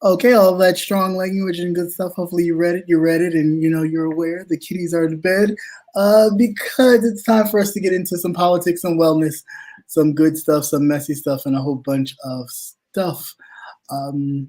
Okay, all that strong language and good stuff. Hopefully you read it. You read it, and you're aware. The kitties are in bed, because it's time for us to get into some politics and wellness, some good stuff, some messy stuff, and a whole bunch of stuff. Um,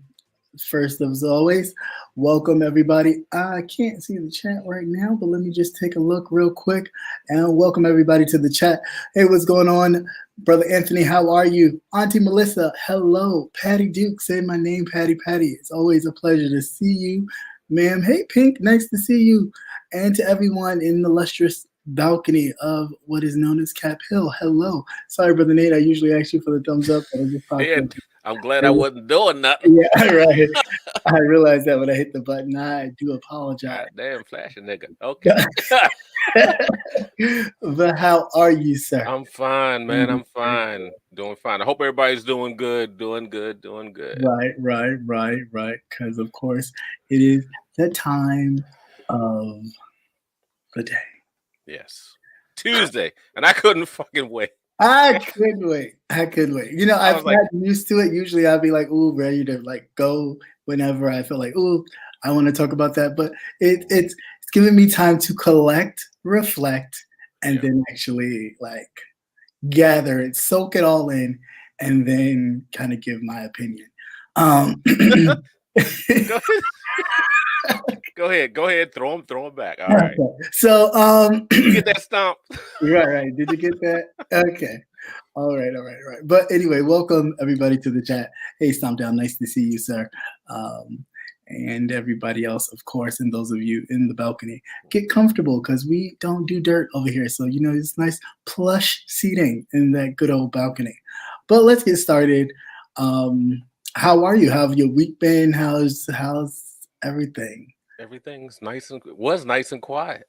First, as always, welcome everybody. I can't see the chat right now, but let me just take a look real quick and welcome everybody to the chat. Hey, what's going on? Brother Anthony, how are you? Auntie Melissa, hello. Patty Duke, say my name, Patty. It's always a pleasure to see you, ma'am. Hey, Pink, nice to see you. And to everyone in the lustrous balcony of what is known as Cap Hill, hello. Sorry, Brother Nate, I usually ask you for the thumbs up, but I just popped in. I'm glad I wasn't doing nothing. Yeah, right. I realized that when I hit the button. I do apologize. God damn flashing nigga. Okay. But how are you, sir? I'm fine, man. I'm fine. Doing fine. I hope everybody's doing good. Doing good. Right. Because, of course, it is the time of the day. Yes. Tuesday. And I couldn't fucking wait. I couldn't wait. I've gotten used to it. Usually I'll be like, ooh, ready to go whenever I feel like, ooh, I want to talk about that. But it's giving me time to collect, reflect, and then actually gather it, soak it all in, and then kind of give my opinion. Go ahead. Throw him back. All right. Okay. So, did you get that stomp? Right. Did you get that? Okay. All right. But anyway, welcome everybody to the chat. Hey, Stomp Down. Nice to see you, sir. And everybody else, of course, and those of you in the balcony, get comfortable because we don't do dirt over here. So, it's nice plush seating in that good old balcony. But let's get started. How are you? How have your week been? How's everything? Everything's was nice and quiet.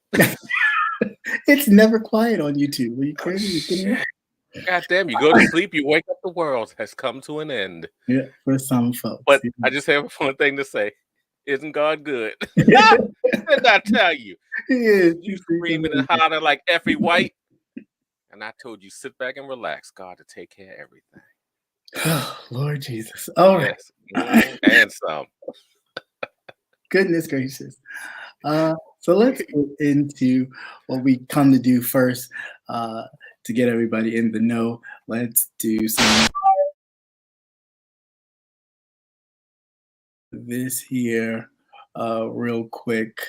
It's never quiet on YouTube. Are you crazy? God damn, you go to sleep, you wake up, the world has come to an end. Yeah, for some folks. But I just have one thing to say. Isn't God good? Didn't I tell you? Yeah, you screaming and hollering like Effie White. And I told you, sit back and relax. God to take care of everything. Oh, Lord Jesus. All right. And some. Goodness gracious. So let's get into what we come to do first to get everybody in the know. Let's do some this here real quick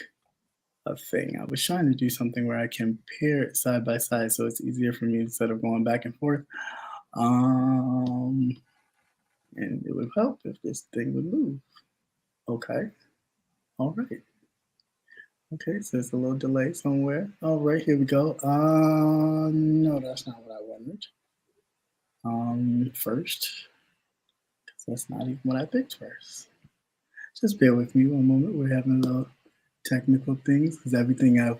thing. I was trying to do something where I can pair it side by side so it's easier for me instead of going back and forth. And it would help if this thing would move. Okay. All right. Okay, so there's a little delay somewhere. All right, here we go. No, that's not what I wanted. First, because that's not even what I picked first. Just bear with me one moment. We're having a little technical things because everything I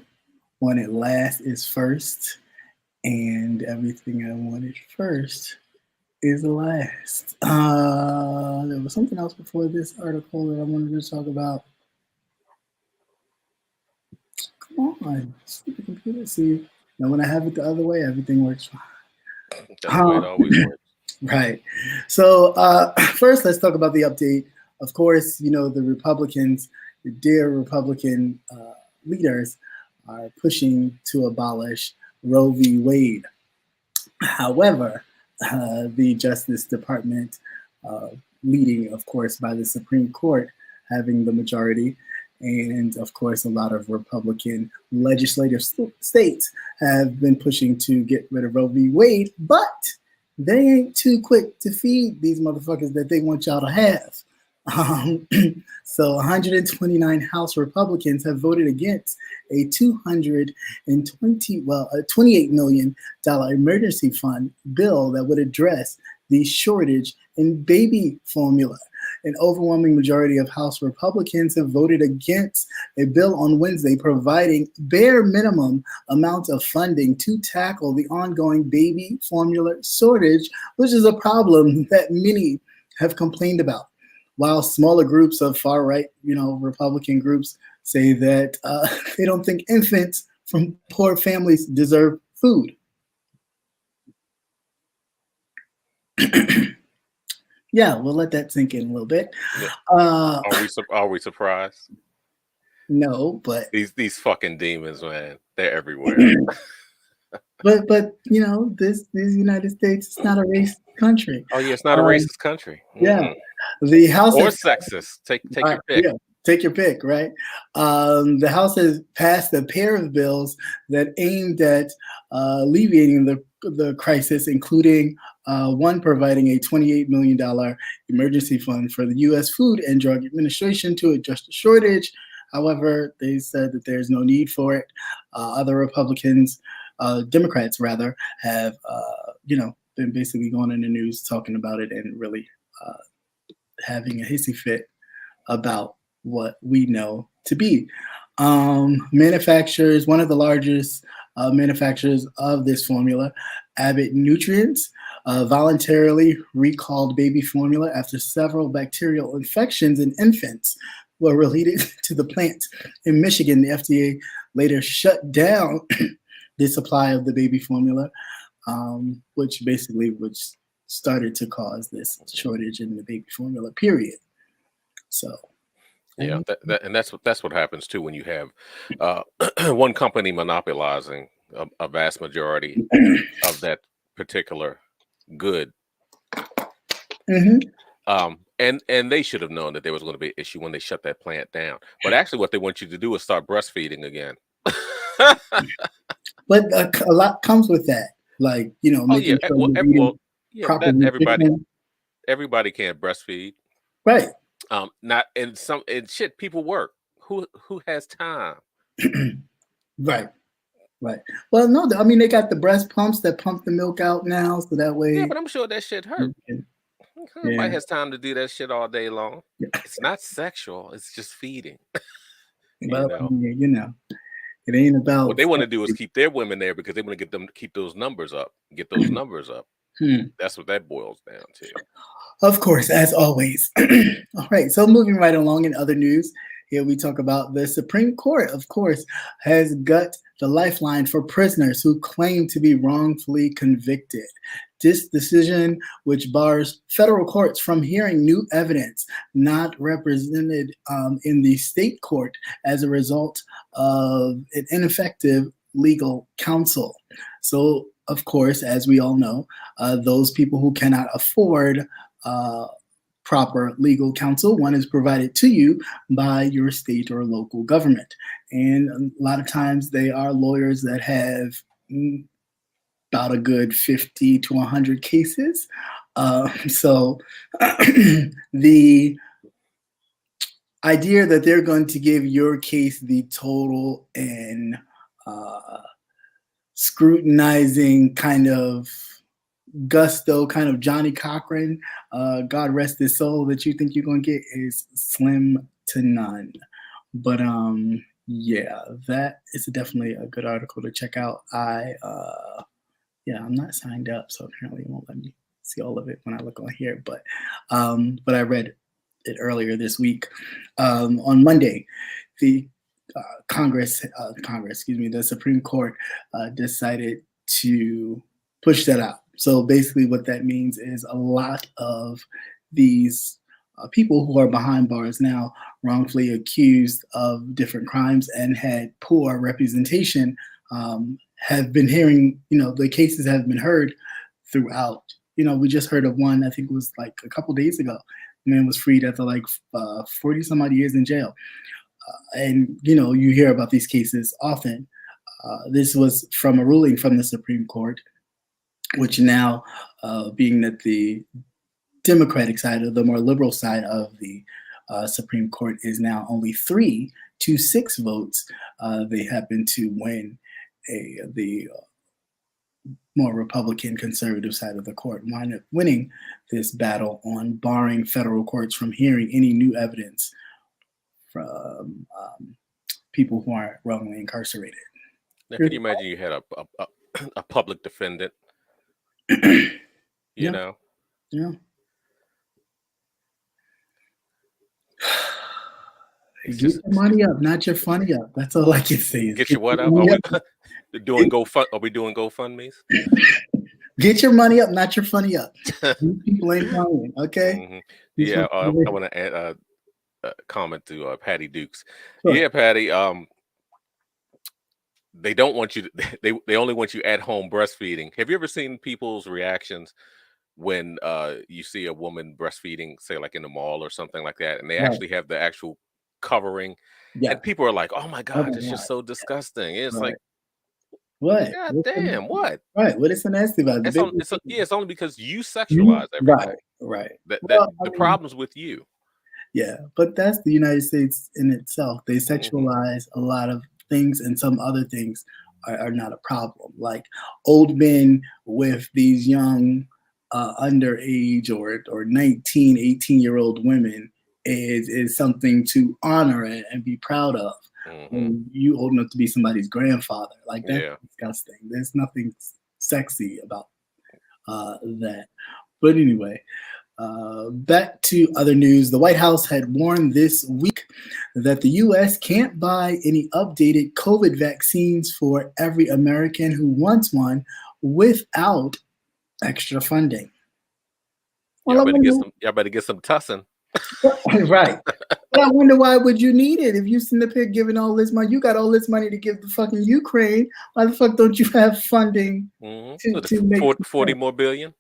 wanted last is first, and everything I wanted first is last. There was something else before this article that I wanted to talk about. Come on, stupid computer. See, now when I have it the other way, everything works fine. That's the way it always works. Right. So first, let's talk about the update. Of course, the Republicans, the dear Republican leaders, are pushing to abolish Roe v. Wade. However, the Justice Department, leading, of course, by the Supreme Court, having the majority, and of course, a lot of Republican legislative states have been pushing to get rid of Roe v. Wade, but they ain't too quick to feed these motherfuckers that they want y'all to have. So 129 House Republicans have voted against a $28 million emergency fund bill that would address the shortage in baby formula. An overwhelming majority of House Republicans have voted against a bill on Wednesday providing bare minimum amount of funding to tackle the ongoing baby formula shortage, which is a problem that many have complained about. While smaller groups of far-right, Republican groups say that they don't think infants from poor families deserve food. Yeah, we'll let that sink in a little bit. Yeah. Uh, Are we surprised? no, but These fucking demons, man, they're everywhere. but you know, this United States is not a racist country. Oh yeah, it's not a Um, racist country. yeah, the House Or has sexist. Take your pick. yeah, take your pick, right? The House has passed a pair of bills that aimed at alleviating the crisis, including one providing a $28 million emergency fund for the U.S. Food and Drug Administration to address the shortage. However, they said that there's no need for it. Other Democrats rather, have been basically going in the news talking about it and really having a hissy fit about what we know to be. Manufacturers, one of the largest manufacturers of this formula, Abbott Nutrients, voluntarily recalled baby formula after several bacterial infections in infants were related to the plant in Michigan. The FDA later shut down the supply of the baby formula, which started to cause this shortage in the baby formula, period. So yeah, and that's what happens too when you have one company monopolizing a vast majority of that particular good. And they should have known that there was going to be an issue when they shut that plant down. But actually, what they want you to do is start breastfeeding again. But a lot comes with that, like making sure you're eating proper nutrition. Everybody can't breastfeed, right? Not in some shit. People work. Who has time? Right. Well, no, I mean they got the breast pumps that pump the milk out now, so that way. Yeah, but I'm sure that shit hurt. Nobody has time to do that shit all day long. Yeah. It's not sexual. It's just feeding. Well, it ain't about. What they want to do is keep their women there because they want to get them to keep those numbers up. Get those numbers up. That's what that boils down to. Of course, as always. All right, so moving right along in other news, here we talk about the Supreme Court, of course, has gut the lifeline for prisoners who claim to be wrongfully convicted. This decision, which bars federal courts from hearing new evidence not represented in the state court as a result of an ineffective legal counsel. So, of course, as we all know, those people who cannot afford proper legal counsel, one is provided to you by your state or local government. And a lot of times they are lawyers that have about a good 50 to 100 cases. So the idea that they're going to give your case the total and scrutinizing kind of gusto, kind of Johnny Cochran, God rest his soul, that you think you're going to get is slim to none. But yeah, that is definitely a good article to check out. I'm not signed up, so apparently it won't let me see all of it when I look on here. But I read it earlier this week. On Monday, the the Supreme Court decided to push that out. So basically what that means is a lot of these people who are behind bars now, wrongfully accused of different crimes and had poor representation, have been hearing, the cases have been heard throughout. We just heard of one, I think it was like a couple days ago. The man was freed after 40 some odd years in jail. And, you hear about these cases often. This was from a ruling from the Supreme Court, which now, being that the Democratic side, or the more liberal side of the Supreme Court, is now only 3 to 6 votes, they happen to win the more Republican conservative side of the court, wind up winning this battle on barring federal courts from hearing any new evidence from people who aren't wrongly incarcerated. Now, can you imagine you had a public defendant? you know? Yeah. Get your money up, not your funny up. That's all I can say. Get your what up? Are we doing GoFundMes? Get your money up, not your funny up. These people ain't playing, okay? Yeah, I want to add a comment to Patty Dukes. Sure. Yeah, Patty. They don't want you to. They only want you at home breastfeeding. Have you ever seen people's reactions when you see a woman breastfeeding, say like in the mall or something like that, and they actually have the actual covering, and people are like, "Oh my God, it's just so disgusting." It's like, what? God damn, what? Right. What is so nasty about it? It's only because you sexualize everything. Right. The problem's with you. Yeah, but that's the United States in itself. They sexualize a lot of things, and some other things are not a problem. Like old men with these young underage or 19, 18-year-old women is something to honor and be proud of. When you old enough to be somebody's grandfather, like that's disgusting. There's nothing sexy about that. But anyway, back to other news. The White House had warned this week that the U.S. can't buy any updated COVID vaccines for every American who wants one without extra funding. Y'all better get some tussin. Right. But I wonder, why would you need it if you sitting up here giving all this money? You got all this money to give the fucking Ukraine. Why the fuck don't you have funding to make 40 more billion?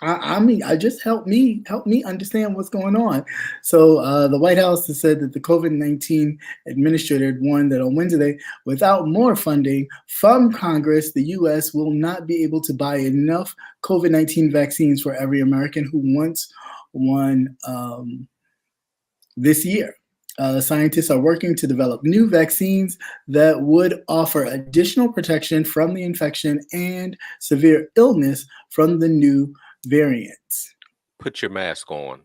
I mean, I just help me understand what's going on. So the White House has said that the COVID-19 administrator had warned that on Wednesday, without more funding from Congress, the U.S. will not be able to buy enough COVID-19 vaccines for every American who wants one this year. Scientists are working to develop new vaccines that would offer additional protection from the infection and severe illness from the new variants. Put your mask on.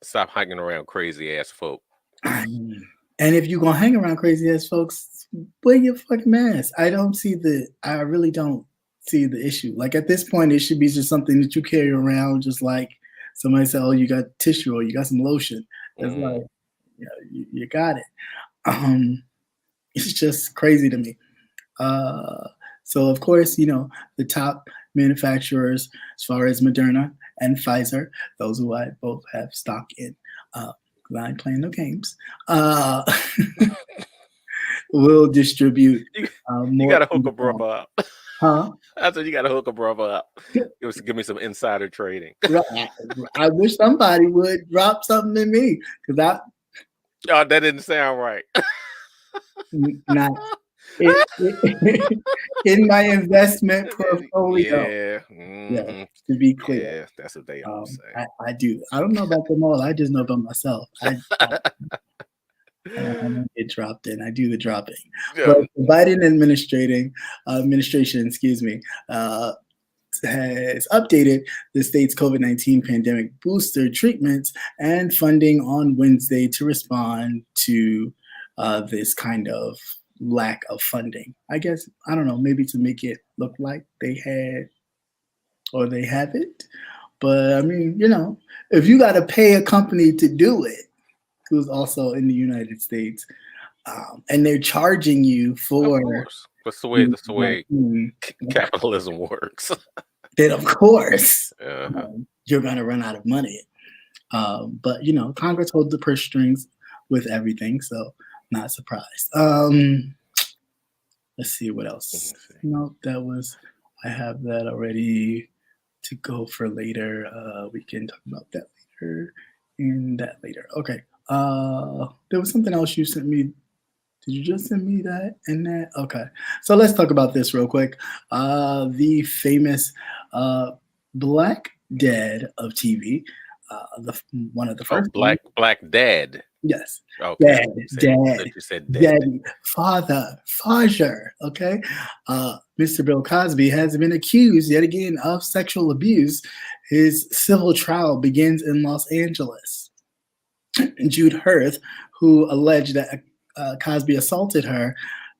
Stop hanging around crazy ass folk. And if you're gonna hang around crazy ass folks, wear your fucking mask. I really don't see the issue. Like at this point, it should be just something that you carry around, just like somebody said, "Oh, you got tissue or you got some lotion." It's like, you got it. It's just crazy to me. So of course, the top manufacturers, as far as Moderna and Pfizer, those who I both have stock in, I ain't playing no games, will distribute more. You gotta hook a brother up. Huh? I said you gotta hook a brother up. Give me some insider trading. I wish somebody would drop something in me, because Oh, that didn't sound right. Not in my investment portfolio. Yeah, to be clear. Yeah, that's what they all say. I do. I don't know about them all. I just know about myself. I don't get dropped in. I do the dropping. But the Biden administration, has updated the state's COVID-19 pandemic booster treatments and funding on Wednesday to respond to this kind of lack of funding. I guess, I don't know, maybe to make it look like they had or they have it. But I mean, if you got to pay a company to do it, who's also in the United States, and they're charging you for... Of course. That's the way capitalism works. Then of course you're going to run out of money. But Congress holds the purse strings with everything, so not surprised. Let's see what else. No, I have that already to go for later. We can talk about that later and that later. Okay. There was something else you sent me. Did you just send me that and that? Okay. So let's talk about this real quick. The famous Black Dad of TV, one of the first. Black Dad. Yes. Okay. Dad. You said Daddy. Father. Okay. Mr. Bill Cosby has been accused yet again of sexual abuse. His civil trial begins in Los Angeles. Jude Hirth, who alleged that Cosby assaulted her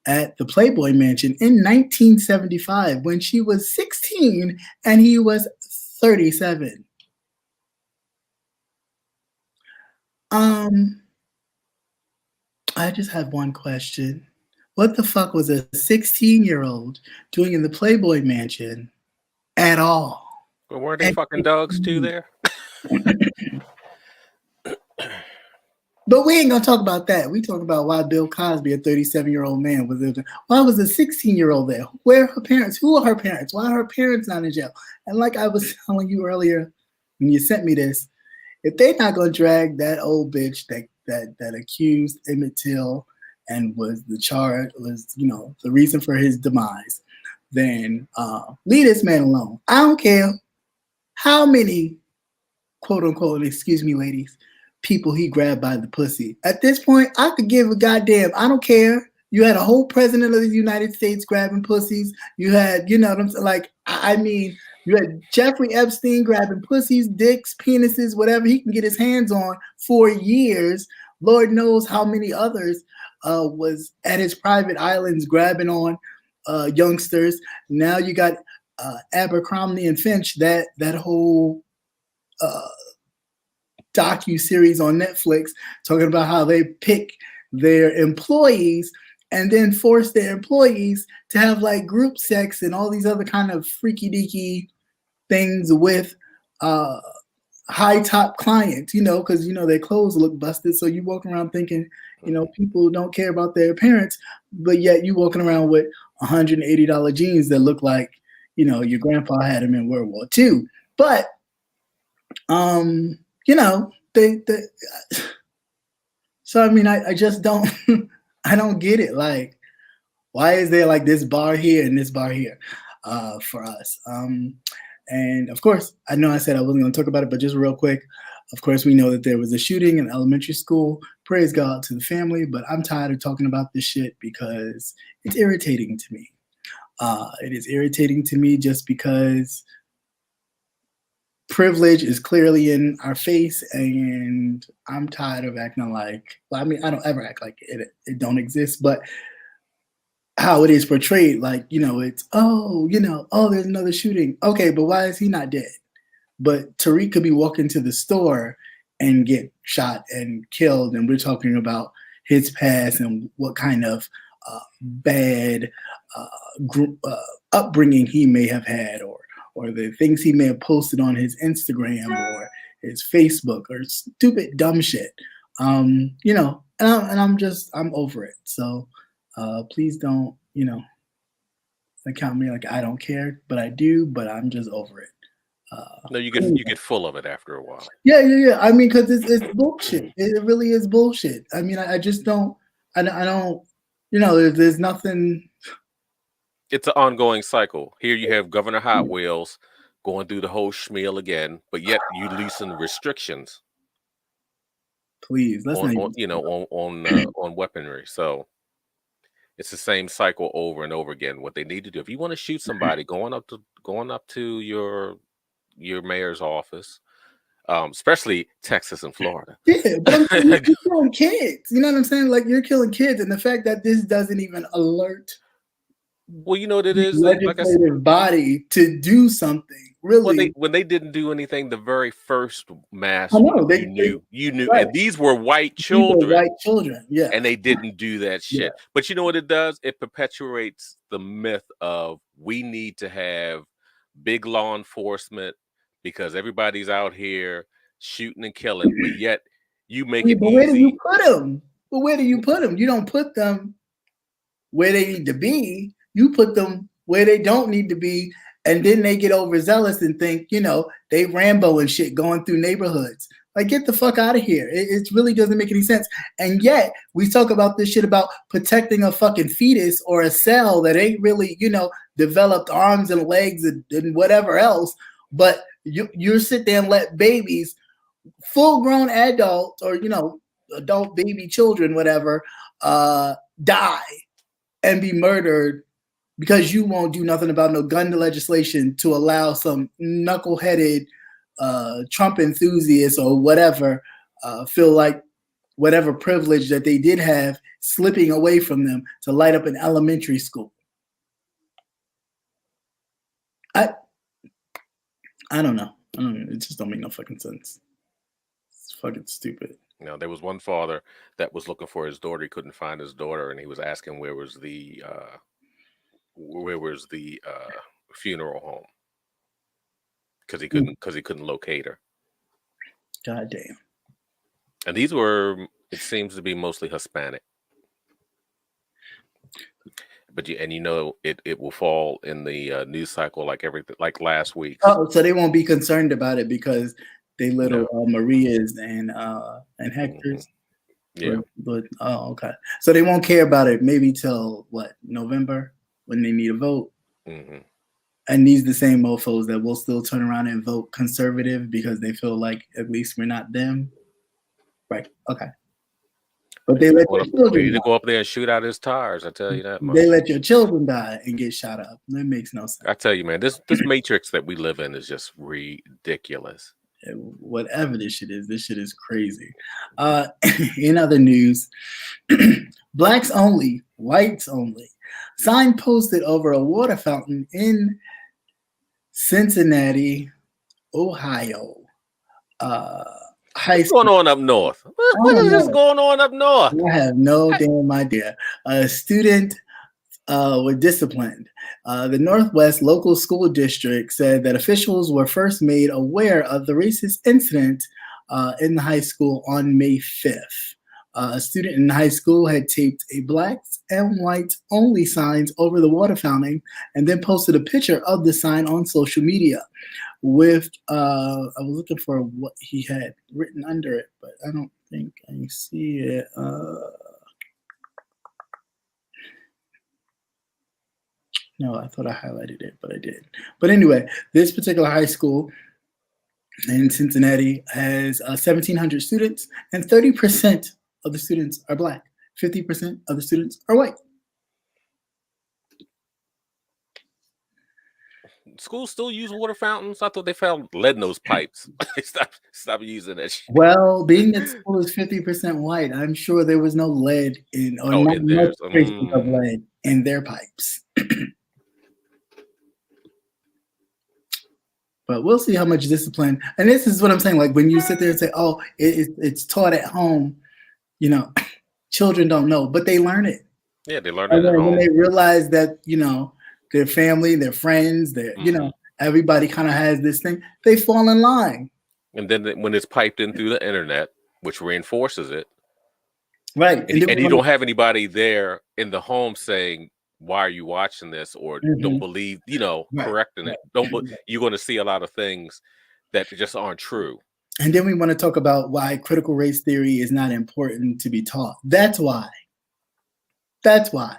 at the Playboy Mansion in 1975 when she was 16 and he was 37. I just have one question. What the fuck was a 16-year-old doing in the Playboy Mansion at all? But weren't they At fucking dogs too 16. there? But we ain't gonna talk about that. We talk about why Bill Cosby, a 37-year-old man, was there. Why was a 16-year-old there? Where are her parents? Who are her parents? Why are her parents not in jail? And like I was telling you earlier when you sent me this, if they're not gonna drag that old bitch that accused Emmett Till and was the reason for his demise, then leave this man alone. I don't care how many quote unquote, excuse me, ladies, people he grabbed by the pussy. At this point, I could give a goddamn. I don't care. You had a whole president of the United States grabbing pussies. You had, you know what I'm saying? Like, I mean, you had Jeffrey Epstein grabbing pussies, dicks, penises, whatever he can get his hands on for years. Lord knows how many others was at his private islands grabbing on youngsters. Now you got Abercrombie and Finch, that whole docu-series on Netflix talking about how they pick their employees and then force their employees to have like group sex and all these other kind of freaky deaky things with high top clients, because their clothes look busted. So you walk around thinking, people don't care about their appearance, but yet you walking around with $180 jeans that look like, your grandpa had them in World War II. But they so I mean I just don't I don't get it. Like, why is there like this bar here and this bar here for us? And of course, I know I said I wasn't going to talk about it, but just real quick, of course, we know that there was a shooting in elementary school. Praise God to the family, but I'm tired of talking about this shit because it's irritating to me. It is irritating to me just because privilege is clearly in our face, and I'm tired of acting like, well, I mean, I don't ever act like it don't exist, but how it is portrayed, like, it's, there's another shooting. Okay, but why is he not dead? But Tariq could be walking to the store and get shot and killed, and we're talking about his past and what kind of bad upbringing he may have had, or the things he may have posted on his Instagram or his Facebook or stupid dumb shit. And I'm over it. So please don't, account me like I don't care, but I do, but I'm just over it. No, you get full of it after a while. Yeah. I mean, because it's bullshit. It really is bullshit. I mean, I just don't. I don't. There's nothing. It's an ongoing cycle. Here you have Governor Hot Wheels going through the whole schmeal again, but yet you loosen restrictions. Please, let's not. On weaponry. So it's the same cycle over and over again. What they need to do, if you want to shoot somebody, going up to your mayor's office, especially Texas and Florida. Yeah, but you're killing kids. You know what I'm saying? Like, you're killing kids, and the fact that this doesn't even alert. Well, you know what it is, legislative body to do something. Really, when they didn't do anything, the very first mass, you knew, right. And these were white children, yeah, and they didn't do that shit. Yeah. But you know what it does? It perpetuates the myth of we need to have big law enforcement because everybody's out here shooting and killing, but yet you make it easy. Where do you put them? But where do you put them? You don't put them where they need to be. You put them where they don't need to be, and then they get overzealous and think, they Rambo and shit going through neighborhoods. Like, get the fuck out of here. It really doesn't make any sense. And yet we talk about this shit about protecting a fucking fetus or a cell that ain't really, developed arms and legs and whatever else. But you sit there and let babies, full-grown adults or, adult baby children, whatever, die and be murdered because you won't do nothing about no gun legislation to allow some knuckleheaded Trump enthusiasts or whatever feel like whatever privilege that they did have slipping away from them to light up an elementary school. I don't know. It just don't make no fucking sense. It's fucking stupid. You know, there was one father that was looking for his daughter. He couldn't find his daughter, and he was asking where was the funeral home, because he couldn't locate her. God damn. And these were, it seems to be mostly Hispanic. But you know, it will fall in the news cycle like everything, like last week. Oh, so they won't be concerned about it because they little Marias and Hectors. Yeah. But okay. So they won't care about it maybe till what, November, when they need a vote. And these the same mofos that will still turn around and vote conservative because they feel like at least we're not them. Right. Okay. But they let your children go up there and shoot out his tires. I tell you that much. They let your children die and get shot up. That makes no sense. I tell you, man, this matrix that we live in is just ridiculous. Whatever this shit is crazy. In other news, blacks only, whites only. Sign posted over a water fountain in Cincinnati, Ohio. What's going on up north? What is this going on up north? I have no damn idea. A student were disciplined. The Northwest Local School District said that officials were first made aware of the racist incident in the high school on May 5th. A student in high school had taped a blacks and whites only signs over the water fountain and then posted a picture of the sign on social media with, I was looking for what he had written under it, but I don't think I see it. No, I thought I highlighted it, but I didn't. But anyway, this particular high school in Cincinnati has 1,700 students, and 30% of the students are black. 50% of the students are white. Schools still use water fountains? I thought they found lead in those pipes. Stop using that shit. Well, being that school is 50% white, I'm sure there was no lead in, or not much traces of lead in their pipes. But we'll see how much discipline. And this is what I'm saying. Like when you sit there and say, "Oh, it's taught at home," you know, children don't know, but they learn it. Yeah, they learn it at home. When they realize that, you know, their family, their friends, their you know, everybody kind of has this thing, they fall in line. And then when it's piped in through the internet, which reinforces it, right? And you don't have anybody there in the home saying, "Why are you watching this?" or "Don't believe," you know, correcting it. You're going to see a lot of things that just aren't true. And then we want to talk about why critical race theory is not important to be taught. That's why. That's why.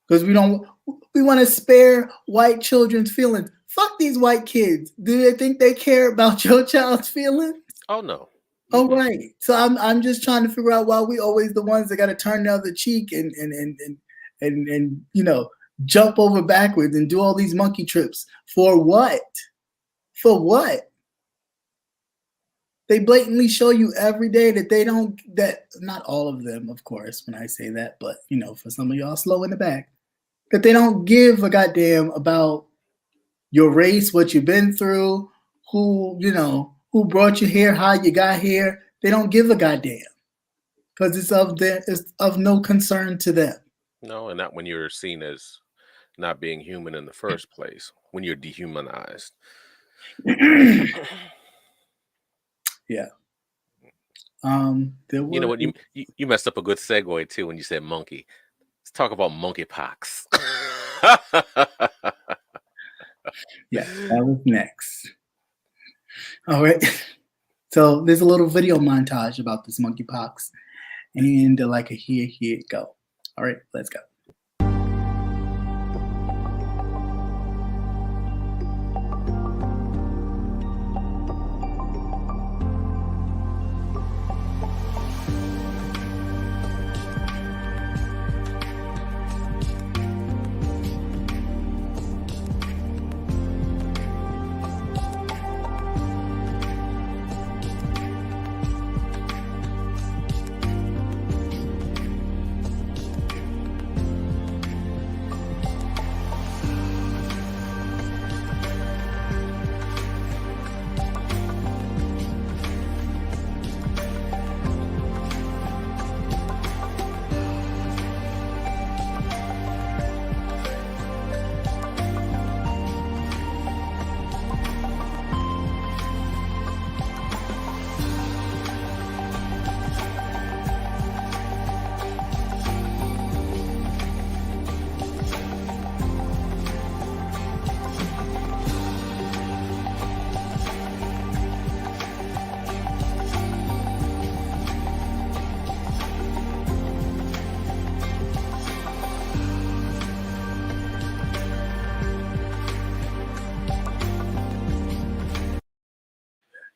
Because we want to spare white children's feelings. Fuck these white kids. Do they think they care about your child's feelings? Oh no. All right. So I'm just trying to figure out why we always the ones that got to turn the other cheek and you know, jump over backwards and do all these monkey trips for what? For what? They blatantly show you every day that they don't, that not all of them, of course, when I say that, but you know, for some of y'all slow in the back, that they don't give a goddamn about your race, what you've been through, who, you know, who brought you here, how you got here. They don't give a goddamn because it's of no concern to them. No, and not when you're seen as not being human in the first place, when you're dehumanized. Yeah. You know what? You messed up a good segue too when you said monkey. Let's talk about monkeypox. Yeah, that was next. All right. So there's a little video montage about this monkeypox, and like a here it go. All right, let's go.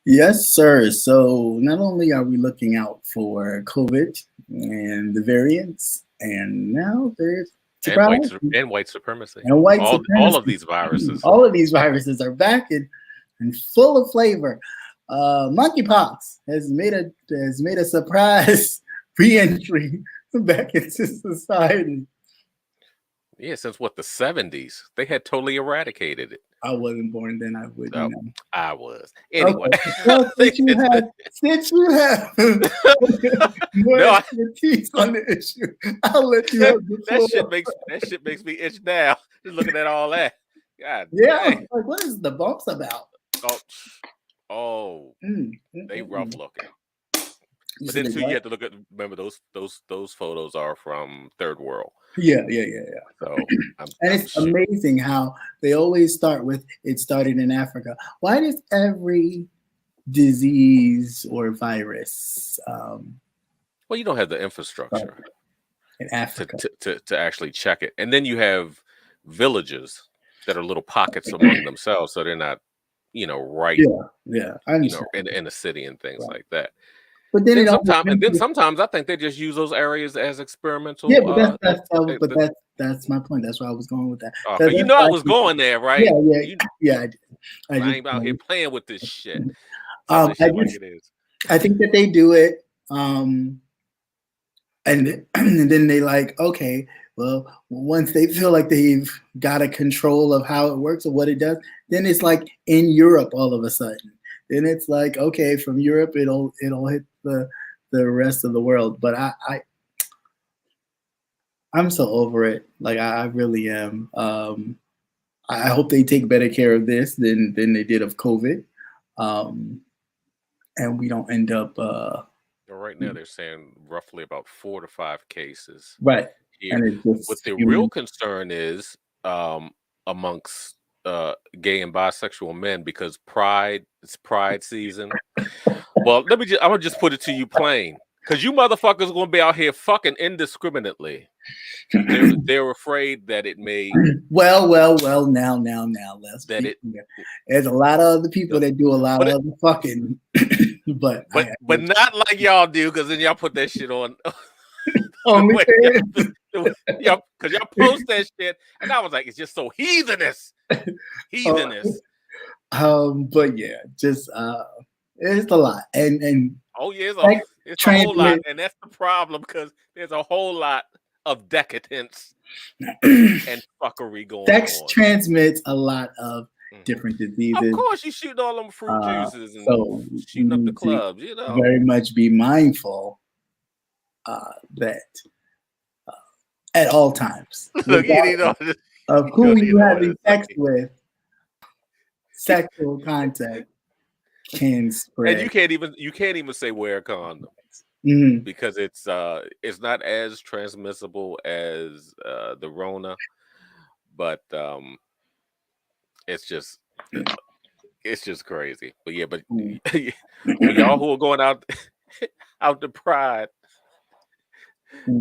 Yes, sir. So not only are we looking out for COVID and the variants, and now there's surprise and white supremacy. and white All of supremacy. these viruses. All of these viruses are back and full of flavor. Monkeypox has made a surprise re-entry back into society. Yeah, since what, the 70s, they had totally eradicated it. I wasn't born then. I wouldn't know. I was. Anyway. Okay. Well, since you have more No, expertise on the issue, I'll let you have the floor. that shit makes me itch now. Just looking at all that. God Yeah, dang. like what is the bumps about? They rough looking. You But see then the too, you what? have to look at, remember those photos are from third world. Yeah. So And it's amazing how they always start with it started in Africa. Why does every disease or virus well, you don't have the infrastructure in Africa? to actually check it. And then you have villages that are little pockets among themselves, so they're not, right, Yeah, I understand. in a city and things like that. But then Sometimes I think they just use those areas as experimental. Yeah, but that's my point. That's where I was going with that. I was going there, right? Yeah. I ain't out here playing with this shit. I think that they do it, and then they like, okay, well, once they feel like they've got a control of how it works or what it does, then it's like in Europe all of a sudden. Then it's like, okay, from Europe it'll hit the rest of the world. But I'm so over it. Like I really am. I hope they take better care of this than they did of COVID, and we don't end up. Right now, they're saying roughly about 4 to 5 cases. Right. Here. And What the real concern is amongst gay and bisexual men, because it's Pride season. Well, I'm gonna just put it to you plain, because you motherfuckers gonna be out here fucking indiscriminately. They're afraid that it may. Well. Now let's be clear. There's a lot of other people that do a lot of other fucking, but not like y'all do, because then y'all put that shit on. Because y'all post that shit, and I was like, it's just so heathenous. But yeah, just it's a lot, and oh yeah, it's a whole lot, and that's the problem, because there's a whole lot of decadence and fuckery going on. Sex transmits a lot of different diseases. Of course, you shooting all them fruit juices and so shooting up the clubs. Very much be mindful that at all times of who you having sex with, sexual contact can spread. And you can't even say wear a condom. Because it's not as transmissible as the Rona, but it's just crazy. But yeah, but for y'all who are going out to Pride,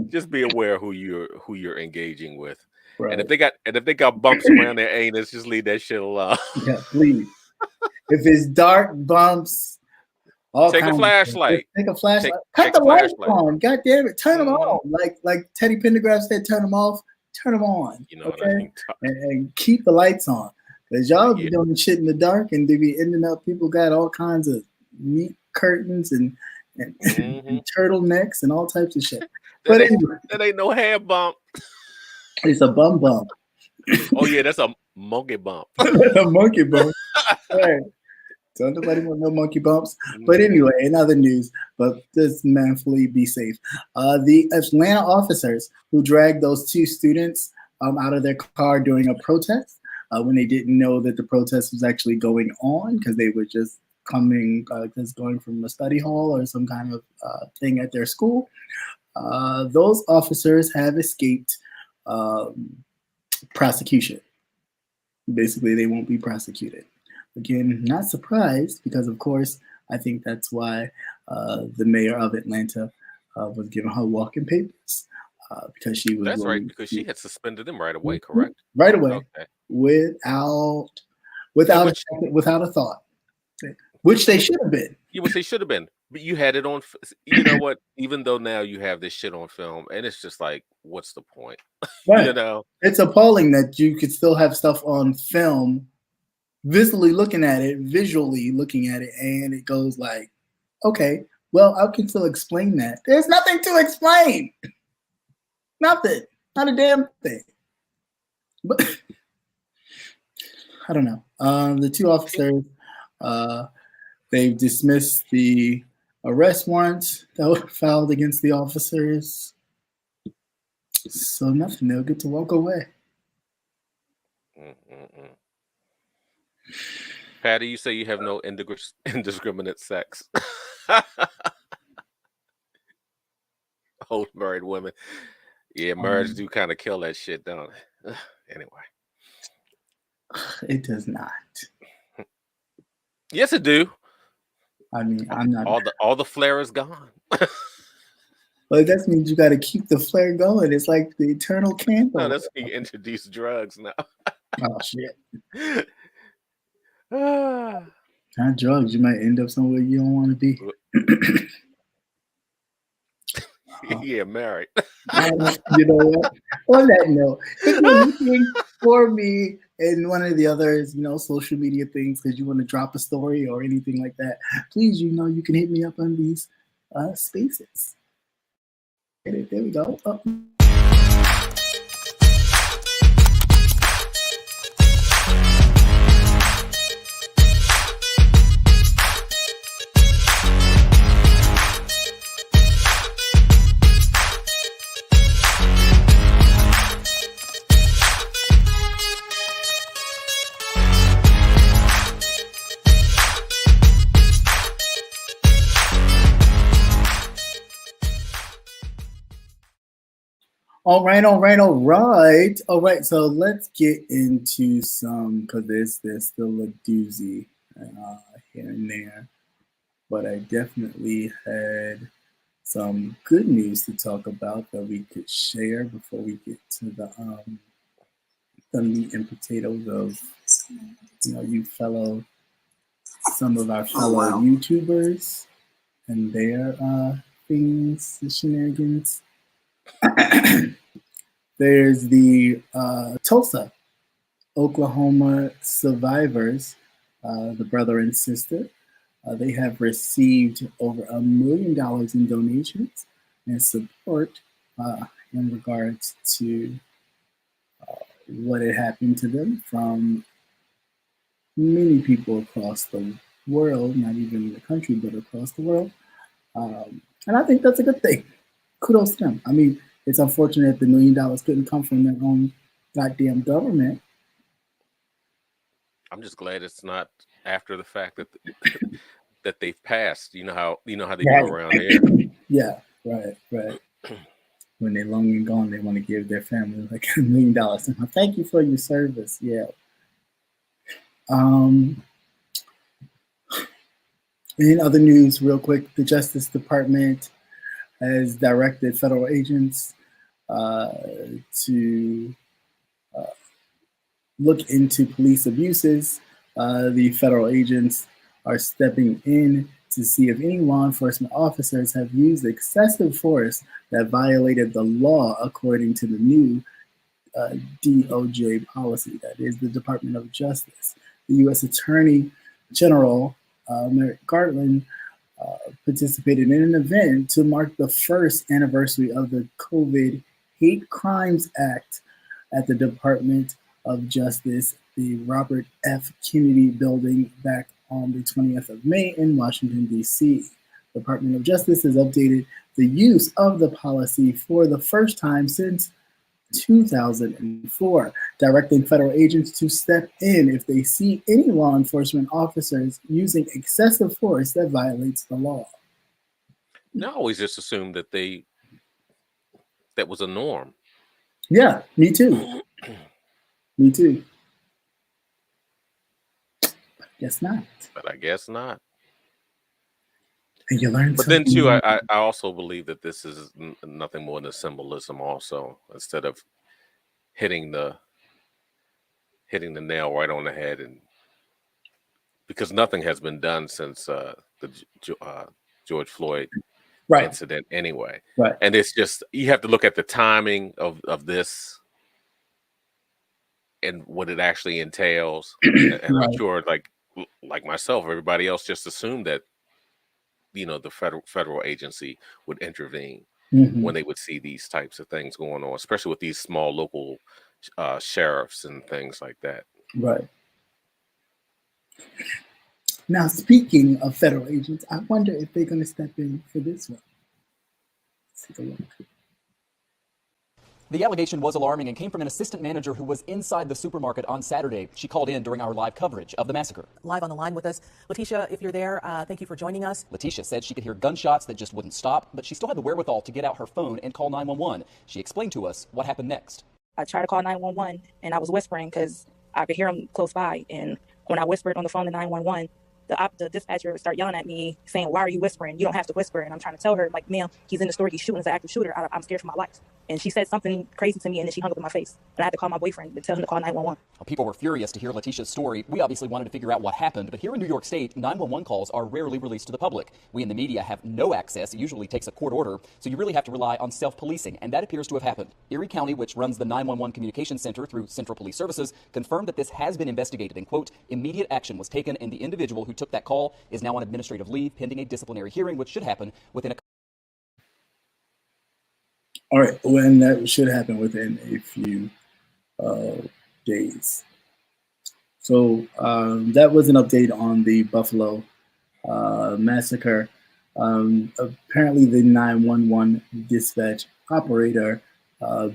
just be aware who you're engaging with. Right. And if they got bumps around their anus, just leave that shit alone. Yeah, please. If it's dark bumps. Take a flashlight. Cut the lights on. God damn it. Turn them on. Like Teddy Pendergrass said, turn them off. Turn them on. Okay. And keep the lights on. Because y'all be doing shit in the dark, and they be ending up, people got all kinds of neat curtains and turtlenecks and all types of shit. But anyway, that ain't no hair bump. It's a bum bump. Oh yeah, that's a monkey bump. A monkey bump. Right. So nobody want no monkey bumps. But anyway, in other news, but just manfully be safe. The Atlanta officers who dragged those 2 students out of their car during a protest when they didn't know that the protest was actually going on, because they were just going from a study hall or some kind of thing at their school. Those officers have escaped prosecution. Basically, they won't be prosecuted. Again, not surprised, because of course, I think that's why the mayor of Atlanta was giving her walking papers, because she was. That's right, because she had suspended them right away, correct? Right away, okay. without a thought. which they should have been. Which they should have been. But you had it on. You know what? Even though now you have this shit on film, and it's just like, what's the point? Right. You know, it's appalling that you could still have stuff on film, visually looking at it, and it goes like, okay, well, I can still explain that. There's nothing to explain. Nothing. Not a damn thing. But I don't know. The two officers, they've dismissed the arrest warrants that were filed against the officers. So nothing. They'll get to walk away. Patty, you say you have no indiscriminate sex. Old married women. Yeah, marriage do kind of kill that shit, don't it? Anyway. It does not. Yes, it do. I mean, I'm not. All the flair is gone. Well, that means you got to keep the flare going. It's like the eternal candle. No, that's when you introduce drugs now. Oh shit. Not drugs. You might end up somewhere you don't want to be. Yeah, married. You know what? On that note, if you're looking for me in one of the other, social media things because you want to drop a story or anything like that, please, you can hit me up on these spaces. There we go. Oh. All right. So let's get into some, because there's still a doozy here and there. But I definitely had some good news to talk about that we could share before we get to the meat and potatoes of some of our fellow YouTubers and their things, the shenanigans. There's the Tulsa, Oklahoma survivors, the brother and sister. They have received over $1 million in donations and support in regards to what had happened to them from many people across the world, not even the country, but across the world. And I think that's a good thing. Kudos to them. I mean, it's unfortunate the $1 million couldn't come from their own goddamn government. I'm just glad it's not after the fact that they've passed. You know how they do around here. Yeah, right. When they're long and gone, they want to give their family like $1 million. Thank you for your service. Yeah. In other news, real quick, the Justice Department has directed federal agents to look into police abuses. The federal agents are stepping in to see if any law enforcement officers have used excessive force that violated the law according to the new DOJ policy, that is the Department of Justice. The U.S. Attorney General Merrick Garland participated in an event to mark the first anniversary of the COVID Hate Crimes Act at the Department of Justice, the Robert F. Kennedy building, back on the 20th of May in Washington, D.C. The Department of Justice has updated the use of the policy for the first time since 2004, directing federal agents to step in if they see any law enforcement officers using excessive force that violates the law. I always just assumed that that was a norm. Yeah, me too. Me too. Guess not. But I guess not. And you learn. But then too, I also believe that this is nothing more than symbolism. Also, instead of hitting the nail right on the head and because nothing has been done since the George Floyd Right. incident anyway. Right. And it's just, you have to look at the timing of this and what it actually entails. And I'm Right. sure, like myself, everybody else just assumed that, the federal agency would intervene when they would see these types of things going on, especially with these small local sheriffs and things like that. Right. Now, speaking of federal agents, I wonder if they're going to step in for this one. Let's take a look. The allegation was alarming and came from an assistant manager who was inside the supermarket on Saturday. She called in during our live coverage of the massacre. Live on the line with us, Letitia, if you're there, thank you for joining us. Letitia said she could hear gunshots that just wouldn't stop, but she still had the wherewithal to get out her phone and call 911. She explained to us what happened next. I tried to call 911 and I was whispering because I could hear them close by. And when I whispered on the phone to 911, the dispatcher started yelling at me saying, "Why are you whispering? You don't have to whisper." And I'm trying to tell her, like, "Ma'am, he's in the store. He's shooting. He's an active shooter. I'm scared for my life." And she said something crazy to me, and then she hung up in my face. And I had to call my boyfriend and tell him to call 911. People were furious to hear Letitia's story. We obviously wanted to figure out what happened, but here in New York State, 911 calls are rarely released to the public. We in the media have no access. It usually takes a court order, so you really have to rely on self-policing, and that appears to have happened. Erie County, which runs the 911 Communications Center through Central Police Services, confirmed that this has been investigated and, quote, immediate action was taken, and the individual who took that call is now on administrative leave pending a disciplinary hearing, which should happen within a... All right, when that should happen within a few days. So that was an update on the Buffalo massacre. Apparently the 911 dispatch operator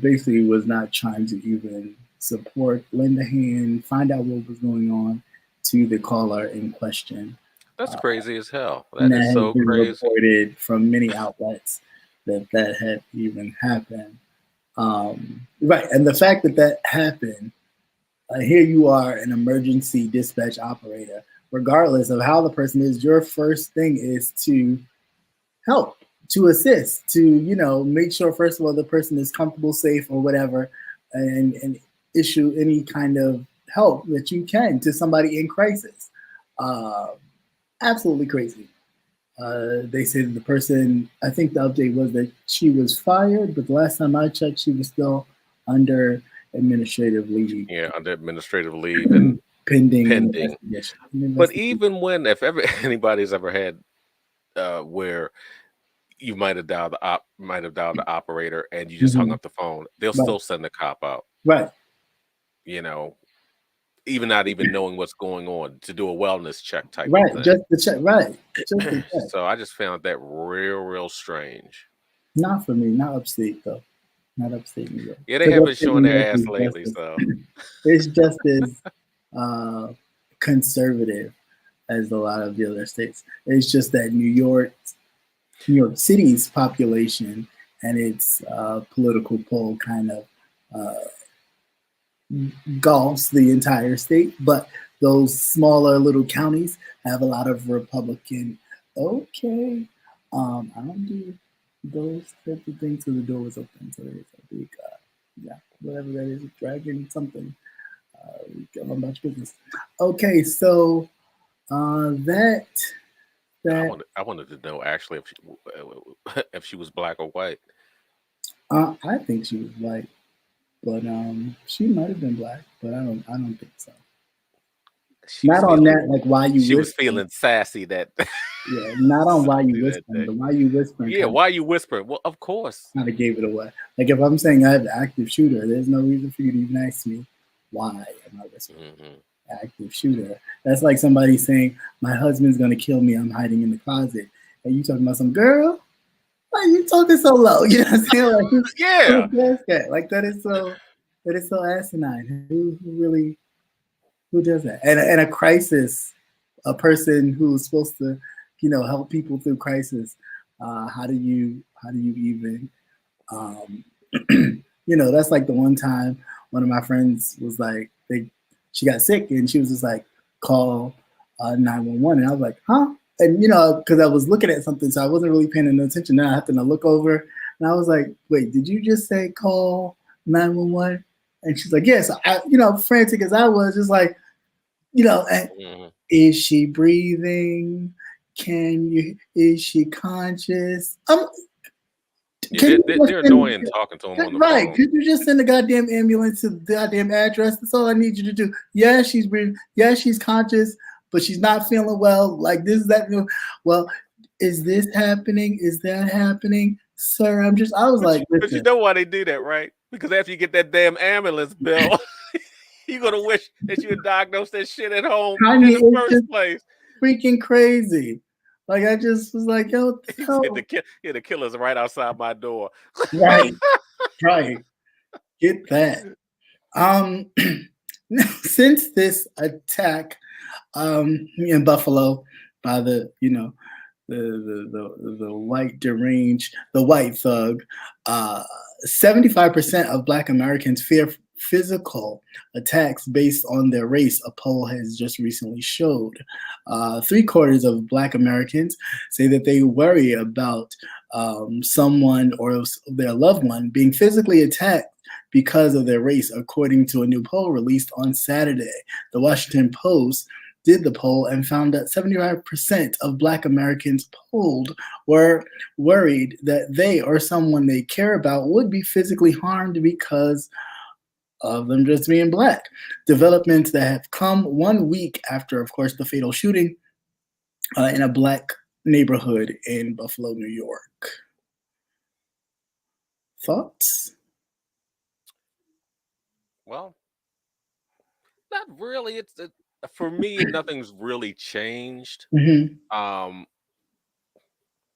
basically was not trying to even support, lend a hand, find out what was going on to the caller in question. That's crazy as hell. That is so crazy. Reported from many outlets that had even happened. Right, and the fact that happened, here you are, an emergency dispatch operator. Regardless of how the person is, your first thing is to help, to assist, to make sure first of all the person is comfortable, safe, or whatever, and issue any kind of help that you can to somebody in crisis. Absolutely crazy. They said the person, I think the update was that she was fired, but the last time I checked, she was still under administrative leave. Yeah, under administrative leave and pending. But even when, if ever anybody's ever had where you might have dialed the operator and you just hung up the phone, they'll still send the cop out. Right. Even not even knowing what's going on, to do a wellness check type of thing. Just the check, right. Just the check. So I just found that real strange. Not for me, not upstate though. Not upstate New York. Yeah, they haven't been showing their ass lately, so it's just as conservative as a lot of the other states. It's just that New York City's population and its political pull kind of gulfs the entire state, but those smaller little counties have a lot of Republican. Okay, I don't do those types of things, so the door was open. So there's a big, whatever that is, dragon something. Get on about your business. Okay, so that. I wanted to know actually if she was black or white. I think she was white. But she might have been black, but I don't think so. Not on that, like why you. She was feeling sassy that. Yeah, not on why you whispering, but why you whispering. Yeah, why you whispering? Well, of course. Kind of gave it away. Like if I'm saying I have the active shooter, there's no reason for you to even ask me why am I whispering. Active shooter. That's like somebody saying my husband's gonna kill me. I'm hiding in the closet, and you talking about some girl. Why are you talking so low? You know what I'm saying? Like, yeah. Like that is so asinine. Who does that? And a crisis, a person who's supposed to, help people through crisis. How do you even, that's like the one time one of my friends was like, she got sick and she was just like, call 911, and I was like, huh? And because I was looking at something, so I wasn't really paying no attention. Now I happened to look over, and I was like, "Wait, did you just say call 911?" And she's like, "Yes." I, frantic as I was, just like, And Mm-hmm. is she breathing? Is she conscious? Yeah, they're annoying talking to him on the Right. phone. Could you just send a goddamn ambulance to the goddamn address? That's all I need you to do. Yeah, she's breathing. Yeah, she's conscious, but she's not feeling well. Like this, that. Well, is this happening? Is that happening? Sir, I was like, but you know why they do that, right? Because after you get that damn ambulance bill, you're going to wish that you had diagnosed that shit at home in the first place. Freaking crazy. Like, I just was like, yo, what the hell? The killer's right outside my door. Right. Get that. Since this attack in Buffalo by the white deranged, the white thug, 75% of Black Americans fear physical attacks based on their race, a poll has just recently showed. 3/4 of Black Americans say that they worry about someone or their loved one being physically attacked because of their race, according to a new poll released on Saturday. The Washington Post did the poll and found that 75% of Black Americans polled were worried that they or someone they care about would be physically harmed because of them just being Black. Developments that have come 1 week after, of course, the fatal shooting in a Black neighborhood in Buffalo, New York. Thoughts? Well, not really. For me, nothing's really changed. Mm-hmm.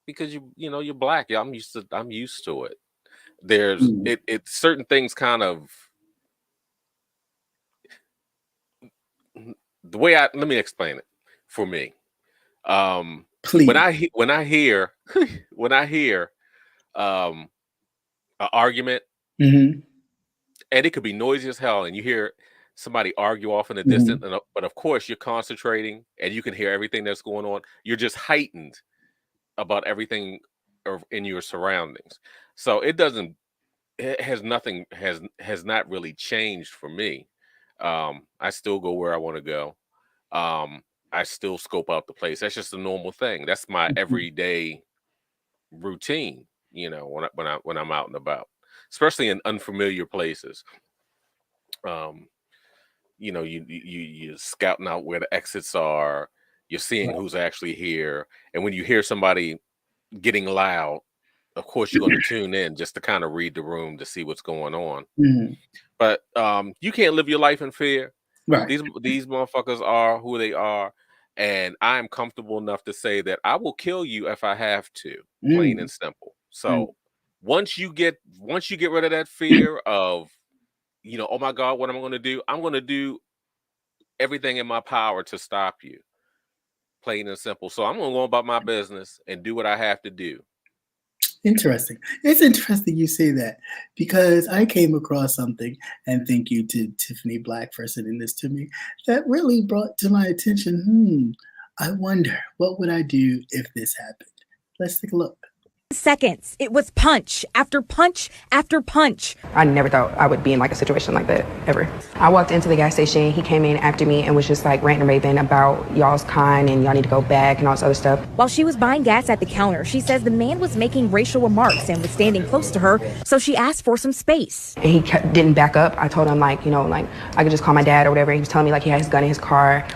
Because you're Black. I'm used to it. There's certain things kind of the way let me explain it for me. Please. When I hear an argument, mm-hmm. and it could be noisy as hell, and you hear somebody argue off in the distance, but of course you're concentrating and you can hear everything that's going on. You're just heightened about everything in your surroundings. So it has not really changed for me. I still go where I want to go. I still scope out the place. That's just a normal thing. That's my everyday routine, when I'm out and about, especially in unfamiliar places. You're scouting out where the exits are. You're seeing who's actually here. And when you hear somebody getting loud, of course you're going to tune in just to kind of read the room to see what's going on. Mm-hmm. But you can't live your life in fear. Right. These motherfuckers are who they are, and I am comfortable enough to say that I will kill you if I have to, plain and simple. So once you get rid of that fear of, oh my God, what am I going to do? I'm going to do everything in my power to stop you, plain and simple. So I'm going to go about my business and do what I have to do. Interesting. It's interesting you say that, because I came across something, and thank you to Tiffany Black for sending this to me, that really brought to my attention, I wonder, what would I do if this happened? Let's take a look. Seconds. It was punch after punch after punch. I never thought I would be in like a situation like that ever. I walked into the gas station. He came in after me and was just like ranting and raving about y'all's kind and y'all need to go back and all this other stuff. While she was buying gas at the counter, she says the man was making racial remarks and was standing close to her, so she asked for some space. And he didn't back up. I told him I could just call my dad or whatever. He was telling me he had his gun in his car.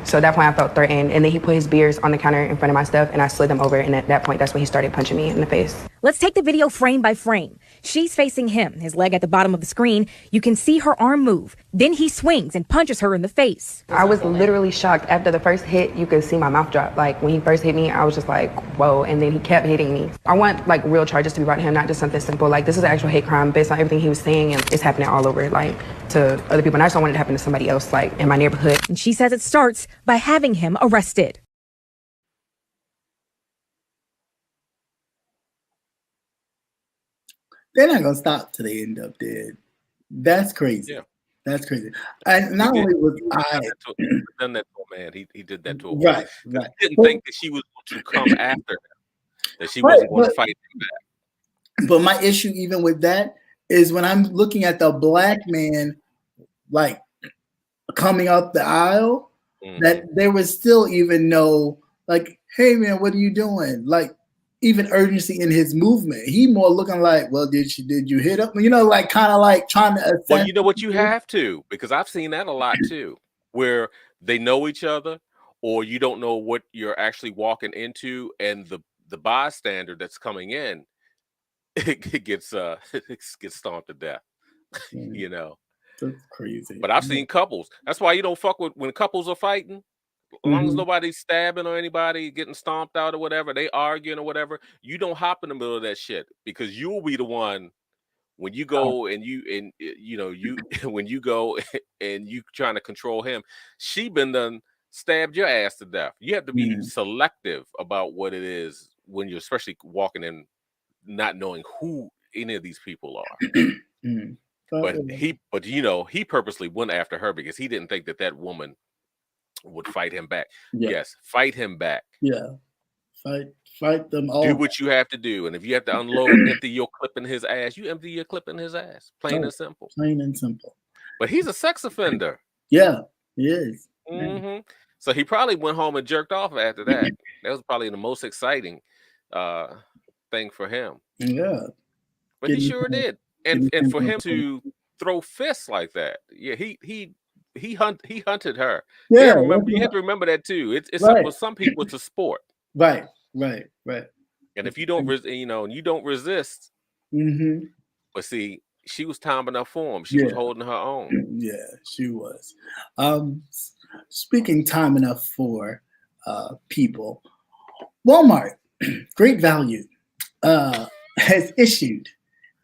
So at that point I felt threatened. And then he put his beers on the counter in front of my stuff, and I slid them over. And at that point, that's when he started punching me in the face. Let's take the video frame by frame. She's facing him, his leg at the bottom of the screen. You can see her arm move. Then he swings and punches her in the face. I was literally shocked. After the first hit, you could see my mouth drop. Like when he first hit me, I was just like, whoa. And then he kept hitting me. I want real charges to be brought to him, not just something simple. This is an actual hate crime based on everything he was saying, and it's happening all over, to other people. And I just don't want it to happen to somebody else, in my neighborhood. And she says it starts by having him arrested. They're not gonna stop till they end up dead. That's crazy. Yeah. That's crazy. And not only was I done that to a man, he did that to a woman. Right. He didn't think that she was going to come after him, that she wasn't going to fight him back. But my issue, even with that, is when I'm looking at the Black man, coming up the aisle, that there was still even no like, hey man, what are you doing? Like even urgency in his movement. He more looking like, well, did you hit up? You know, like kind of like trying to assess. Well, you know what, you have to, because I've seen that a lot too, where they know each other, or you don't know what you're actually walking into, and the bystander that's coming in, it gets it gets stomped to death. You know. That's crazy. But I've seen couples. That's why you don't fuck with when couples are fighting. As long as nobody's stabbing or anybody getting stomped out or whatever, they arguing or whatever, you don't hop in the middle of that shit, because you'll be the one when you go and you know you when you go and you trying to control him. She been done stabbed your ass to death. You have to be selective about what it is when you're especially walking in, not knowing who any of these people are. But you know, he purposely went after her because he didn't think that woman would fight him back. Yes, fight him back. Yeah, fight them all. Do what you have to do, and if you have to unload, empty your clip in his ass, you empty your clip in his ass. Plain and simple. Plain and simple. But he's a sex offender. Yeah, he is. So he probably went home and jerked off after that. That was probably the most exciting thing for him. Yeah, but he sure did. And for him to throw fists like that, yeah, he hunted her. Yeah, you have to remember that too. It's for some people it's a sport. Right. And if you don't, and you don't resist. But see, she was timing up for him. She was holding her own. Yeah, she was. Speaking time enough for people, Walmart, great value, has issued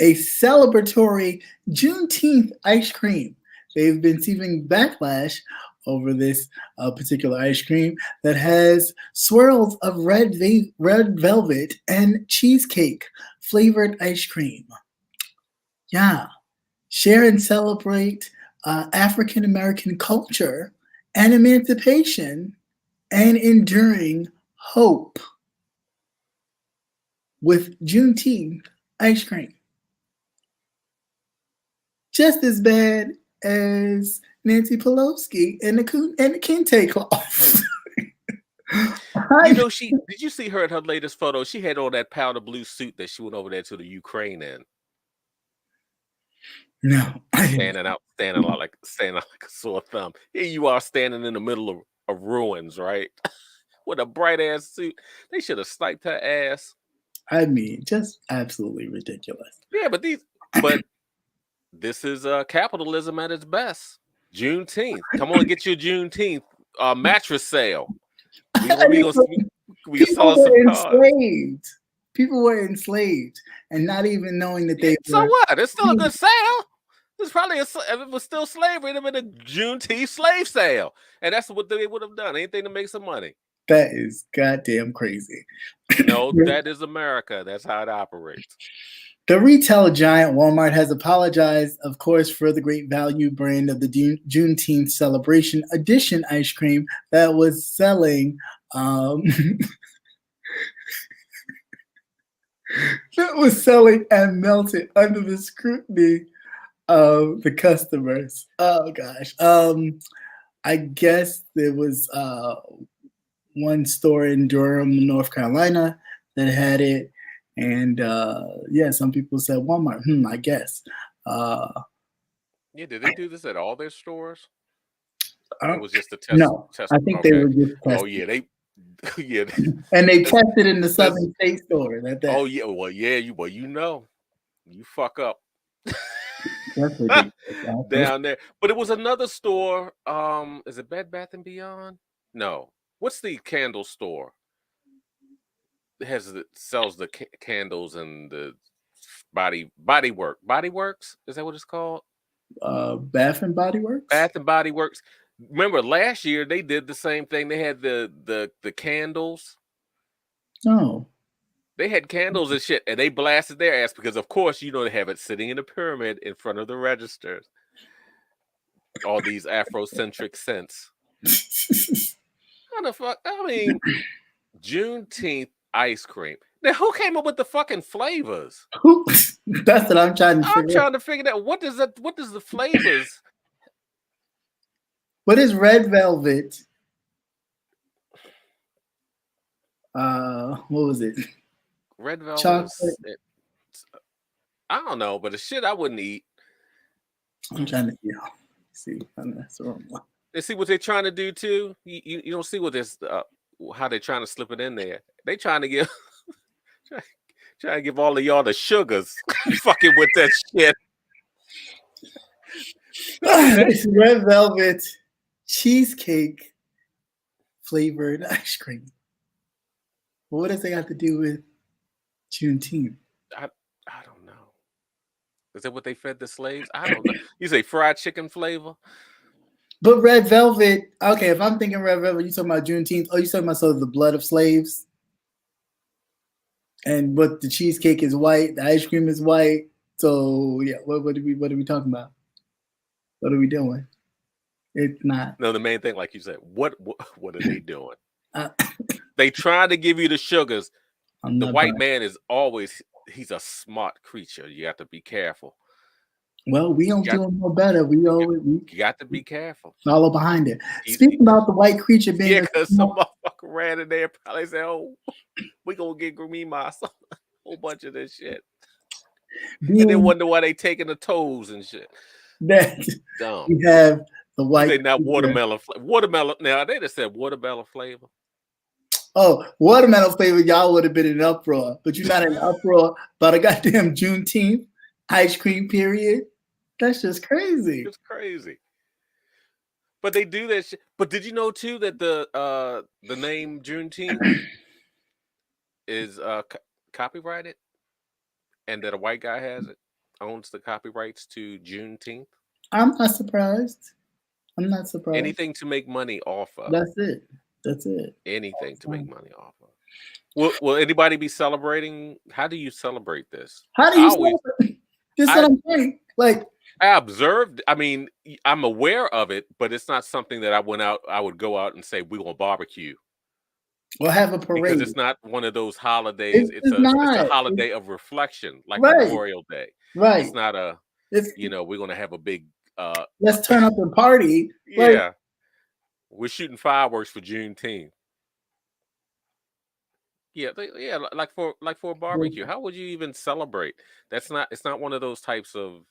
a celebratory Juneteenth ice cream. They've been receiving backlash over this particular ice cream that has swirls of red velvet and cheesecake flavored ice cream. Yeah. Share and celebrate African American culture and emancipation and enduring hope with Juneteenth ice cream. Just as bad as Nancy Pelosi and the kente cloth. You know, did you see her in her latest photo? She had on that powder blue suit that she went over there to the Ukraine in. No. Standing out like a sore thumb. Here you are standing in the middle of ruins, right? With a bright ass suit. They should have sniped her ass. I mean, just absolutely ridiculous. Yeah, but this is capitalism at its best. Juneteenth. Come on, get your Juneteenth mattress sale. We People were enslaved. People were enslaved and not even knowing that they So what? It's still a good sale. It's probably if it was still slavery, it'd have been a Juneteenth slave sale. And that's what they would have done. Anything to make some money. That is goddamn crazy. No, that is America. That's how it operates. The retail giant Walmart has apologized, of course, for the great value brand of the Juneteenth celebration edition ice cream that was selling and melted under the scrutiny of the customers. Oh gosh. I guess there was one store in Durham, North Carolina that had it. And some people said Walmart. I guess. Did they do this at all their stores? It was just a test. No, I think they were just testing. Oh yeah, yeah. And they tested in the Southern State store. Oh yeah, well you know, you fuck up. That's ridiculous. Down there, but it was another store. Is it Bed Bath and Beyond? No. What's the candle store? Sells the candles and the body works. Is that what it's called? Bath and Body Works. Bath and Body Works. Remember last year they did the same thing. They had the candles. No. They had candles and shit, and they blasted their ass because, of course, you know they have it sitting in a pyramid in front of the registers. All these Afrocentric scents. How the fuck? I mean, Juneteenth ice cream. Now, who came up with the fucking flavors? That's what I'm trying to figure out. I'm trying to figure out what does the flavors? What is red velvet What was it? Red velvet. Chocolate. I don't know, but the shit I wouldn't eat. I'm trying to see. That's the wrong one. They see what they're trying to do too. You don't see what this how they're trying to slip it in there. They trying to give trying to give all of y'all the sugars. Fucking with that shit. It's red velvet cheesecake flavored ice cream. What does that have to do with Juneteenth? I don't know. Is that what they fed the slaves? I don't know. You say fried chicken flavor? But red velvet, okay, if I'm thinking red velvet, you talking about Juneteenth. Oh, you talking about the blood of slaves? And what the cheesecake is white, the ice cream is white. So yeah, what are we talking about? What are we doing? It's not. No, the main thing, like you said, what are they doing? They trying to give you the sugars. The white man is he's a smart creature. You have to be careful. Well, we don't do him no better. You got to be careful. Follow behind it. Speaking about the white creature being because some motherfucker ran in there and probably said, "Oh, we gonna get Grumima a whole bunch of this shit," and then wonder why they taking the toes and shit. Dumb. We have the white. They not watermelon. Watermelon. Now they just said watermelon flavor. Oh, watermelon flavor, y'all would have been in an uproar, but you're not in an uproar about a goddamn Juneteenth ice cream period. That's just crazy. It's crazy. But they do that shit. But did you know too that the name Juneteenth is copyrighted, and that a white guy owns the copyrights to Juneteenth? I'm not surprised. Anything to make money off of. That's it. Anything to make money off of. Will anybody be celebrating? How do you celebrate this? How do you celebrate? This is what I'm saying. Like, I observed. I mean, I'm aware of it, but it's not something that I would go out and say we're gonna barbecue. Or have a parade. Because it's not one of those holidays. It's a holiday of reflection, like Memorial Day. Right. It's not we're gonna have a big let's turn up and party. Yeah. Like, we're shooting fireworks for Juneteenth. Yeah, like for a barbecue. How would you even celebrate? It's not one of those types of.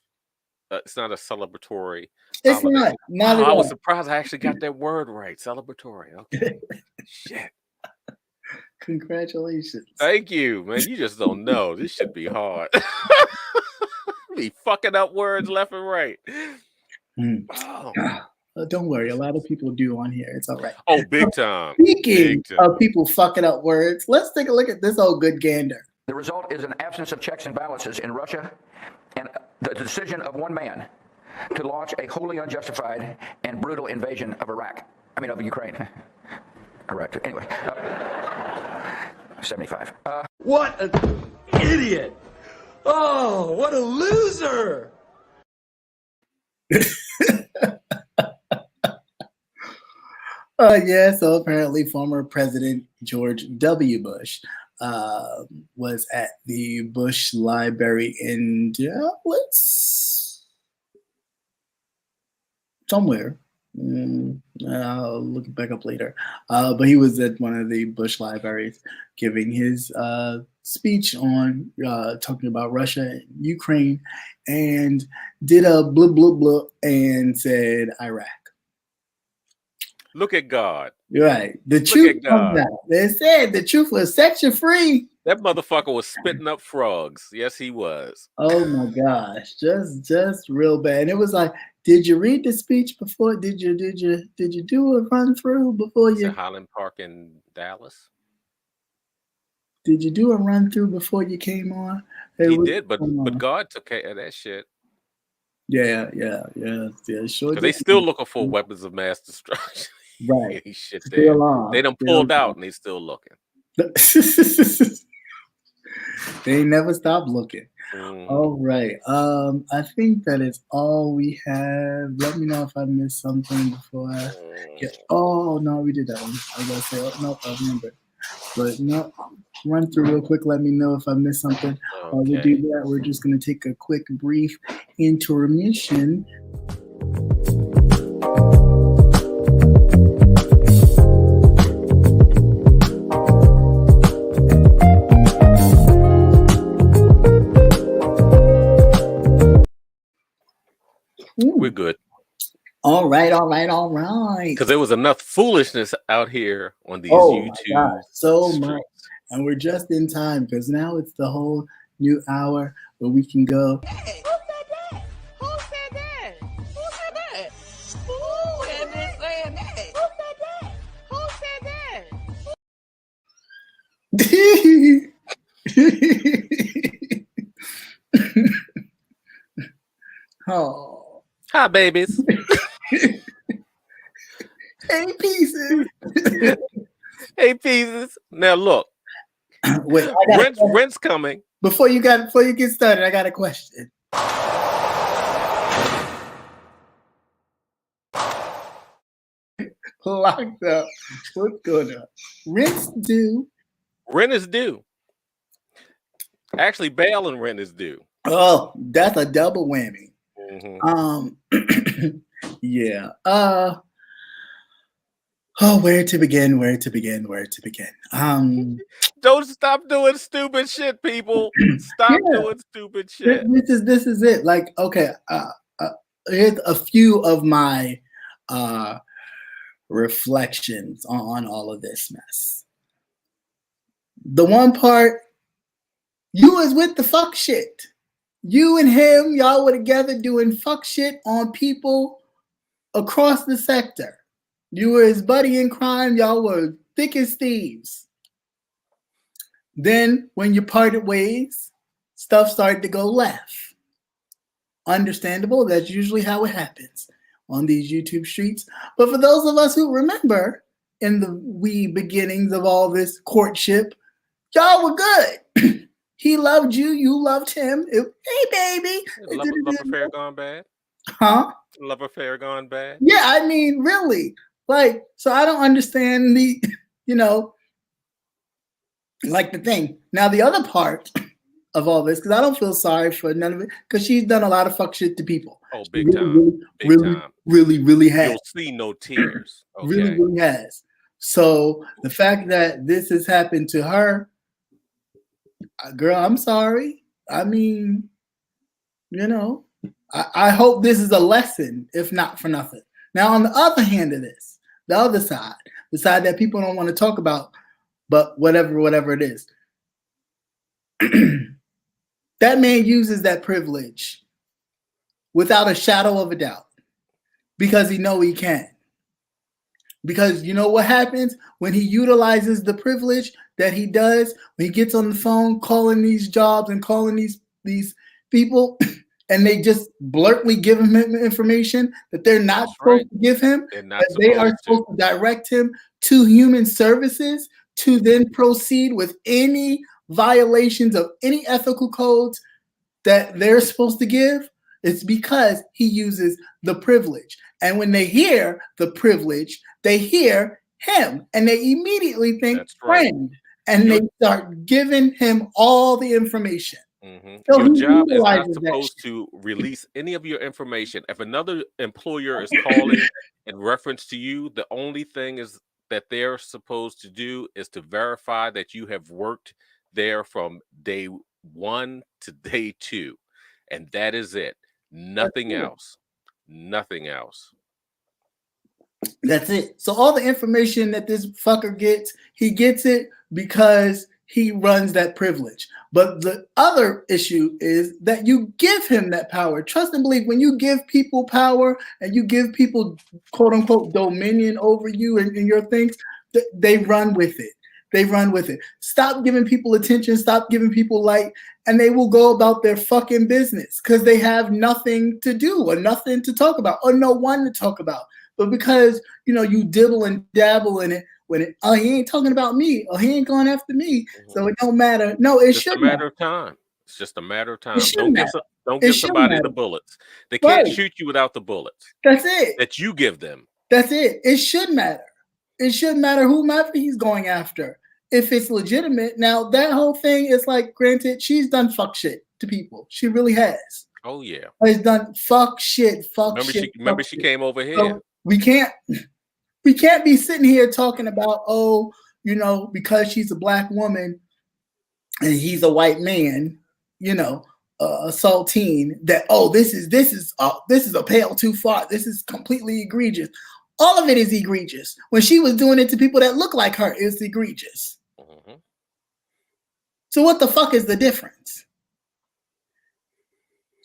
It's not a celebratory. It's holiday. not at all. I was surprised I actually got that word right. Celebratory. Okay. Shit. Congratulations. Thank you, man. You just don't know. This should be hard. Be fucking up words left and right. Oh. Don't worry, a lot of people do on here. It's all right. Oh, big time. Speaking of people fucking up words, let's take a look at this old good gander. The result is an absence of checks and balances in Russia and the decision of one man to launch a wholly unjustified and brutal invasion of of Ukraine. Iraq. Anyway, 75. What an idiot! Oh, what a loser! So apparently former President George W. Bush was at the Bush Library in Dallas, somewhere. I'll look it back up later. But he was at one of the Bush libraries giving his speech on talking about Russia and Ukraine, and did a blah, blah, blah, and said Iraq. Look at God. Right. The truth comes out. They said the truth will set you free. That motherfucker was spitting up frogs. Yes, he was. Oh my gosh. Just real bad. And it was like, did you read the speech before? Did you do a run through before you Highland Park in Dallas? Did you do a run through before you came on? He did, but God took care of that shit. Yeah, sure. They still looking for weapons of mass destruction. Right. Shit there. They done pulled out and they still looking. They never stop looking. All right. I think that is all we have. Let me know if I missed something before I get. Oh no, we did that one. I was gonna say, nope, I remember. But no, run through real quick. Let me know if I missed something. While we do that, we're just gonna take a quick brief intermission. We're good. All right, all right, all right. Because there was enough foolishness out here on these Oh my YouTube God, so streets. much. And we're just in time because now it's the whole new hour where we can go. Hey, who said that? Who said that? Who said that? Who is this saying that? Who said that? Who said that? Oh. Hi, babies. Hey, pieces. Hey, pieces. Now look. Wait, rent's coming. Before you get started, I got a question. Locked up. What's going on? Rent's due. Rent is due. Actually, bail and rent is due. Oh, that's a double whammy. Mm-hmm. Yeah. Oh, where to begin? Don't stop doing stupid shit, people. Stop doing stupid shit. This is it. Like, okay, here's a few of my reflections on all of this mess. The one part, you was with the fuck shit. You and him, y'all were together doing fuck shit on people across the sector. You were his buddy in crime. Y'all were thick as thieves. Then when you parted ways, stuff started to go left. Understandable. That's usually how it happens on these YouTube streets. But for those of us who remember in the wee beginnings of all this courtship, y'all were good. He loved you. You loved him. Hey, baby. Love affair gone bad? Huh? Love affair gone bad? Yeah, I mean, really. Like, so I don't understand the, like the thing. Now, the other part of all this, because I don't feel sorry for none of it, because she's done a lot of fuck shit to people. Oh, big time. Big time. Really has. You'll see no tears. Okay. Really has. So the fact that this has happened to her, girl, I'm sorry. I mean, I hope this is a lesson, if not for nothing. Now, on the other hand of this, the other side, the side that people don't want to talk about, but whatever it is, that man uses that privilege without a shadow of a doubt because he knows he can. Because you know what happens when he utilizes the privilege that he does, when he gets on the phone calling these jobs and calling these people, and they just bluntly give him information that they're not supposed to give him, that they are supposed to direct him to human services to then proceed with any violations of any ethical codes that they're supposed to give. It's because he uses the privilege. And when they hear the privilege, they hear him and they immediately think friend. And they start giving him all the information. Mm-hmm. So your job is not supposed to release any of your information. If another employer is calling in reference to you, the only thing is that they're supposed to do is to verify that you have worked there from day 1 to day 2. And that is it. Nothing else. Nothing else. That's it. So all the information that this fucker gets, he gets it because he runs that privilege. But the other issue is that you give him that power. Trust and believe, when you give people power and you give people quote unquote dominion over you and your things, they run with it. They run with it. Stop giving people attention. Stop giving people light, and they will go about their fucking business because they have nothing to do or nothing to talk about or no one to talk about. But because, you dibble and dabble in it, he ain't talking about me, or he ain't going after me, so it don't matter. No, it should matter. It's a matter of time. It's just a matter of time. Don't give somebody the bullets. They can't shoot you without the bullets. That's it. That you give them. That's it. It should matter. It should matter whomever he's going after, if it's legitimate. Now, that whole thing is like, granted, she's done fuck shit to people. She really has. Oh, yeah. Has done fuck shit. Remember she came over here. So we can't be sitting here talking about, because she's a black woman and he's a white man, saltine that, oh, this is a pale too far. This is completely egregious. All of it is egregious. When she was doing it to people that look like her, it's egregious. Mm-hmm. So what the fuck is the difference?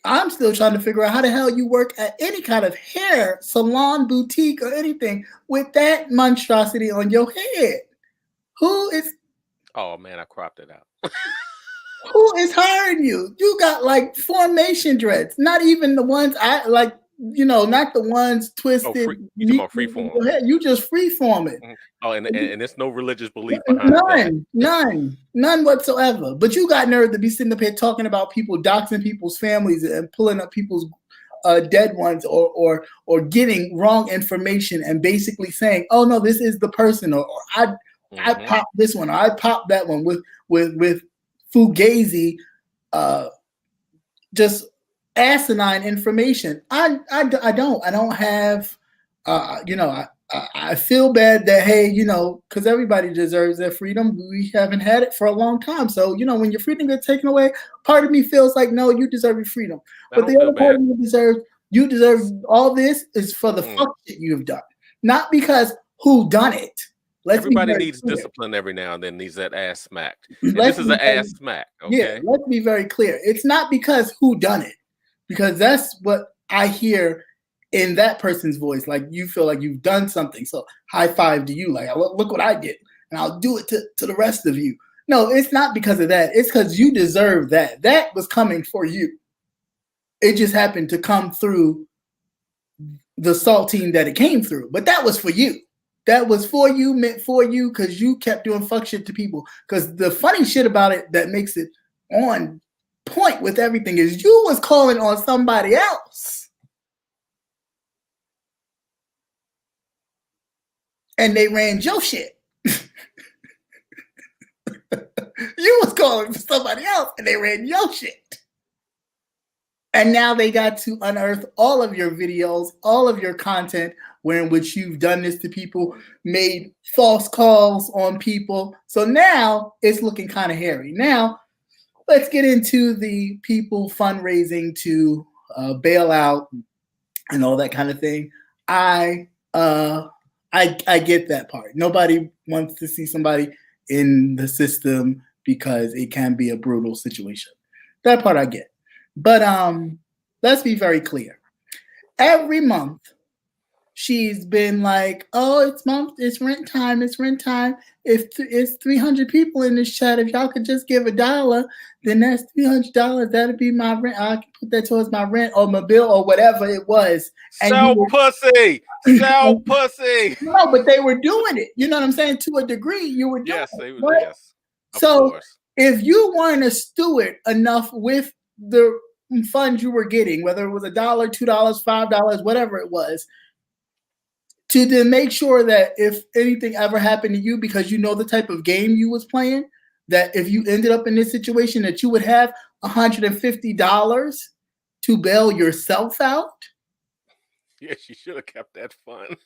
I'm still trying to figure out how the hell you work at any kind of hair salon, boutique, or anything with that monstrosity on your head. Who is? Oh man, I cropped it out. Who is hiring you? You got like formation dreads, not even the ones I like. You know, not the ones twisted. You talking about freeform? You just freeform it. Mm-hmm. Oh, and there's no religious belief behind that. None whatsoever. But you got nerve to be sitting up here talking about people doxing people's families and pulling up people's dead ones, or getting wrong information and basically saying, "Oh no, this is the person," or I popped this one, or I popped that one with fugazi, just asinine information. I don't have, I feel bad that, hey, because everybody deserves their freedom. We haven't had it for a long time. So, when your freedom gets taken away, part of me feels like, no, you deserve your freedom. But the other part of me you deserve all this is for the fuck shit you've done. Not because who done it. Everybody needs discipline every now and then, needs that ass smacked. And this is an ass smack. Okay? Yeah, let's be very clear. It's not because who done it. Because that's what I hear in that person's voice. Like, you feel like you've done something. So high five to you. Like, look what I did. And I'll do it to the rest of you. No, it's not because of that. It's because you deserve that. That was coming for you. It just happened to come through the saltine that it came through. But that was for you. That was for you, meant for you, because you kept doing fuck shit to people. Because the funny shit about it that makes it on point with everything is you was calling on somebody else and they ran your shit. You was calling for somebody else and they ran your shit. And now they got to unearth all of your videos, all of your content in which you've done this to people, made false calls on people. So now it's looking kind of hairy. Now let's get into the people fundraising to bail out and all that kind of thing. I get that part. Nobody wants to see somebody in the system because it can be a brutal situation. That part I get. But let's be very clear. Every month, she's been like, "Oh, it's rent time. It's rent time. If it's 300 people in this chat, if y'all could just give $1, then that's $300. That'll be my rent. I can put that towards my rent or my bill or whatever it was." Sell pussy. Sell pussy. No, but they were doing it. You know what I'm saying? To a degree, you were doing it. They were. Yes. So if you weren't a steward enough with the funds you were getting, whether it was $1, $2, $5, whatever it was, to then make sure that if anything ever happened to you, because you know the type of game you was playing, that if you ended up in this situation, that you would have $150 to bail yourself out. Yes, you should have kept that fund.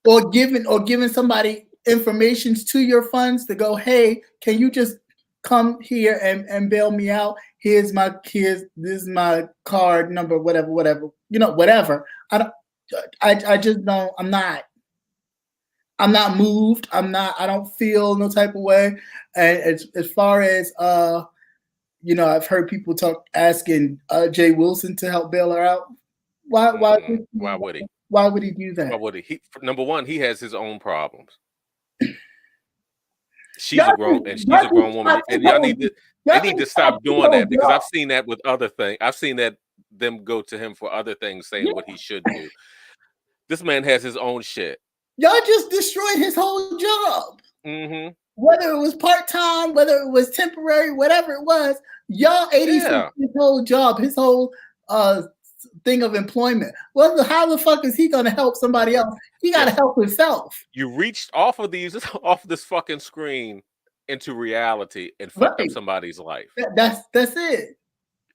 or given somebody information to your funds to go, hey, can you just come here and bail me out? This is my card number, whatever. Whatever. I just don't, I'm not moved. I don't feel no type of way. And as far as, I've heard people asking Jay Wilson to help bail her out. Why would he? Why would he do that? Why would he? Number one, he has his own problems. She's a grown woman, and they need to stop doing that, because I've seen that with other things. I've seen that them go to him for other things, saying what he should do. This man has his own shit. Y'all just destroyed his whole job. Mm-hmm. Whether it was part-time, whether it was temporary, whatever it was, y'all ate his whole job, his whole thing of employment. Well, how the fuck is he going to help somebody else? He got to help himself. You reached off of this fucking screen into reality and fucked up somebody's life. That's it.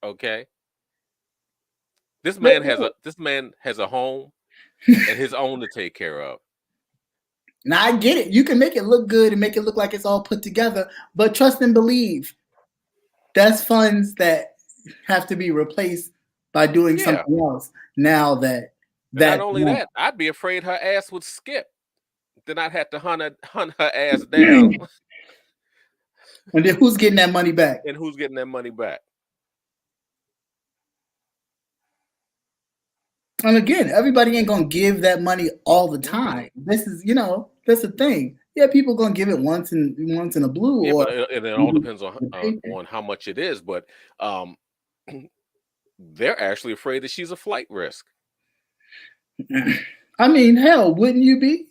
Okay. This man has a home and his own to take care of. Now I get it. You can make it look good and make it look like it's all put together, but trust and believe, that's funds that have to be replaced by doing something else. Now that not only that, I'd be afraid her ass would skip. Then I'd have to hunt her ass down. And then who's getting that money back? And who's getting that money back? And again, everybody ain't gonna give that money all the time. This is, that's the thing. Yeah, people gonna give it once in a blue. Yeah, or but it all depends on how much it is. But they're actually afraid that she's a flight risk. I mean, hell, wouldn't you be?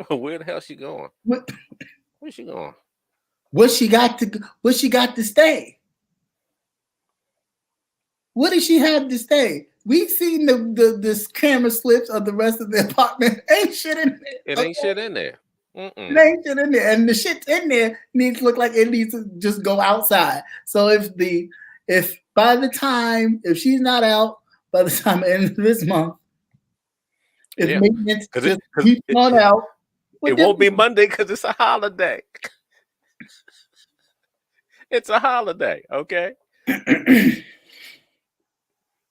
Where the hell she going? Where's she going? What she got to stay? What does she have to stay? We've seen the camera slips of the rest of the apartment. Ain't shit in there. It ain't shit in there. It ain't shit in there, and the shit in there needs to look like it needs to just go outside. So if she's not out by the time of the end of this month, if maintenance just keeps on out, it won't be Monday because it's a holiday. It's a holiday, okay?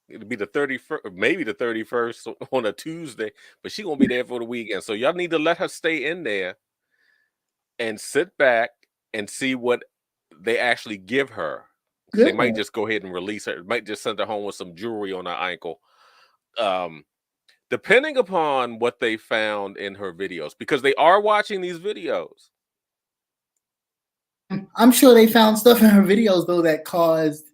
It'll be the 31st, maybe the 31st on a Tuesday, but she's gonna be there for the weekend. So y'all need to let her stay in there and sit back and see what they actually give her. They might just go ahead and release her. Might just send her home with some jewelry on her ankle. Depending upon what they found in her videos, because they are watching these videos. I'm sure they found stuff in her videos though that caused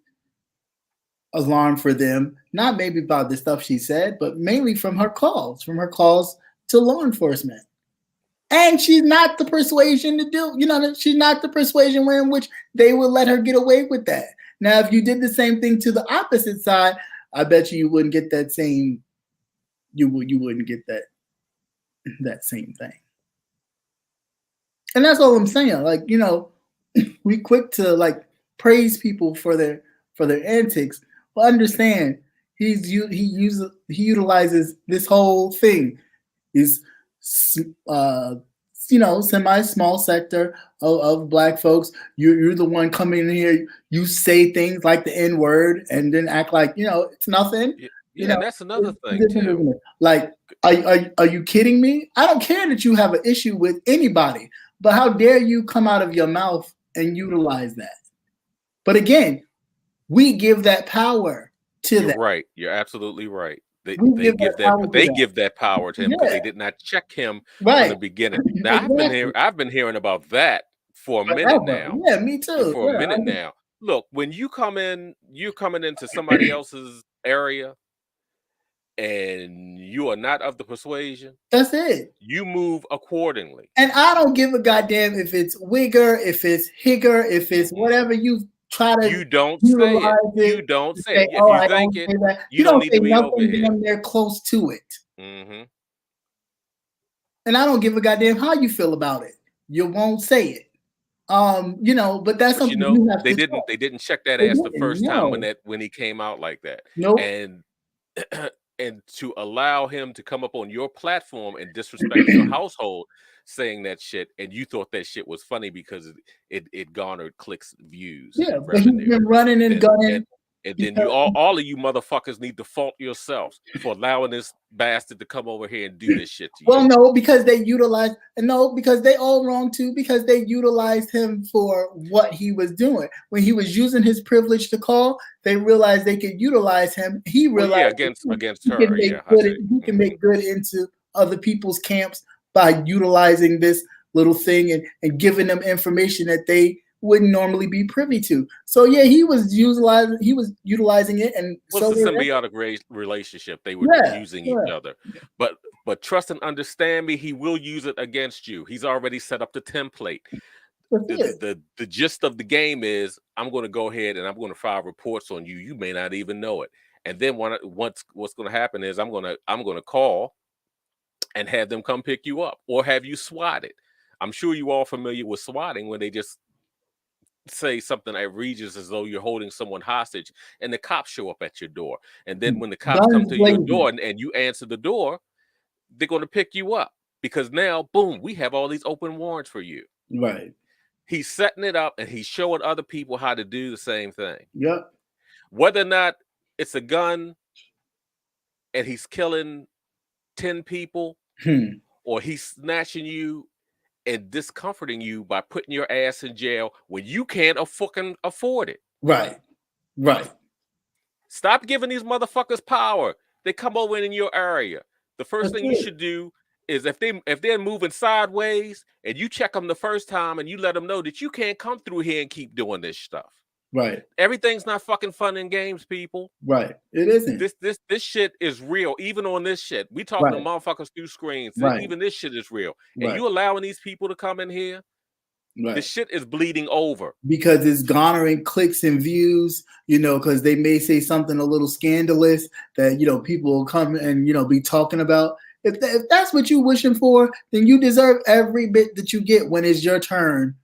alarm for them. Not maybe about the stuff she said, but mainly from her calls to law enforcement. And she's not the persuasion to do, she's not the persuasion in which they would let her get away with that. Now, if you did the same thing to the opposite side, I bet you wouldn't get that same. You wouldn't get that same thing. And that's all I'm saying. Like, we quick to praise people for their antics, but understand he utilizes this whole thing. He's semi-small sector of Black folks. You're the one coming in here. You say things like the N-word and then act like it's nothing. Yeah, and that's another thing too. Like, are you kidding me? I don't care that you have an issue with anybody, but how dare you come out of your mouth and utilize that? But again, we give that power to them. Right, you're absolutely right. They give that power to him because they did not check him from the beginning. Now I've been hearing about that for a minute now. Yeah, me too. For a minute now. Look, when you come in, you're coming into somebody else's area and you are not of the persuasion. That's it. You move accordingly. And I don't give a goddamn if it's wigger, if it's higger, if it's whatever you try to. You don't say it. You don't say it. If you think it, you don't need to be over here. They're close to it. And I don't give a goddamn how you feel about it. You won't say it. But that's something you have they to didn't. check. They didn't check that ass the first time when he came out like that. Nope. And to allow him to come up on your platform and disrespect your household, saying that shit, and you thought that shit was funny because it garnered clicks, views. Yeah, but he's been running and gunning. And then all of you motherfuckers need to fault yourselves for allowing this bastard to come over here and do this shit to you. Well, no, because they all wrong too, because they utilized him for what he was doing. When he was using his privilege to call, they realized they could utilize him. He realized against her. He can make good into other people's camps by utilizing this little thing and giving them information that they wouldn't normally be privy to. So yeah, he was utilizing it, and it's a symbiotic relationship. They were using each other. But trust and understand me, he will use it against you. He's already set up the template. The gist of the game is, I'm going to go ahead and I'm going to file reports on you. You may not even know it. And then what's going to happen is I'm going to call and have them come pick you up or have you swatted. I'm sure you all familiar with swatting, when they just say something outrageous as though you're holding someone hostage and the cops show up at your door. And then when the cops come to your door and you answer the door, they're going to pick you up because now, boom, we have all these open warrants for you. Right. He's setting it up and he's showing other people how to do the same thing. Yep. Whether or not it's a gun and he's killing 10 people, or he's snatching you and discomforting you by putting your ass in jail when you can't fucking afford it. Right. Stop giving these motherfuckers power. They come over in your area. The first thing you should do is if they're moving sideways and you check them the first time and you let them know that you can't come through here and keep doing this stuff. Right. Everything's not fucking fun and games, people. Right. It isn't. This shit is real. Even on this shit, we talking to motherfuckers through screens. Right. Even this shit is real. And Right. you allowing these people to come in here, this shit is bleeding over. Because it's garnering clicks and views, because they may say something a little scandalous that, people will come and, be talking about. If that's what you're wishing for, then you deserve every bit that you get when it's your turn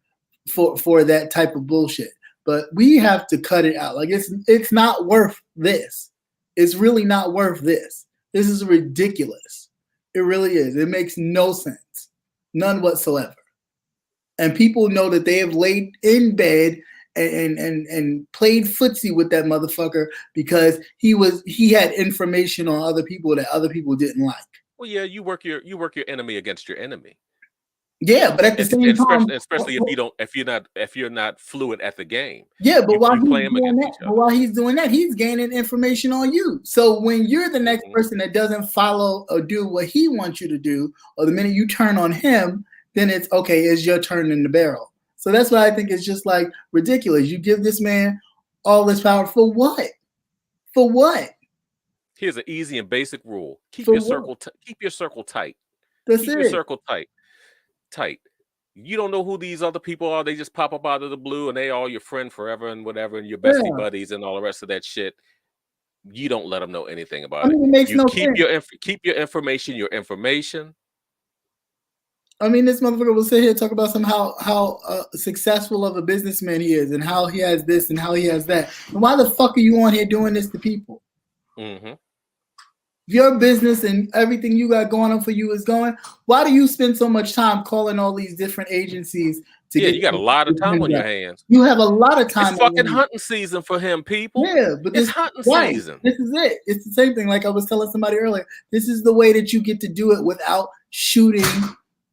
for that type of bullshit. But we have to cut it out. Like it's not worth this. It's really not worth this. This is ridiculous. It really is. It makes no sense. None whatsoever. And people know that they have laid in bed and played footsie with that motherfucker because he had information on other people that other people didn't like. Well, yeah, you work your enemy against your enemy. Yeah, but at the same time, especially if you're not fluent at the game. Yeah, but while he's doing that, he's gaining information on you. So when you're the next person that doesn't follow or do what he wants you to do, or the minute you turn on him, then it's okay, it's your turn in the barrel. So that's why I think it's just like ridiculous. You give this man all this power for what? For what? Here's an easy and basic rule: keep your circle tight. Keep your circle tight. Tight. You don't know who these other people are. They just pop up out of the blue, and they all your friend forever and whatever, and your bestie buddies and all the rest of that shit. You don't let them know anything about it. It makes you no keep sense. Keep your information. Your information. I mean, this motherfucker will sit here and talk about how successful of a businessman he is, and how he has this and how he has that. And why the fuck are you on here doing this to people? Mm-hmm. Your business and everything you got going on for you is going. Why do you spend so much time calling all these different agencies to get? You got a lot of time on your hands. You have a lot of time. It's fucking hunting season for him, people. Yeah, but it's hunting season. This is it. It's the same thing. Like I was telling somebody earlier, this is the way that you get to do it without shooting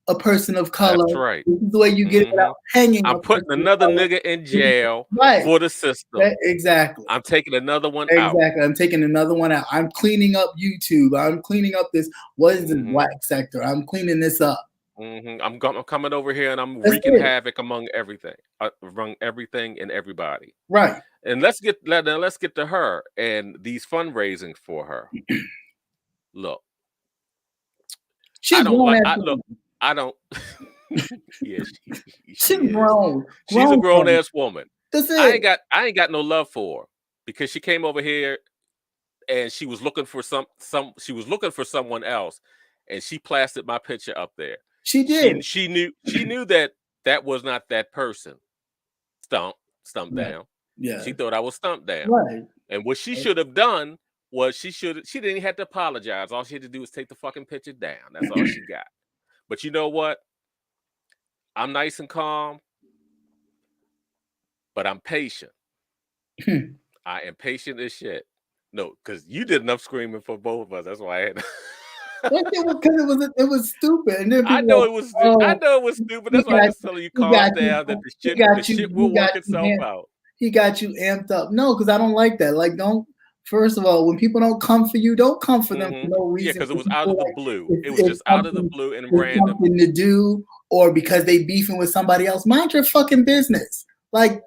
a person of color. That's right. This is the way you get it without hanging. I'm putting another nigga in jail for the system. Exactly. I'm taking another one out. Exactly. I'm taking another one out. I'm cleaning up YouTube. I'm cleaning up this. What is this black sector? I'm cleaning this up. I'm coming over here and I'm wreaking havoc among everything and everybody. Right. And let's get to her and these fundraising for her. Look, I don't. Yeah, she's grown. She's a grown ass woman. That's it. I ain't got no love for her because she came over here and she was looking for she was looking for someone else, and she plastered my picture up there. She did. She knew that was not that person. Stumped down. Yeah. She thought I was stumped down. Right. And what she should have done was she didn't have to apologize. All she had to do was take the fucking picture down. That's all she got. But you know what? I'm nice and calm, but I'm patient. I am patient as shit. No, because you did enough screaming for both of us. That's why I had. Because it was stupid. And then I know it was stupid. That's why I was telling you calm down. That the shit will work itself out. He got you amped up. No, because I don't like that. Like, don't. First of all, when people don't come for you, don't come for them for no reason. Yeah, because it was out of the blue. It was just out of the blue and random. Something to do, or because they beefing with somebody else. Mind your fucking business. Like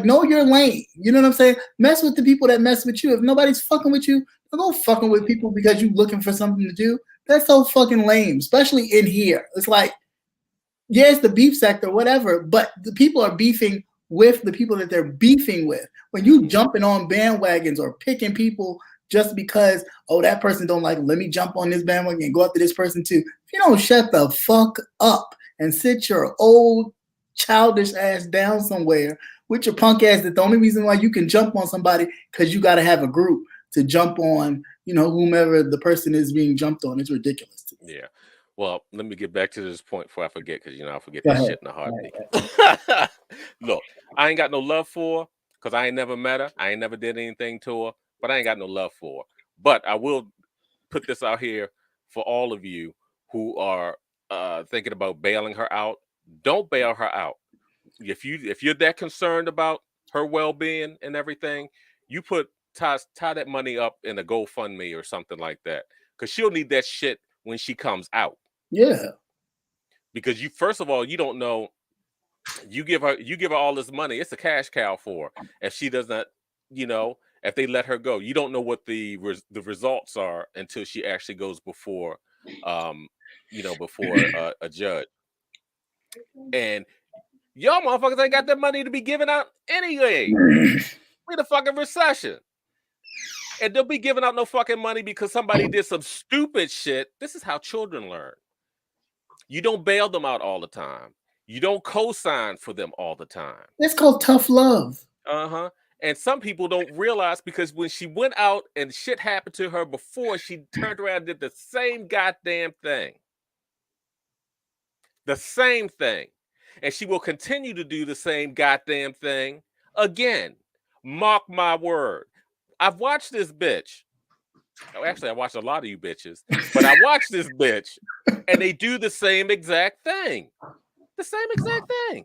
know your lane. You know what I'm saying? Mess with the people that mess with you. If nobody's fucking with you, don't go fucking with people because you looking for something to do. That's so fucking lame, especially in here. It's like, yeah, it's the beef sector, whatever, but the people are beefing with the people that they're beefing with. When you jumping on bandwagons or picking people just because, oh, that person don't like, let me jump on this bandwagon and go after this person too. If you don't shut the fuck up and sit your old childish ass down somewhere with your punk ass, that the only reason why you can jump on somebody because you got to have a group to jump on, whomever the person is being jumped on. It's ridiculous to me. Yeah. Well, let me get back to this point before I forget, because I forget this shit in a heartbeat. Look, I ain't got no love for her because I ain't never met her. I ain't never did anything to her, but I ain't got no love for her. But I will put this out here for all of you who are thinking about bailing her out. Don't bail her out. If you're that concerned about her well-being and everything, you tie that money up in a GoFundMe or something like that, because she'll need that shit when she comes out. Yeah. Because first of all, you don't know. You give her all this money. It's a cash cow for her. If she doesn't, if they let her go, you don't know what the results are until she actually goes before, before a judge. And y'all motherfuckers ain't got that money to be giving out anyway. We in a fucking recession. And they'll be giving out no fucking money because somebody did some stupid shit. This is how children learn. You don't bail them out all the time. You don't co-sign for them all the time. It's called tough love. Uh-huh. And some people don't realize, because when she went out and shit happened to her before, she turned around and did the same goddamn thing. The same thing. And she will continue to do the same goddamn thing again. Mark my word. I've watched this bitch. Oh, actually, I watched a lot of you bitches. But I watched this bitch, and they do the same exact thing. The same exact thing.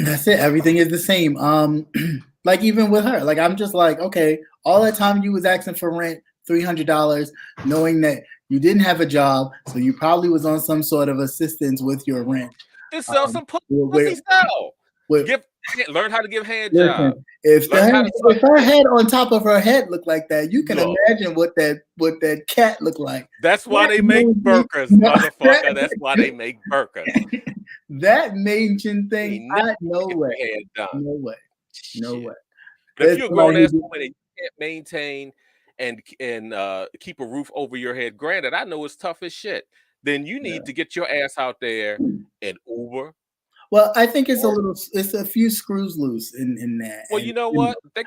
That's it. Everything is the same. Like even with her, like I'm just like, okay, all that time you was asking for rent, $300, knowing that you didn't have a job, so you probably was on some sort of assistance with your rent. Just sell some pussy sell. Learn how to give hand jobs. If her head on top of her head looked like that, you can imagine what that cat looked like. That's why they make burkas, motherfucker. That's why they make burkas. That mansion thing, no way. But if you're a grown ass woman and you can't maintain and keep a roof over your head, granted, I know it's tough as shit, then you need to get your ass out there and Uber. Well, I think it's a few screws loose in that. Well, you know what? They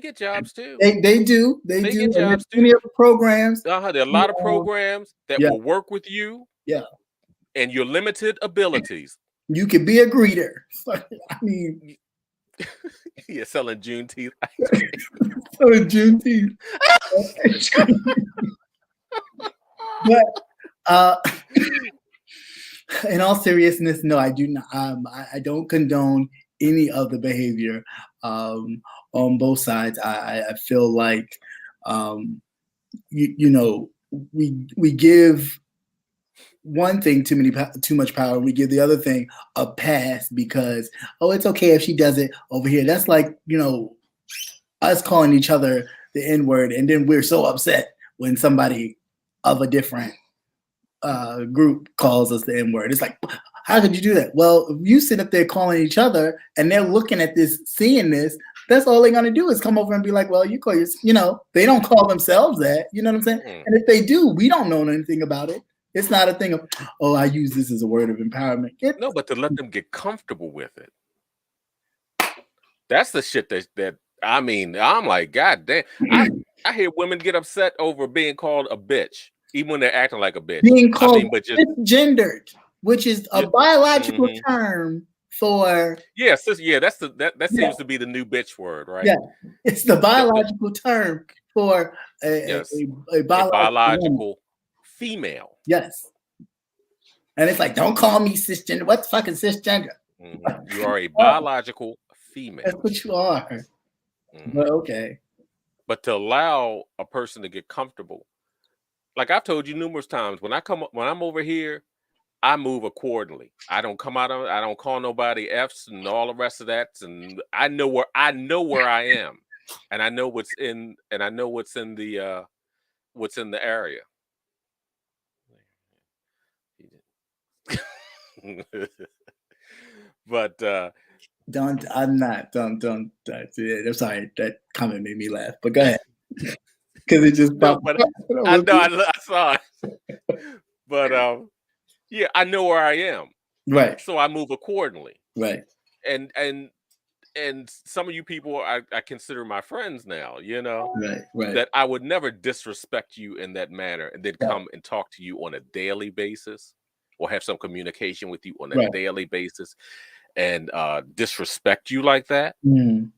get jobs too. They do. They do. Get jobs too. Many programs. There are a lot of programs that will work with you. Yeah. And your limited abilities. You could be a greeter. I mean, you're selling Juneteenth. Selling Juneteenth. But in all seriousness, no, I do not. I don't condone any of the behavior on both sides. I feel like we give one thing too much power. We give the other thing a pass because it's okay if she does it over here. That's like us calling each other the N-word, and then we're so upset when somebody of a different group calls us the N-word. It's like, how could you do that? Well, if you sit up there calling each other and they're looking at this, seeing this, that's all they're gonna do is come over and be like, well, you call they don't call themselves that. You know what I'm saying? And if they do, we don't know anything about it. It's not a thing of, I use this as a word of empowerment. No, but to let them get comfortable with it. That's the shit that I mean, I'm like, God damn. I hear women get upset over being called a bitch, even when they're acting like a bitch. Being called gendered, which is a biological term for that seems to be the new bitch word, right? Yeah, it's the biological term for a biological female. Yes. And it's like, don't call me cisgender. What the fuck is cisgender? You are a biological female. That's what you are. But okay. But to allow a person to get comfortable, like I've told you numerous times, when I'm over here, I move accordingly. I don't come out of it. I don't call nobody F's and all the rest of that. And I know where I am, and I know what's in the area. But I'm sorry, that comment made me laugh. But go ahead. Because it just I know I saw it. But I know where I am. Right. So I move accordingly. Right. And some of you people I consider my friends now, Right. That I would never disrespect you in that manner and then come and talk to you on a daily basis or have some communication with you on a daily basis and disrespect you like that. Mm.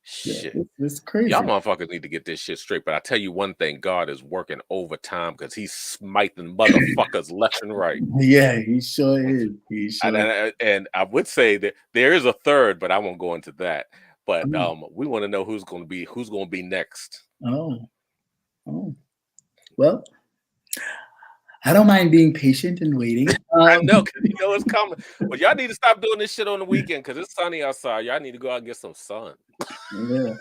Shit. Yeah, it's crazy. Y'all motherfuckers need to get this shit straight. But I tell you one thing, God is working overtime because he's smiting motherfuckers left and right. Yeah, he sure is. He sure is. And I would say that there is a third, but I won't go into that. But we want to know who's going to be next. Oh. Well, I don't mind being patient and waiting. I know, because you know it's coming. But y'all need to stop doing this shit on the weekend because it's sunny outside. Y'all need to go out and get some sun. Yeah.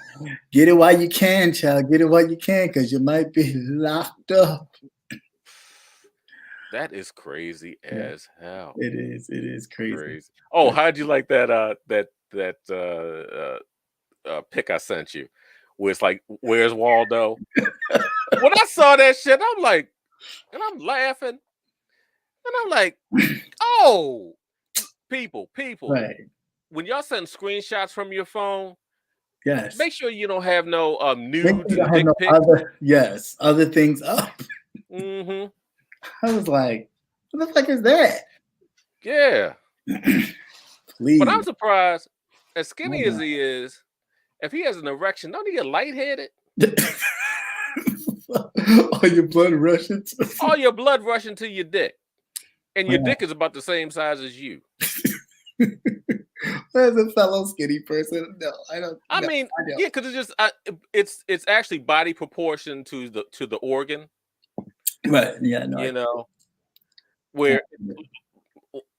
Get it while you can, child. Get it while you can, because you might be locked up. That is crazy as hell. It is crazy. Oh, how'd you like that pic I sent you? Where it's like, where's Waldo? When I saw that shit, I'm like, and I'm laughing, and I'm like, oh, people, Right. when y'all send screenshots from your phone, Yes. make sure you don't have no nudes Make sure you and have dick no pics. other things up. Mm-hmm. I was like, what the fuck is that? Yeah. Please. But I'm surprised, as skinny as he is, if he has an erection, don't he get lightheaded? All your blood rushing to all your blood rushing to your dick, and your dick is about the same size as you. As a fellow skinny person, no, I don't. I mean, yeah, because it's just it's actually body proportion to the organ, right? Yeah, no, you know, where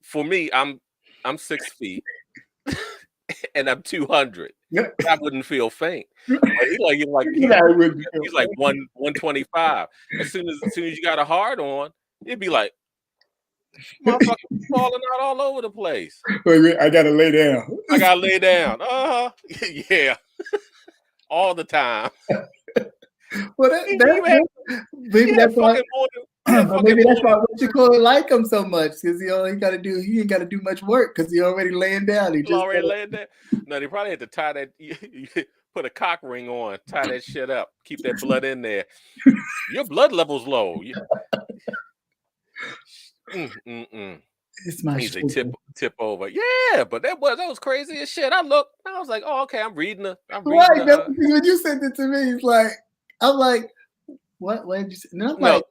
for me, I'm 6 feet and I'm 200. Yep. I wouldn't feel faint. But he's like 125. As soon as you got a hard on, it'd be like motherfucker falling out all over the place. I gotta lay down. I gotta lay down. Yeah. All the time. Well, maybe that's why what you call it like him so much, because he ain't gotta do much work because he already laying down. Laying down. No, they probably had to tie that. Put a cock ring on, tie that shit up, keep that blood in there. Your blood level's low. It's my tip over. Yeah, but that was crazy as shit. I was like, oh, okay, I'm reading right. When you sent it to me, I'm like, what did you say? And I'm like,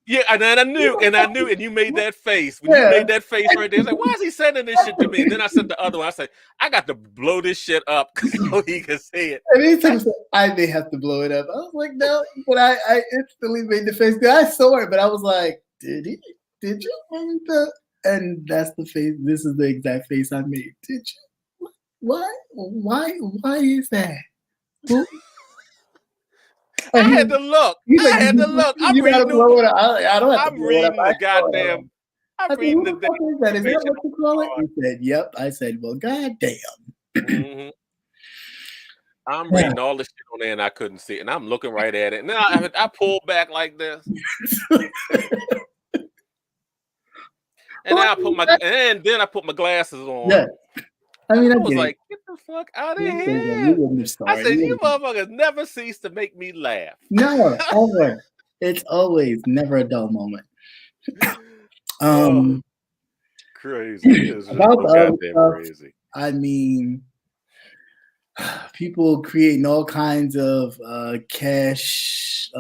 yeah, and I knew, and you made that face. When you made that face right there, I was like, why is he sending this shit to me? And then I sent the other one. I said, I got to blow this shit up so he can see it. And he said, I may have to blow it up. I was like, no, but I instantly made the face. I saw it, but I was like, did he? Did you? And that's the face. This is the exact face I made. Did you? What? Why is that? I had to look. I'm reading the goddamn. I'm reading the damn. Is that what you call it? He said, yep. I said, well, goddamn. Mm-hmm. I'm reading all the shit on there and I couldn't see it. And I'm looking right at it. And then I pulled back like this. And then I put my glasses on. Yeah. I mean, I was like, get the fuck out of here. I said, you motherfuckers never cease to make me laugh. No, ever. It's always never a dull moment. Crazy. It's goddamn crazy. I mean, people creating all kinds of cash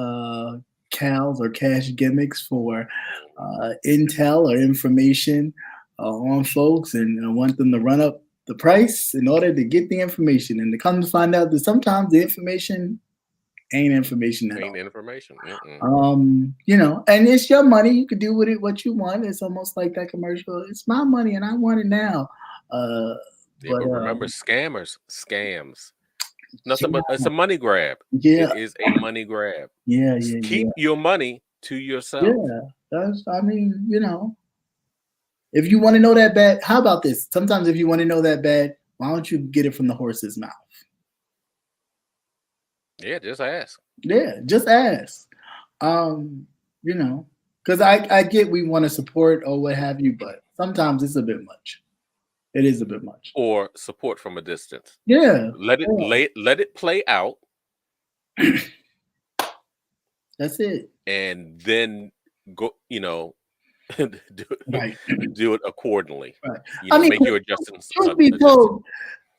cows or cash gimmicks for intel or information on folks, and want them to run up the price in order to get the information, and to come to find out that sometimes the information ain't information at all. Information. And it's your money. You can do with it what you want. It's almost like that commercial. It's my money and I want it now. But remember, scams. Nothing but it's a money grab. Yeah, it is a money grab. Yeah. Keep your money to yourself. Yeah, if you want to know that bad, how about this? Sometimes if you want to know that bad, why don't you get it from the horse's mouth? Yeah, just ask. Yeah, just ask. Because I get we want to support or what have you, but sometimes it's a bit much. It is a bit much. Or support from a distance. Yeah. Let it play out. That's it. And then go, Right. do it accordingly. Right. You know, make your adjustments. Truth be told,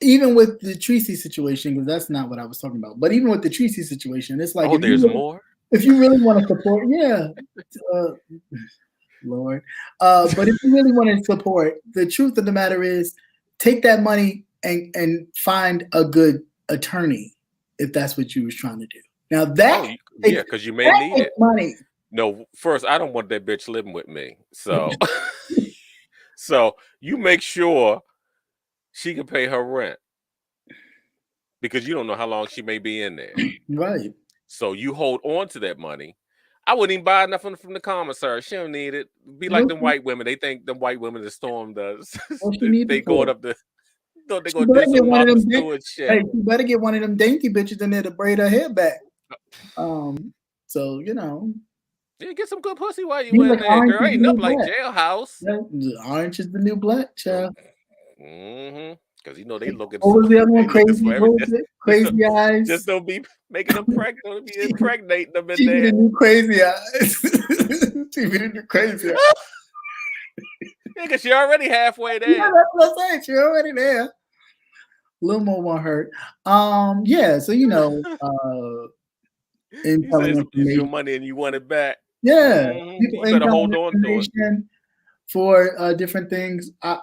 even with the Tracy situation, because that's not what I was talking about. But even with the Tracy situation, it's like there's more. If you really want to support, Lord. But if you really want to support, the truth of the matter is, take that money and find a good attorney if that's what you was trying to do. Now that because you may need it. Money. No, first I don't want that bitch living with me. So so you make sure she can pay her rent. Because you don't know how long she may be in there. Right. So you hold on to that money. I wouldn't even buy nothing from the commissary. She don't need it. Be like them white women. They think them white women that storm does. They going up the. Thought they gonna do some Martha Stewart shit. Hey, you better get one of them dainty bitches in there to braid her hair back. So you know. Yeah, get some good pussy while you in there, girl. Ain't nothing like jailhouse. Orange is the new black, child. Because you know they looking. What was the other one? Crazy eyes. Just don't be making them pregnant. Don't be impregnating them in She there. Be the new crazy eyes. She be the new crazy eyes. Yeah, because you're already halfway there. Yeah, that's what I'm saying. You're already there. A little more won't hurt. Yeah. So you know, it's your money and you want it back. Yeah, you better hold on to it for different things. I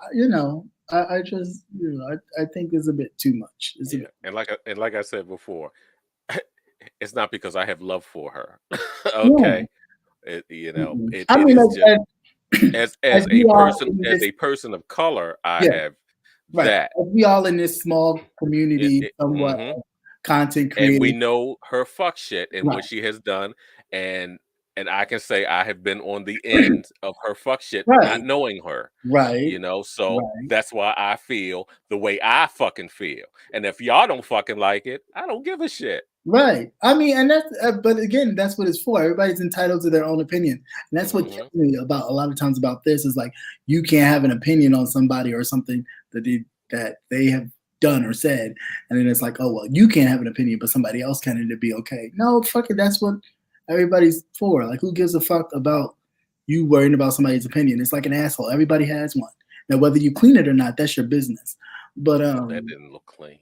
just, I think it's a bit too much. And like I said before, it's not because I have love for her. Okay, as a person of color, I have that. As we all in this small community, somewhat content creator, and we know her fuck shit and what she has done, and I can say I have been on the end of her fuck shit, not knowing her. Right. You know, so that's why I feel the way I fucking feel. And if y'all don't fucking like it, I don't give a shit. Right. I mean, and that's, but again, that's what it's for. Everybody's entitled to their own opinion. And that's what kills me about a lot of times about this is like, you can't have an opinion on somebody or something that they have done or said. And then it's like, oh, well, you can't have an opinion, but somebody else can, and it'd be okay. No, fuck it. That's what everybody's for. Like, who gives a fuck about you worrying about somebody's opinion? It's like an asshole. Everybody has one. Now, whether you clean it or not, that's your business. But that didn't look clean.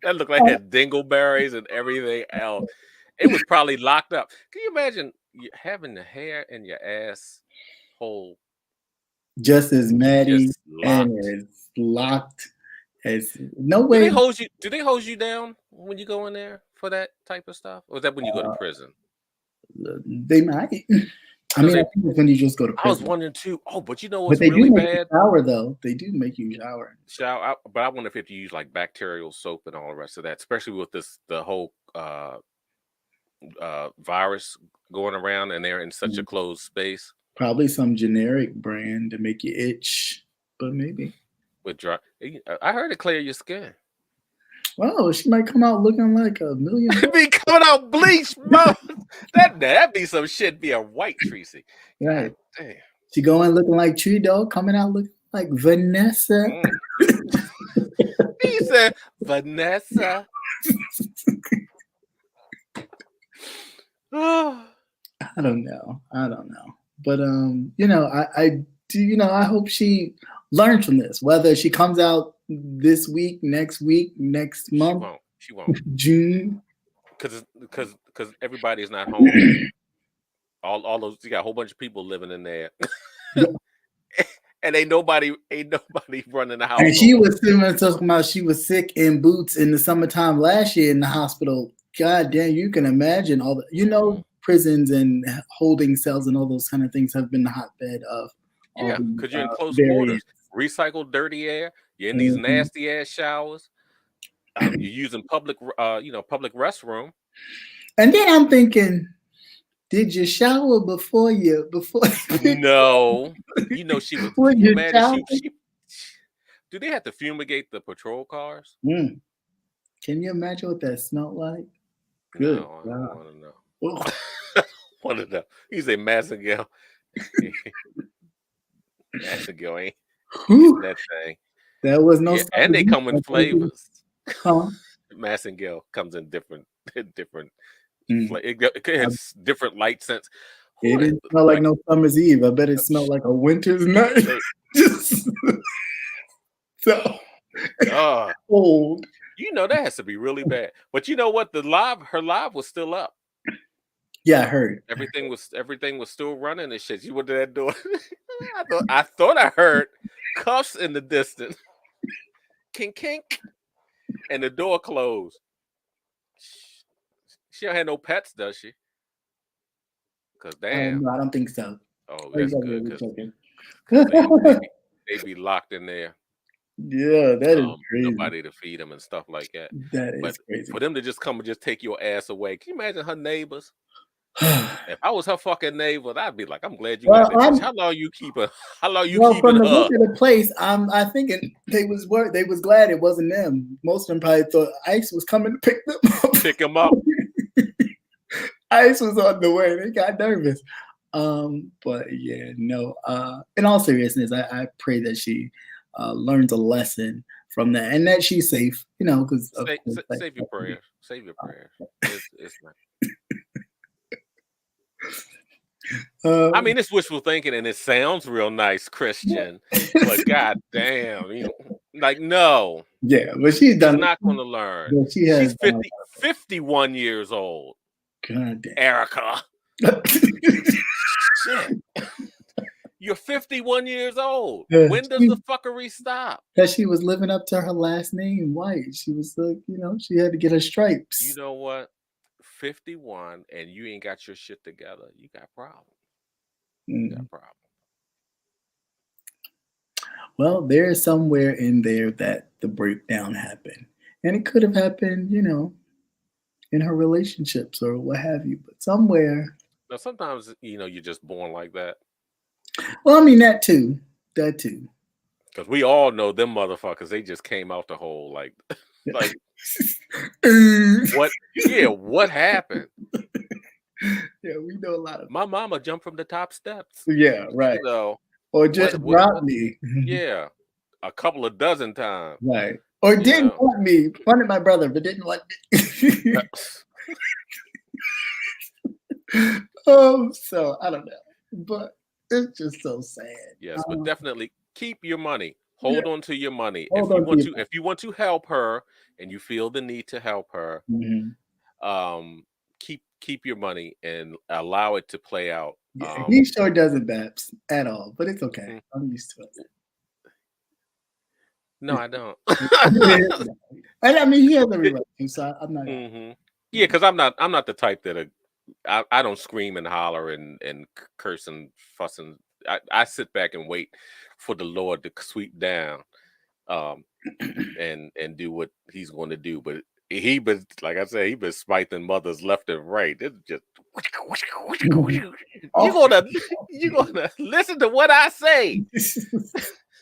That looked like it had dingleberries and everything else. It was probably locked up. Can you imagine having the hair in your asshole just as Maddie and it's locked as no way? Do they hose you down when you go in there for that type of stuff? Or is that when you go to prison? They might. I mean, I think it's when you just go to prison. I was wondering too. Oh, but you know what's really bad? Shower though. They do make you shower. But I wonder if you use like bacterial soap and all the rest of that, especially with the whole virus going around, and they're in such a closed space. Probably some generic brand to make you itch, but maybe with dry. I heard it clear your skin. Well, she might come out looking like a million. Be coming out bleached, bro. That'd be some shit. Be a white Tracy. Right. Damn. She going looking like Tree Dog, coming out looking like Vanessa. He said Vanessa. I don't know. But I do. I hope she learns from this. Whether she comes out this week, next month, she won't. June, because everybody's not home. all those, you got a whole bunch of people living in there, and ain't nobody running the house. And she was talking about she was sick in boots in the summertime last year in the hospital. God damn, you can imagine all the prisons and holding cells and all those kind of things have been the hotbed of. Because you're in close quarters, recycled dirty air. You're in these nasty ass showers. You're using public restroom. And then I'm thinking, did you shower before? No, she was. Can you imagine do they have to fumigate the patrol cars? Can you imagine what that smelled like? Good. No, I don't want to know. Want to know? You say Massengale. Massengale ain't that thing. That was no. And they come in flavors. Huh? Massengale comes in different. It has different light scents. It didn't smell like no summer's eve. I bet it smelled like a winter's night. So old. You know that has to be really bad. But you know what? Her live was still up. Yeah, I heard. Everything was still running and shit. You went to that door. I thought I heard cuffs in the distance. Kink kink. And the door closed. She don't have no pets, does she? Cause damn. No, I don't think so. Oh, that's good. They be locked in there. Yeah, that is crazy. Nobody to feed them and stuff like that. That is crazy. For them to just come and just take your ass away. Can you imagine her neighbors? If I was her fucking neighbor, I'd be like, I'm glad you got that. How long you keep her? How long you keep from it the up? look of the place, I thinking they was glad it wasn't them. Most of them probably thought ICE was coming to pick them up. Pick them up. ICE was on the way. They got nervous. But yeah, no. In all seriousness, I pray that she learns a lesson from that and that she's safe. You know, because save your prayers. Save your prayers. It's not. I mean, it's wishful thinking, and it sounds real nice, Christian. But goddamn, like no. Yeah, but she's not going to learn. She's 51 years old. God damn. Erica. Shit. You're 51 years old. When does the fuckery stop? Because she was living up to her last name, White. She was like, she had to get her stripes. You know what? 51 and you ain't got your shit together. You got problems. You got problems. Well, there is somewhere in there that the breakdown happened. And it could have happened, in her relationships or what have you. But somewhere. Now, sometimes, you're just born like that. Well, I mean, that too. Because we all know them motherfuckers, they just came out the hole like what? Yeah, what happened? Yeah, we know a lot of. My mama jumped from the top steps. Yeah, right. Or just brought me. Yeah, a couple of dozen times. Right. Or didn't want me. Wanted my brother, but didn't want me. So I don't know, but it's just so sad. Yes, but definitely keep your money. Hold on to your money. If you want to help her and you feel the need to help her, keep your money and allow it to play out. Yeah, he sure doesn't, Babs, at all, but it's okay. I'm used to it. No, I don't. I mean, he has a relationship, so I'm not. Yeah, because I'm not the type that I don't scream and holler and curse and fuss and I sit back and wait for the Lord to sweep down, and do what He's going to do. But he been, like I said, he been spiting mothers left and right. It's just you're gonna listen to what I say.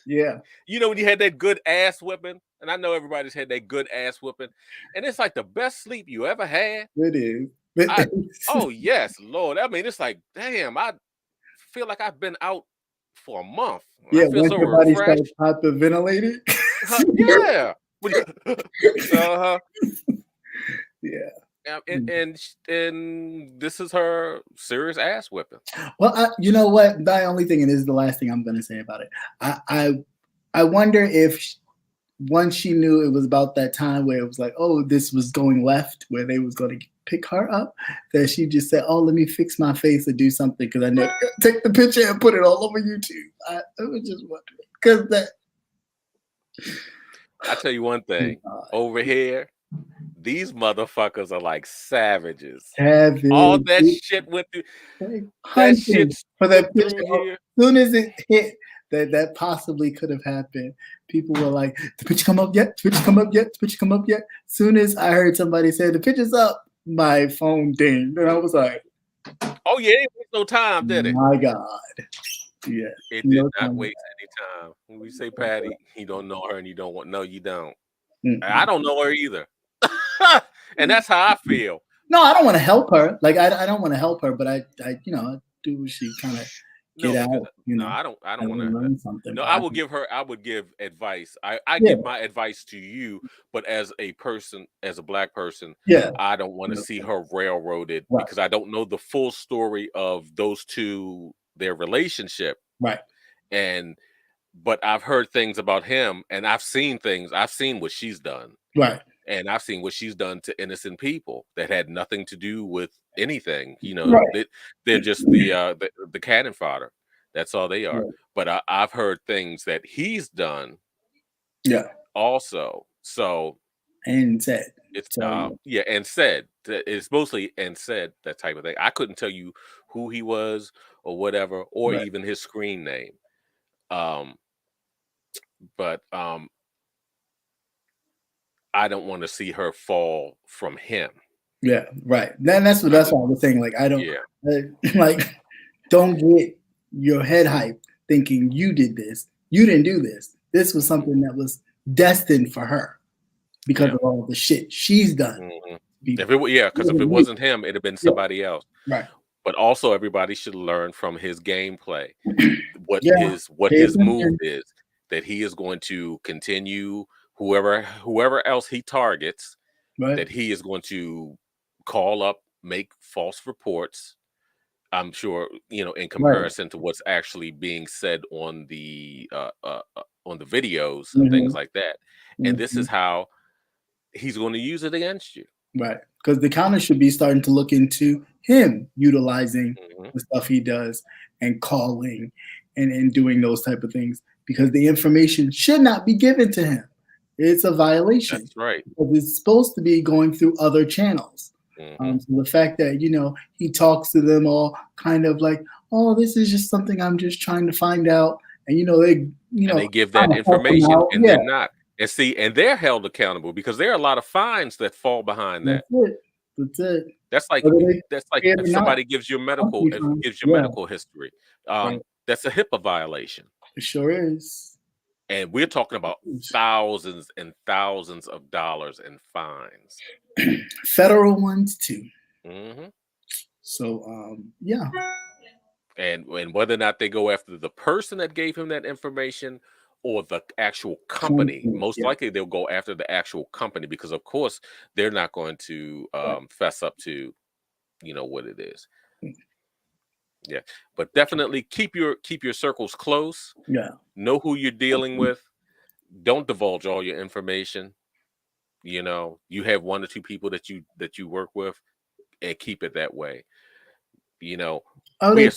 Yeah. When you had that good ass whipping, and I know everybody's had that good ass whipping, and it's like the best sleep you ever had. It is. Oh yes, Lord. I mean, it's like, damn, I feel like I've been out for a month. Yeah, I feel once so your body refreshed. starts hyperventilating. Yeah. Yeah. And this is her serious ass whipping. Well, you know what? The only thing, and this is the last thing I'm going to say about it. I wonder if once she knew it was about that time where it was like, oh, this was going left, where they was going to pick her up, that she just said, oh, let me fix my face or do something because I know take the picture and put it all over YouTube. I was just wondering because that. I tell you one thing, over here, these motherfuckers are like savages. All that shit went through. That shit for that picture. As soon as it hit that possibly could have happened, people were like, "The picture come up yet? The picture come up yet? The picture come up yet?" As soon as I heard somebody say the picture's up, my phone dinged, and I was like, "Oh yeah, it waste no time, did it?" My God. Yeah, it did not waste any time. When we say Patty, you don't know her and you don't want. No, you don't. I don't know her either, and that's how I feel. No, I don't want to help her. Like I don't want to help her, but I do what she kind of, get No, out, because no, have I don't want them to. learn something. No, But I will give her. I would give advice. I yeah, give my advice to you, but as a person, as a black person, yeah, I don't want to yeah, see her railroaded right, because I don't know the full story of those two, their relationship. right, And but I've heard things about him, and I've seen things. I've seen what she's done, right, and I've seen what she's done to innocent people that had nothing to do with anything. right, They're just the cannon fodder. That's all they are. right. But I've heard things that he's done Yeah, also. So and said it's so. yeah, and said it's mostly and said that type of thing. I couldn't tell you who he was or whatever, or Right, even his screen name. Um, but I don't want to see her fall from him. yeah, right. Then that's I why I was saying. Like, I don't Yeah. like. Don't get your head hyped thinking you did this. You didn't do this. This was something that was destined for her because Yeah. of all the shit she's done. Mhm. Be- If it because if it wasn't him, it'd have been Yeah. somebody else. Right. But also everybody should learn from his gameplay. What Yeah. Pay his move attention. is that he is going to continue whoever else he targets, Right. that he is going to call up, make false reports. I'm sure, in Right. comparison to what's actually being said on the videos and things like that. And this is how he's going to use it against you. Right. Because the counter should be starting to look into him utilizing Mhm. the stuff he does and calling and doing those type of things because the information should not be given to him. It's a violation. That's right. Because it's supposed to be going through other channels. Mhm. So the fact that, he talks to them all kind of like, oh, this is just something I'm just trying to find out. And, And they give that kinda help them information out. and Yeah, then not. And see, and they're held accountable because there are a lot of fines that fall behind that. that's it. That's it. That's like Whether they pay it or if not, somebody gives you company fines. Yeah, medical history. right. That's a HIPAA violation. It sure is. And we're talking about thousands and thousands of dollars in fines. Federal ones too. hmm So yeah. And whether or not they go after the person that gave him that information or the actual company, most Yeah. likely they'll go after the actual company because, of course, they're not going to fess up to what it is. Yeah, but definitely keep your circles close. Yeah. Know who you're dealing with. Don't divulge all your information. You have one or two people that you work with, and keep it that way. Oh, We're they a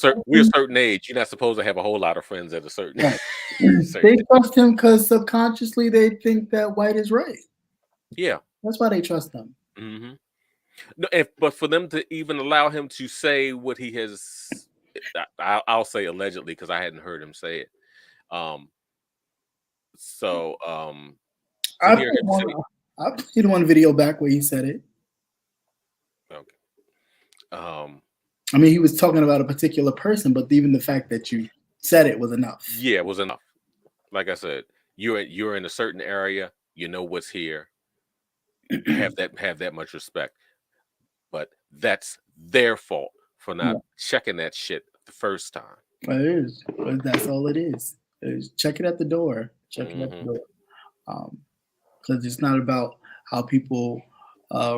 certain age. You're not supposed to have a whole lot of friends at a certain right. certain They age. trust him because subconsciously they think that white is right. Yeah. That's why they trust him. hmm No, but for them to even allow him to say what he has, I'll say allegedly because I hadn't heard him say it. So I hear him say, played one video back where he said it. okay. I mean, he was talking about a particular person, but even the fact that you said it was enough. Yeah, it was enough. Like I said, you're in a certain area. You know what's here. have that much respect. But that's their fault for not checking that shit the first time. It is. That's all it is. Check it at the door. Check it at the door. Because it's not about how people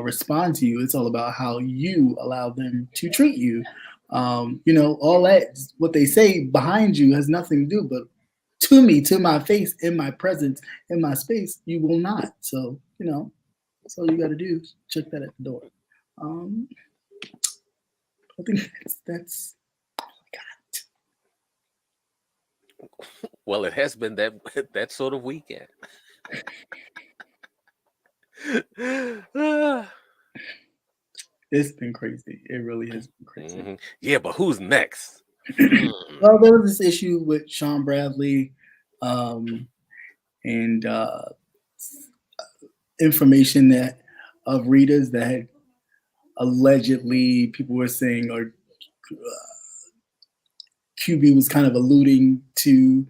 respond to you. It's all about how you allow them to treat you. All that, what they say behind you has nothing to do, but to me, to my face, in my presence, in my space, you will not. So, that's all you got to do. Check that at the door. I think that's Well, it has been that sort of weekend. It's been crazy. It really has been crazy. Yeah, but who's next? Well, there was this issue with Sean Bradley and information that of readers that had allegedly people were saying or QB was kind of alluding to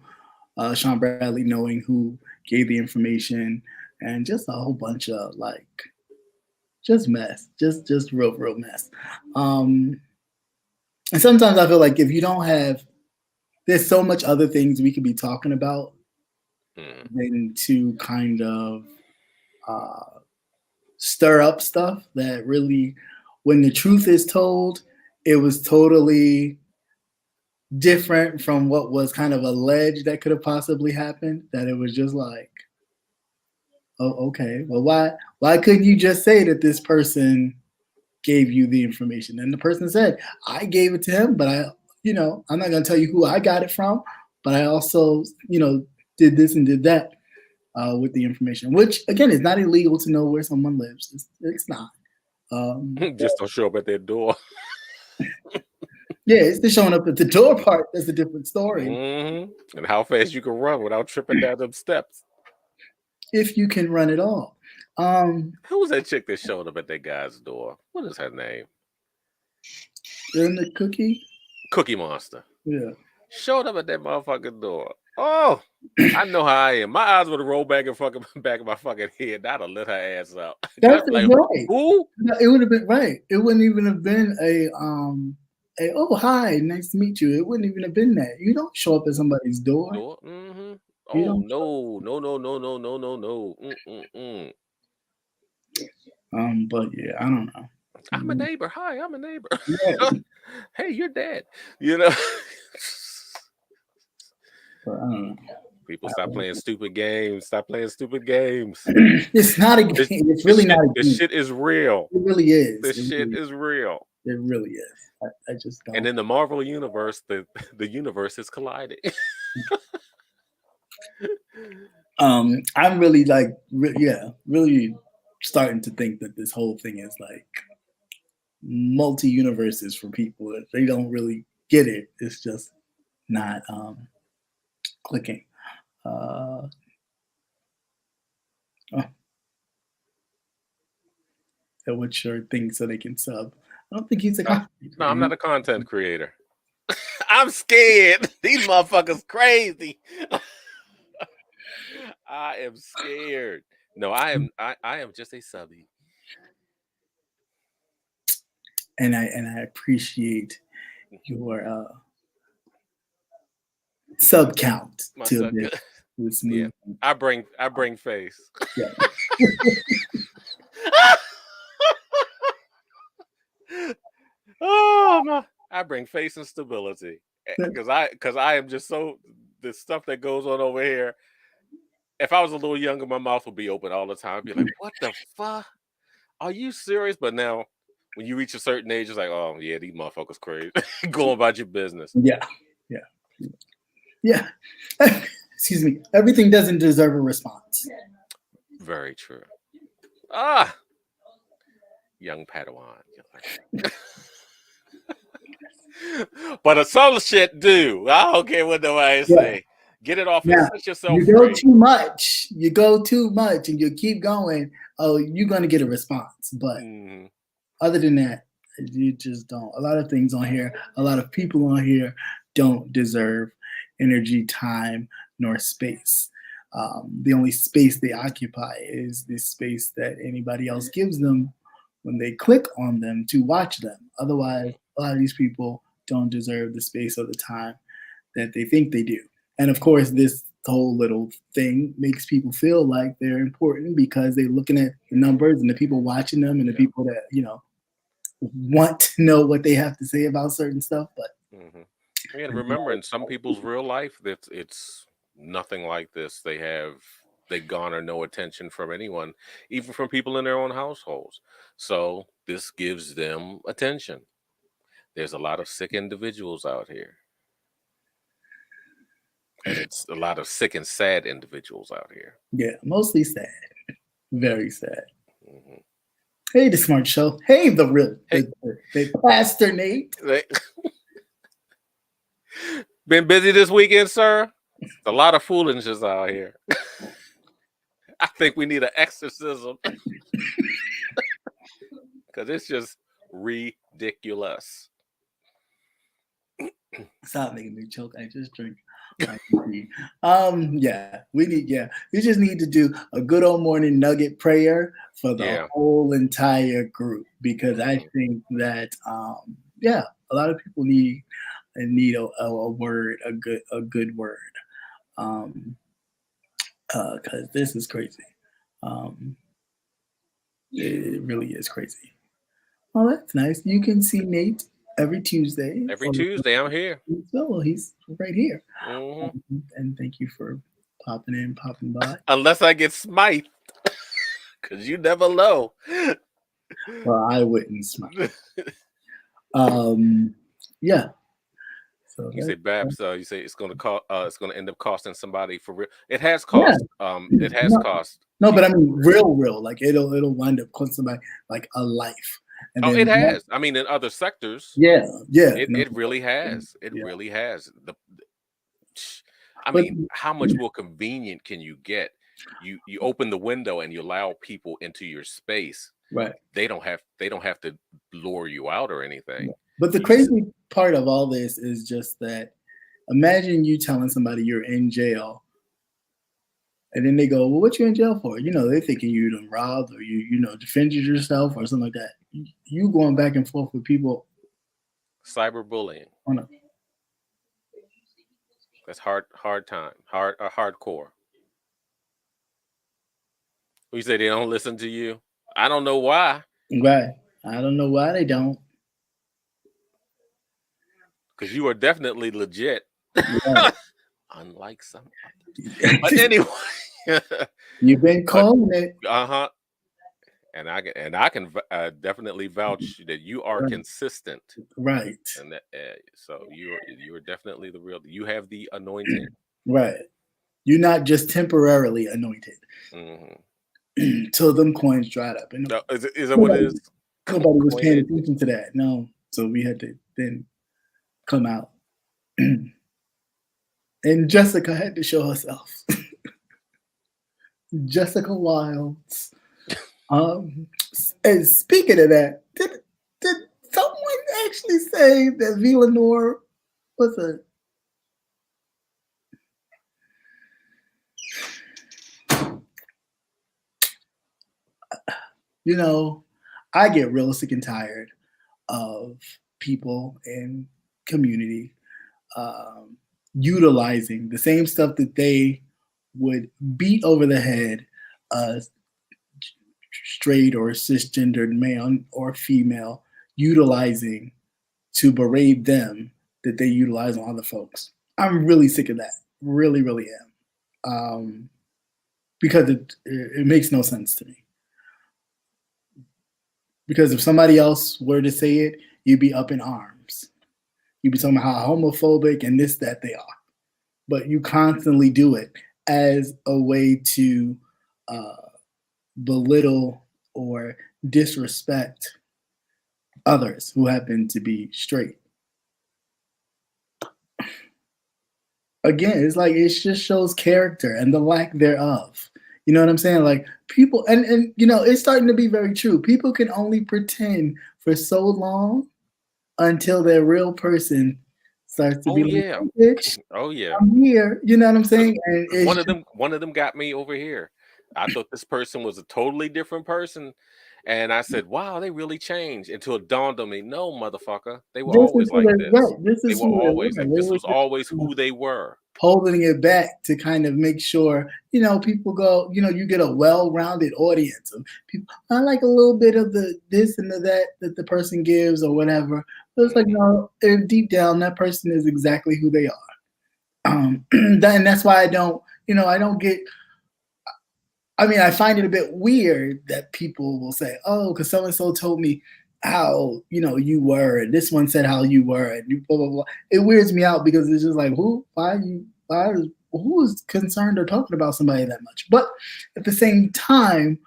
Sean Bradley knowing who gave the information and just a whole bunch of just mess, just real mess. And sometimes I feel like if you don't have there's so much other things we could be talking about Mm. than to kind of stir up stuff that really, when the truth is told, it was totally different from what was kind of alleged that could have possibly happened. That it was just like, oh, okay, well, why couldn't you just say that this person gave you the information? And the person said, I gave it to him, but I'm not going to tell you who I got it from, but I also, did this and did that with the information, which again is not illegal to know where someone lives. It's not. Just don't show up at their door. Yeah, it's the showing up at the door part. That's a different story. Mm-hmm. And how fast you can run without tripping down them steps. If you can run at all. Who was that chick that showed up at that guy's door? What is her name? In the Cookie Monster. Yeah. Showed up at that motherfucking door. Oh, I know how I am. My eyes would have rolled back in back of my fucking head. I'd have lit her ass up. That's like, right. Who? It would have been right. It wouldn't even have been a oh, hi, nice to meet you. It wouldn't even have been that. You don't show up at somebody's door. Mm-hmm. Oh, no. But yeah, I don't know. I'm a neighbor. Hi, I'm a neighbor. Yeah. Hey, you're dead. But I don't know. People stop playing stupid games. Stop playing stupid games. It's not a game. It's really not a game. This shit is real. It really is. This shit is real. It really is. I just don't. And in the Marvel universe, the universe is colliding. I'm really really starting to think that this whole thing is like multi-universes for people that they don't really get it. It's just not clicking. That would share things so they can sub. I don't think he's a content creator. No, I'm not a content creator. I'm scared. These motherfuckers crazy. I am scared. No, I am just a subby. And I appreciate your sub count to this movie. Yeah, I bring face. Yeah. Oh my! I bring face and stability because I am just so the stuff that goes on over here. If I was a little younger, my mouth would be open all the time. I'd be like, "What the fuck? Are you serious?" But now, when you reach a certain age, it's like, "Oh yeah, these motherfuckers crazy." Go about your business. Yeah. Excuse me. Everything doesn't deserve a response. Very true. Young Padawan. But some shit do. I don't care what nobody say. Get it off and set yourself free. You go too much and you keep going. Oh, you're gonna get a response. But other than that, you just don't. A lot of things on here, a lot of people on here don't deserve energy, time, nor space. The only space they occupy is the space that anybody else gives them when they click on them to watch them. Otherwise, a lot of these people don't deserve the space or the time that they think they do. And of course, this whole little thing makes people feel like they're important because they're looking at the numbers and the people watching them and the people that, want to know what they have to say about certain stuff. But and remember, in some people's real life, it's nothing like this. They garner no attention from anyone, even from people in their own households. So this gives them attention. There's a lot of sick individuals out here. And it's a lot of sick and sad individuals out here. Yeah, mostly sad. Very sad. Hey, the Smart Show. Hey, the real the Pastor Nate. Been busy this weekend, sir? A lot of foolishness out here. I think we need an exorcism. Because it's just ridiculous. Stop making me choke. I just drink. We just need to do a good old morning nugget prayer for the whole entire group, because I think that yeah, a lot of people need a word, a good word, because this is crazy. Um, it really is crazy. Oh, that's nice. You can see Nate every Tuesday. Every Tuesday, I'm here. Well, he's right here. Hmm. And thank you for popping by. Unless I get smite, because you never know. Well, I wouldn't smile. Yeah. So You say Babs, you say it's gonna cost, it's gonna end up costing somebody for real. It has yeah. cost. It has cost. No, but I mean real. Like it'll wind up costing somebody like a life. And Oh, then it has. I mean, in other sectors, yeah. it really has. It really has. I mean, how much more convenient can you get? You open the window and you allow people into your space. Right. They don't have to lure you out or anything. But the crazy part of all this is just that imagine you telling somebody you're in jail, and then they go, "Well, what you in jail for?" You know, they're thinking you done robbed or you defended yourself or something like that. You going back and forth with people. Cyberbullying. Oh, no. That's hardcore. You say they don't listen to you? I don't know why. Right. I don't know why they don't. Because you are definitely legit. Right. Unlike some others. But anyway. You've been calling it. Uh-huh. And I can definitely vouch that you are consistent. Right. And that, so you are definitely the real. You have the anointing. Right. You're not just temporarily anointed. Mm-hmm. Till them coins dried up. And no, is that what it is? Nobody was paying attention to that. No. So we had to then come out. And Jessica had to show herself. Jessica Wilds. And speaking of that, did someone actually say that Villanor was a I get real sick and tired of people in community utilizing the same stuff that they would beat over the head straight or cisgendered male or female utilizing to berate them that they utilize on other folks. I'm really sick of that. Really, really am. Because it makes no sense to me. Because if somebody else were to say it, you'd be up in arms. You'd be talking about how homophobic and this, that they are. But you constantly do it as a way to belittle or disrespect others who happen to be straight. Again, it's like it just shows character and the lack thereof. You know what I'm saying? Like people, and it's starting to be very true. People can only pretend for so long until their real person starts to be like, "Oh, bitch, oh yeah, I'm here." You know what I'm saying? And one of them got me over here. I thought this person was a totally different person. And I said, wow, they really changed, until it dawned on me, no, motherfucker. They were always like this. Right. This was always who they were. Holding it back to kind of make sure, people go, you get a well-rounded audience of people. I like a little bit of the this and that the person gives or whatever. But it's like, no, deep down, that person is exactly who they are. And that's why I don't get. I mean, I find it a bit weird that people will say, "Oh, because so and so told me how you were, and this one said how you were, and you blah blah blah." It weirds me out because it's just like, who is concerned or talking about somebody that much? But at the same time,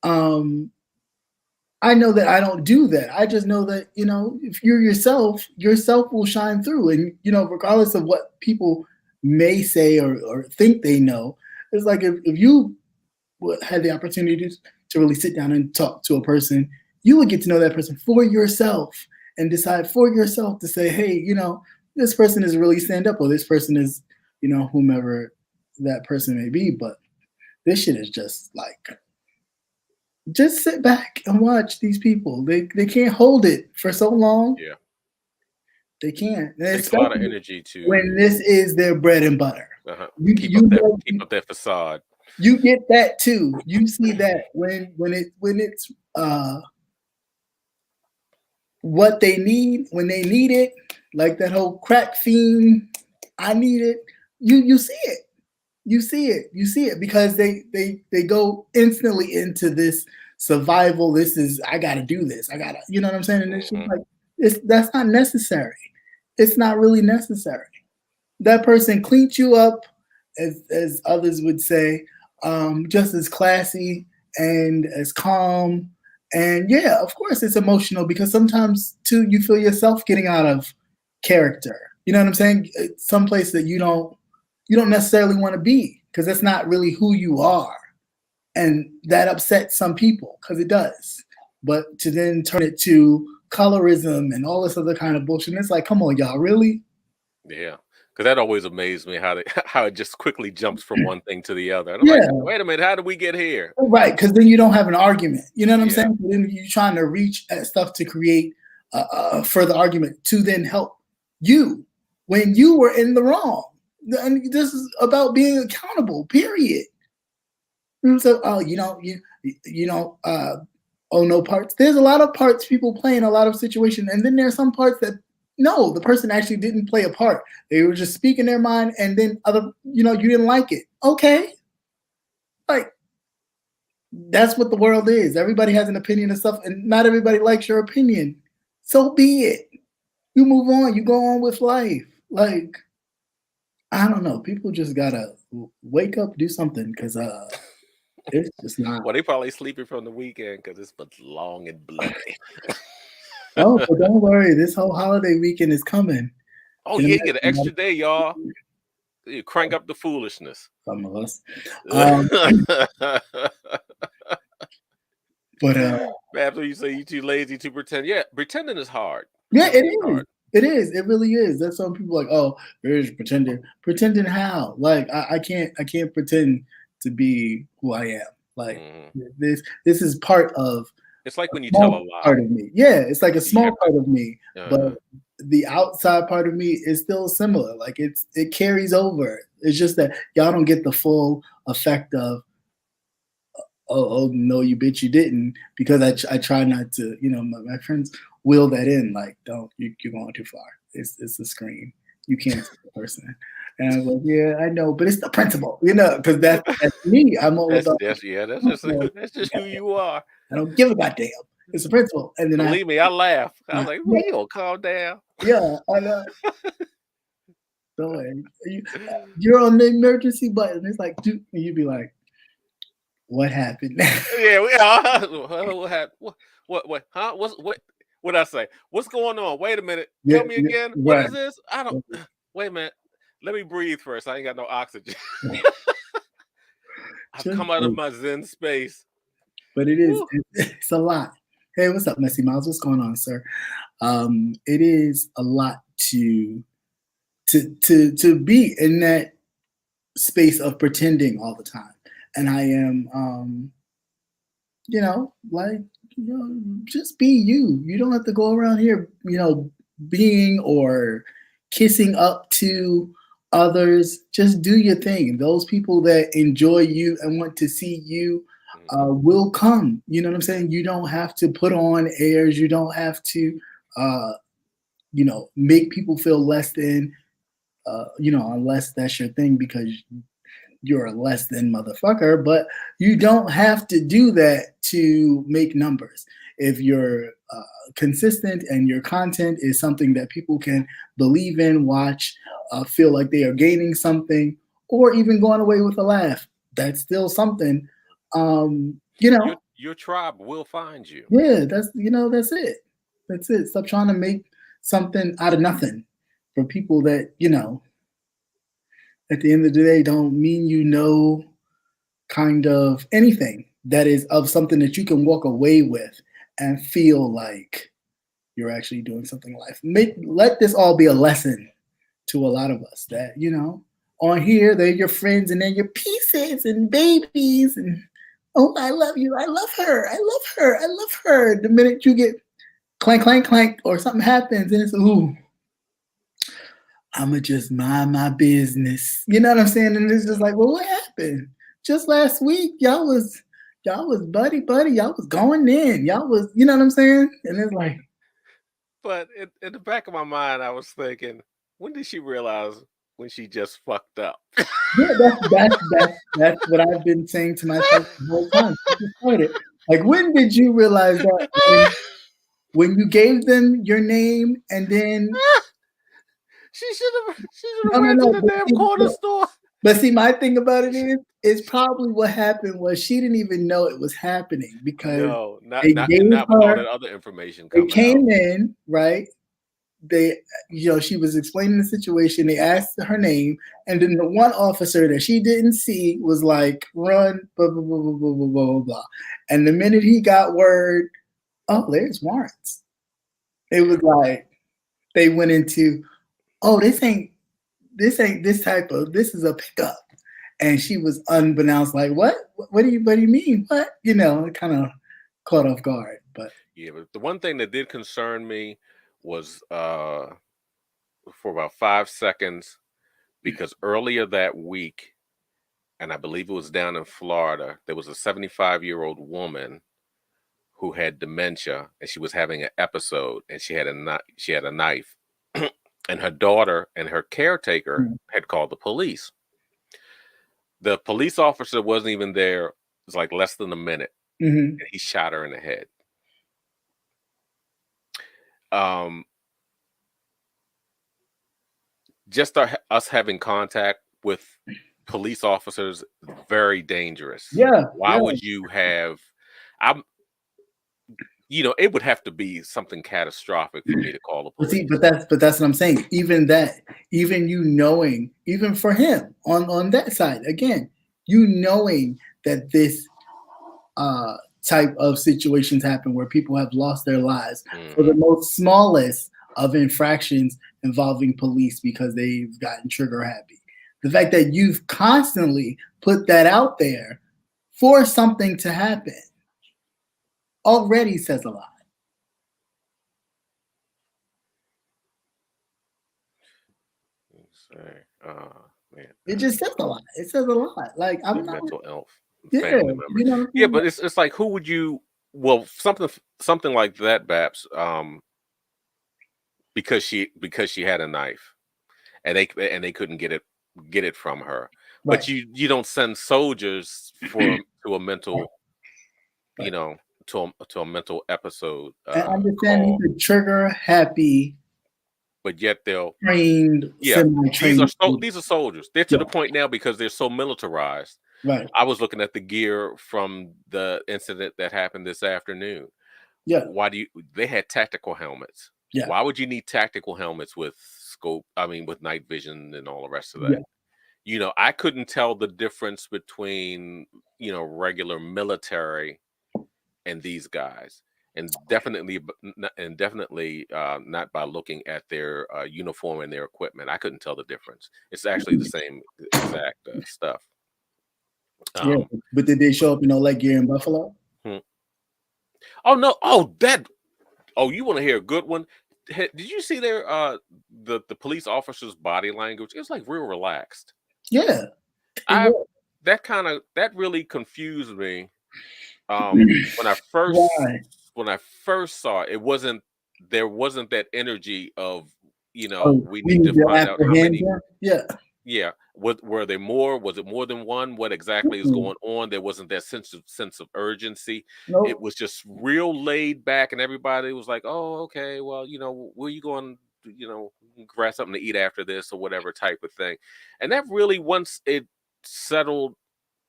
I know that I don't do that. I just know that if you're yourself will shine through, and regardless of what people may say or think they know, it's like if you had the opportunity to really sit down and talk to a person, you would get to know that person for yourself and decide for yourself to say, hey, this person is really stand up, or this person is, whomever that person may be. But this shit is just like, just sit back and watch these people. They can't hold it for so long. Yeah. They can't. And Takes a lot of especially energy to when this is their bread and butter. keep up that facade. You get that too. You see that when it's what they need when they need it, like that whole crack fiend. I need it. You see it. You see it. You see it because they go instantly into this survival. This is I got to do this. I got to. You know what I'm saying? And it's just like that's not necessary. It's not really necessary. That person cleaned you up, as others would say, just as classy and as calm. And yeah, of course, it's emotional because sometimes too you feel yourself getting out of character. You know what I'm saying? It's someplace that you don't necessarily want to be because that's not really who you are, and that upsets some people because it does. But to then turn it to colorism and all this other kind of bullshit, it's like, come on, y'all, really? Yeah, because that always amazed me how it just quickly jumps from one thing to the other. And I'm like, wait a minute, how did we get here? Right, because then you don't have an argument. You know what I'm saying? Then you're trying to reach at stuff to create a further argument to then help you when you were in the wrong. And this is about being accountable. Period. So, oh, no parts. There's a lot of parts people play in a lot of situations, and then there's some parts that no, the person actually didn't play a part. They were just speaking their mind, and then you didn't like it. Okay, like that's what the world is. Everybody has an opinion and stuff, and not everybody likes your opinion. So be it. You move on. You go on with life. Like I don't know. People just gotta wake up, do something, because it's just not. Well, they probably sleeping from the weekend because it's been long and bloody. Oh, but don't worry. This whole holiday weekend is coming. Oh, yeah, you get an extra day, y'all. You crank up the foolishness. Some of us. But after you say you too lazy to pretend, pretending is hard. Yeah, it is. Hard. It is. It really is. That's some people like, oh, there's pretending. Pretending how? Like I can't pretend to be who I am. Like this is part of. It's like when you tell a lie. Part of me. Yeah, it's like a small part of me, but the outside part of me is still similar. Like it carries over. It's just that y'all don't get the full effect of. Oh no, you bitch, you didn't, because I try not to. My friends will that in. Like, don't you're going too far. It's a screen. You can't see the person. And I was like, yeah, I know, but it's the principle, because that's me. I'm all about. That's just who you are. I don't give a goddamn. It's the principle. And then believe me, I laugh. I was like, Will, calm down. Yeah, I know. So you're on the emergency button. It's like, dude, and you'd be like, what happened? Yeah, what happened? What? Huh? What I say? What's going on? Wait a minute. Tell me again. What is this? I don't. Wait a minute. Let me breathe first. I ain't got no oxygen. I've come out of my Zen space. But it's a lot. Hey, what's up, Messy Miles? What's going on, sir? It is a lot to be in that space of pretending all the time. And I am, just be you. You don't have to go around here, being or kissing up to others. Just do your thing. Those people that enjoy you and want to see you will come. You know what I'm saying? You don't have to put on airs. You don't have to, make people feel less than, unless that's your thing because you're a less than motherfucker. But you don't have to do that to make numbers. If you're consistent and your content is something that people can believe in, watch, feel like they are gaining something, or even going away with a laugh, that's still something. Your tribe will find you. Yeah, that's it. That's it. Stop trying to make something out of nothing for people that, at the end of the day don't mean kind of anything that is of something that you can walk away with and feel like you're actually doing something in life. Let this all be a lesson to a lot of us that, on here, they're your friends and they're your pieces and babies and, oh, I love you. I love her. I love her. I love her. The minute you get clank, clank, clank, or something happens and it's, ooh, I'ma just mind my business. You know what I'm saying? And it's just like, well, what happened? Just last week, y'all was buddy. Y'all was going in. Y'all was, you know what I'm saying? And it's like, But in the back of my mind, I was thinking, when did she realize when she just fucked up? yeah, that's what I've been saying to myself the whole time. Like, when did you realize that when you gave them your name and then She should have ran to no. the damn corner store. But see, my thing about it is probably what happened was she didn't even know it was happening because No, they gave not with all her. that other information They coming came out. in, right? They, she was explaining the situation. They asked her name, and then the one officer that she didn't see was like, "Run, blah blah blah blah blah blah blah blah." And the minute he got word, oh, there's warrants. It was like they went into, oh, this ain't this type of, this is a pickup. And she was unbeknownst, like, what do you mean? What? It kind of caught off guard. But yeah, but the one thing that did concern me was for about 5 seconds, because earlier that week, and I believe it was down in Florida, there was a 75-year-old woman who had dementia, and she was having an episode, and she had a knife, and her daughter and her caretaker had called the police. The police officer wasn't even there. It was like less than a minute, and he shot her in the head. Just us having contact with police officers, very dangerous. yeah, Why would you have? It would have to be something catastrophic for me to call the police. But that's what I'm saying. Even you knowing, even for him on that side, again, you knowing that this type of situations happen where people have lost their lives for the most smallest of infractions involving police because they've gotten trigger happy. The fact that you've constantly put that out there for something to happen already says a lot. Man, it just says a lot. It says a lot. Like, I'm not mental health, family member. Yeah, but it's like, who would you? Well, something like that, Babs. Because she had a knife, and they couldn't get it from her. Right. But you don't send soldiers to a mental, to a mental episode. I understand he's a trigger happy, but yet they'll trained. These are soldiers. They're to the point now because they're so militarized. Right. I was looking at the gear from the incident that happened this afternoon. Yeah. They had tactical helmets. Yeah. Why would you need tactical helmets with with night vision and all the rest of that? Yeah. I couldn't tell the difference between, regular military and these guys. And definitely not by looking at their uniform and their equipment. I couldn't tell the difference. It's actually the same exact stuff. Yeah, but did they show up in all that gear in Buffalo? Oh no! You want to hear a good one? Did you see the police officer's body language? It was like real relaxed. Yeah, that really confused me. When I first saw it, there wasn't that energy of we need to find out how many. Yeah. Were there more? Was it more than one? What exactly is going on? There wasn't that sense of urgency. Nope. It was just real laid back, and everybody was like, "Oh, okay. Well, where you going? Grab something to eat after this, or whatever type of thing." And that really, once it settled,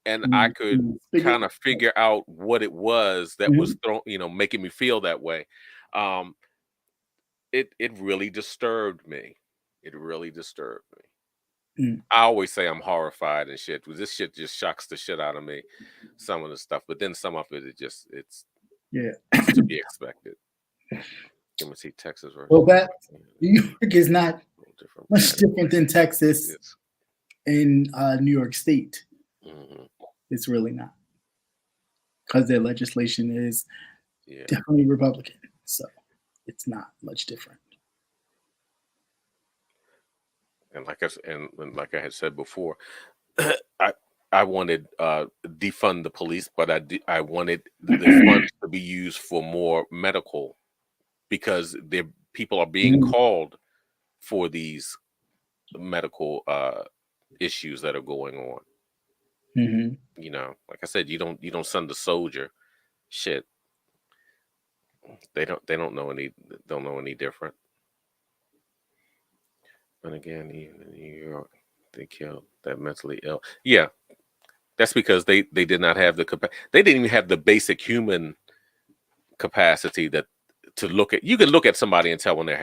and I could kind of figure out what it was that was making me feel that way. It really disturbed me. It really disturbed me. I always say I'm horrified and shit. This shit just shocks the shit out of me. Some of the stuff, but then some of it's to be expected. Let me see Texas. Well, New York is not much different than Texas in New York State. It's really not, because their legislation is definitely Republican, so it's not much different. and like I had said before, I wanted defund the police, but I wanted the funds to be used for more medical, because people are being called for these medical issues that are going on. You know, like I said, you don't send a soldier. Shit, they don't know any different. And again, even in New York, they killed that mentally ill. Yeah, that's because they did not have the they didn't even have the basic human capacity that to look at. You can look at somebody and tell when they're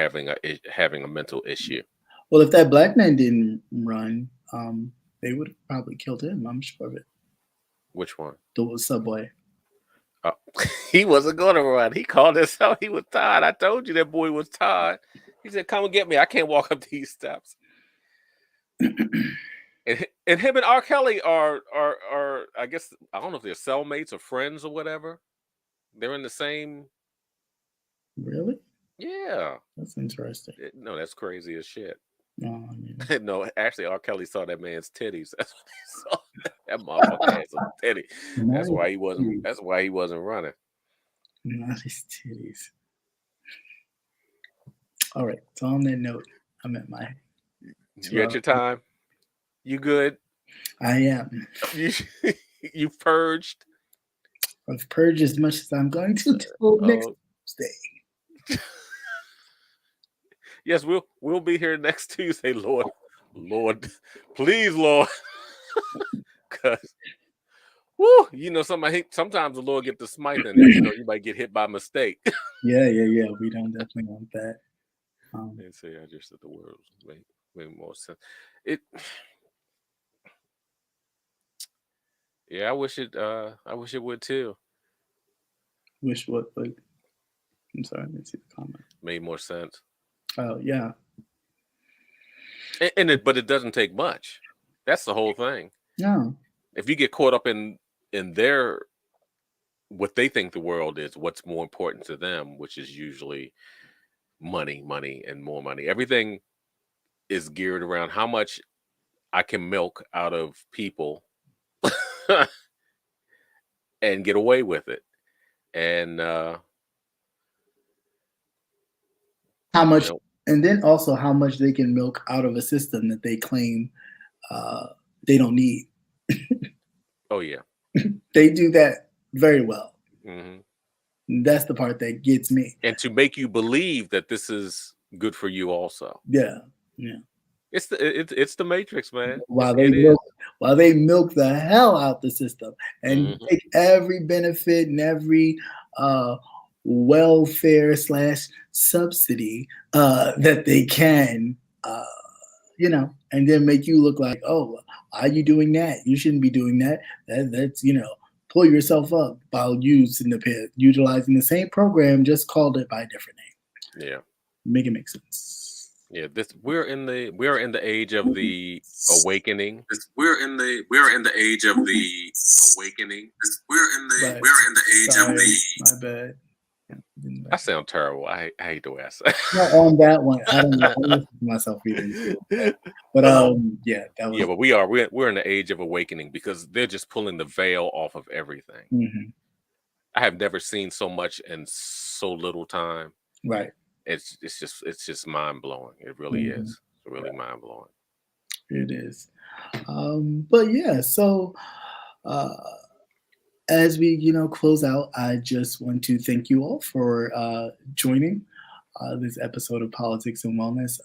having a mental issue. Well, if that black man didn't run, they would have probably killed him. I'm sure of it. Which one? The subway. He wasn't going to run. He called himself. He was tired. I told you that boy was tired. He said, "Come and get me. I can't walk up these steps." And him and R. Kelly are I guess, I don't know if they're cellmates or friends or whatever. They're in the same. Really? Yeah. That's interesting. No, that's crazy as shit. No, I mean, No, actually, R. Kelly saw that man's titties. That's what he saw. That motherfucker had some titty. That's why he wasn't. That's why he wasn't running. Not his titties. All right. So on that note, I'm at my. You at your time? You good? I am. You've purged. I've purged as much as I'm going to till next Tuesday. Yes, we'll be here next Tuesday, Lord, please, Lord, because, whoo, you know, sometimes the Lord get the smite, and you know you might get hit by mistake. Yeah. We don't definitely want that. And say I just said the words make more sense. Yeah, I wish it would too. Wish what? Like, I'm sorry, I didn't see the comment. Made more sense. Oh yeah. But it doesn't take much. That's the whole thing. No. If you get caught up in their what they think the world is, what's more important to them, which is usually money, and more money. Everything is geared around how much I can milk out of people and get away with it. And how much, and then also how much they can milk out of a system that they claim they don't need. Oh yeah, they do that very well. Mm-hmm. That's the part that gets me. And to make you believe that this is good for you, also. Yeah. It's the Matrix, man. While they milk the hell out the system and take every benefit and every welfare / subsidy that they can, you know, and then make you look like, oh, why are you doing that? You shouldn't be doing that. That's, you know, pull yourself up while utilizing the same program, just called it by a different name. Yeah. Make it make sense. Yeah, we're in the age of the awakening. We're in the age of the awakening. We're in the age of the. My bad. I sound terrible. I hate the way I say. Not on that one. I don't know. I listen to myself either. But yeah, that was. Yeah, but we're in the age of awakening because they're just pulling the veil off of everything. Mm-hmm. I have never seen so much in so little time. Right. It's just mind blowing. It really is. It's really mind blowing. It is. But yeah, so as we close out, I just want to thank you all for joining this episode of Politics and Wellness.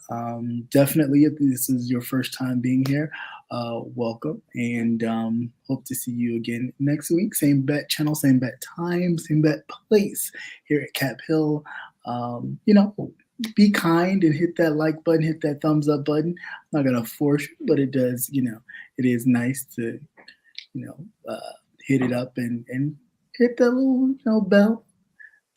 Definitely, if this is your first time being here, welcome, and hope to see you again next week. Same bat channel, same bat time, same bat place here at Cap Hill. Be kind and hit that like button, hit that thumbs up button. I'm not gonna force you, but it does, it is nice to, hit it up and hit that little bell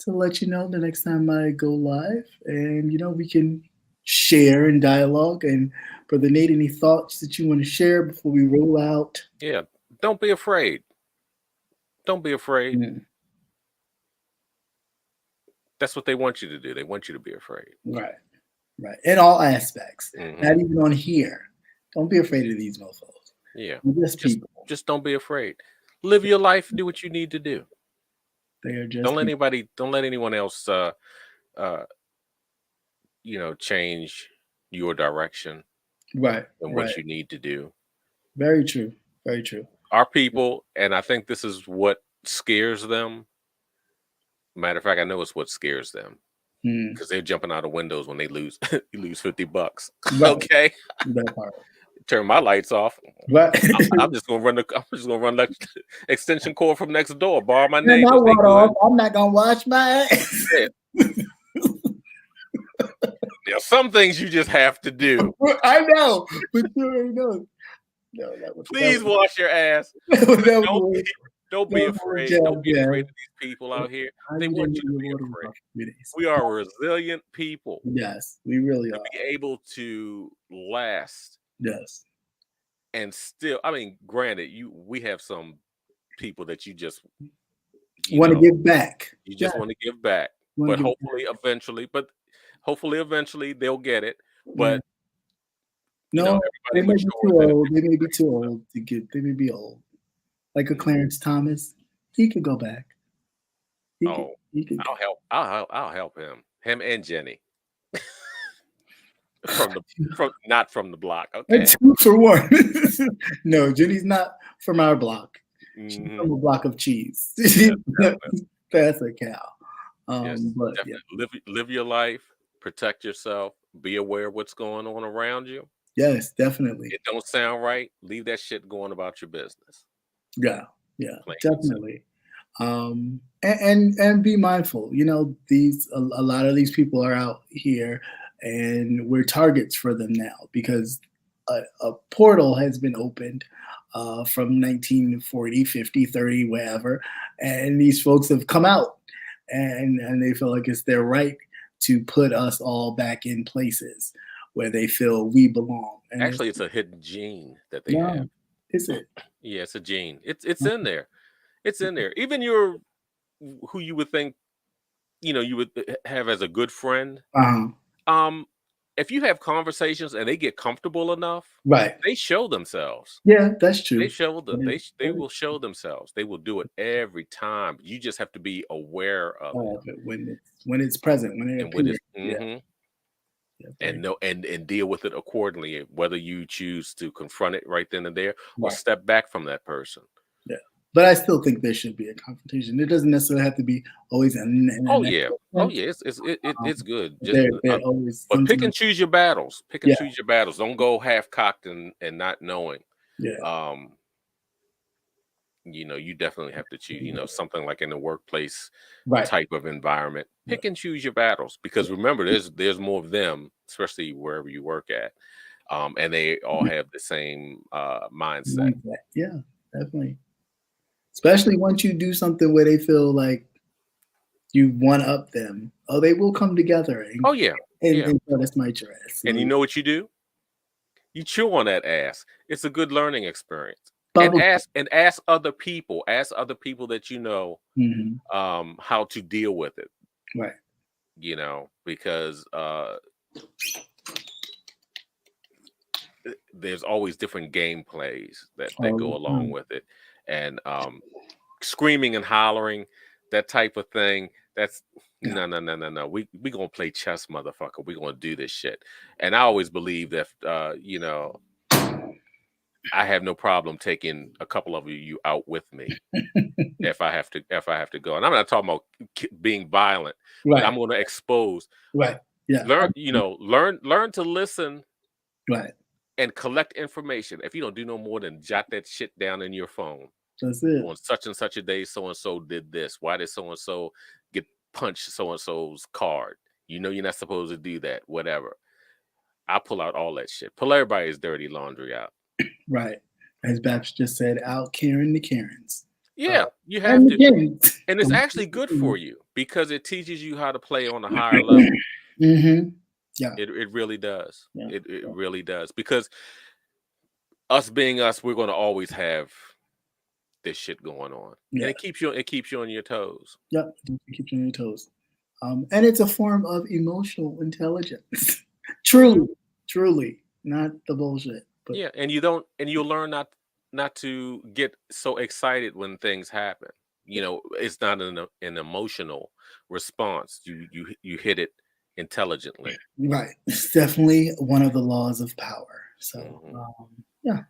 to let you know the next time I go live. And we can share and dialogue. And Brother Nate, any thoughts that you want to share before we roll out? Yeah, don't be afraid. Don't be afraid. Yeah. That's what they want you to do. They want you to be afraid. Right. Right. In all aspects. Mhm. Not even on here. Don't be afraid of these mofos. Yeah. They're just people. Just don't be afraid. Live your life. Do what you need to do. They are just Don't let people. anyone else change your direction Right. and Right. what you need to do. Very true. Very true. Our people, and I think this is what scares them. Matter of fact, I know it's what scares them because they're jumping out of windows when they lose. You lose $50. Right. Okay, That part. turn my lights off. Right. I'm just gonna run the extension cord from next door. Borrow my Turn neighbors. my They water good. off. I'm not gonna wash my ass. Yeah. There are some things you just have to do. I know, but you already know. No, Please wash your ass. Don't be afraid. Don't be afraid of these people out here. They want you to be afraid. We are resilient people. Yes, we really are. To be able to last. Yes. And still, I mean, granted, we have some people that you just want to give back. You just want to give back. But hopefully eventually they'll get it. But no, they may be too old. They may be too old to get. They may be old. Like a Clarence Thomas, he could go back. He could I'll help him. Him and Jenny. Not from the block. Okay. 2 for 1. No, Jenny's not from our block. She's from a block of cheese. That's a cow. Yes, but live your life, protect yourself, be aware of what's going on around you. Yes, definitely. It don't sound right. Leave that shit going about your business. Yeah, definitely. And be mindful. You know, a lot of these people are out here, and we're targets for them now because a portal has been opened from 1940, 50, 30, wherever, and these folks have come out, and they feel like it's their right to put us all back in places where they feel we belong. And actually, it's a hidden gene that they have. Is it? Yeah, it's a gene. It's in there. It's in there. Even who you would think, you would have as a good friend. If you have conversations and they get comfortable enough, right, they show themselves. Yeah, that's true. They show them. They will show themselves. They will do it every time. You just have to be aware of it when it's present, when it appears. And deal with it accordingly, whether you choose to confront it right then and there or step back from that person. Yeah, but I still think there should be a confrontation. It doesn't necessarily have to be always it's good. Always but pick and choose your battles. Pick and choose your battles. Don't go half cocked and not knowing. Yeah. You definitely have to choose. Something like in the workplace type of environment. Pick and choose your battles because remember, there's more of them, especially wherever you work at, and they all have the same mindset. Yeah, definitely. Especially once you do something where they feel like you one up them, they will come together. And try to smite your ass. And you know what you do? You chew on that ass. It's a good learning experience. And ask other people that you know how to deal with it. Right. Because there's always different game plays that go along with it. And screaming and hollering, that type of thing, that's no. We gonna play chess, motherfucker. We gonna do this shit. And I always believe that I have no problem taking a couple of you out with me if I have to go. And I'm not talking about being violent, but I'm going to expose. Right. Yeah. Learn to listen. Right. And collect information. If you don't do no more than jot that shit down in your phone. That's it. On such and such a day, so and so did this. Why did so and so get punched so and so's card? You're not supposed to do that. Whatever. I pull out all that shit. Pull everybody's dirty laundry out. Right. As Babs just said, out Karen the Karens. Yeah, you have to. And it's actually good for you because it teaches you how to play on a higher level. Yeah. It really does. Yeah. It really does. Because us being us, we're going to always have this shit going on. Yeah. And it keeps you on your toes. Yep, it keeps you on your toes. And it's a form of emotional intelligence. Truly, not the bullshit. But Yeah, and you'll learn not to get so excited when things happen. It's not an emotional response. You hit it intelligently. right, it's definitely one of the laws of power. So yeah.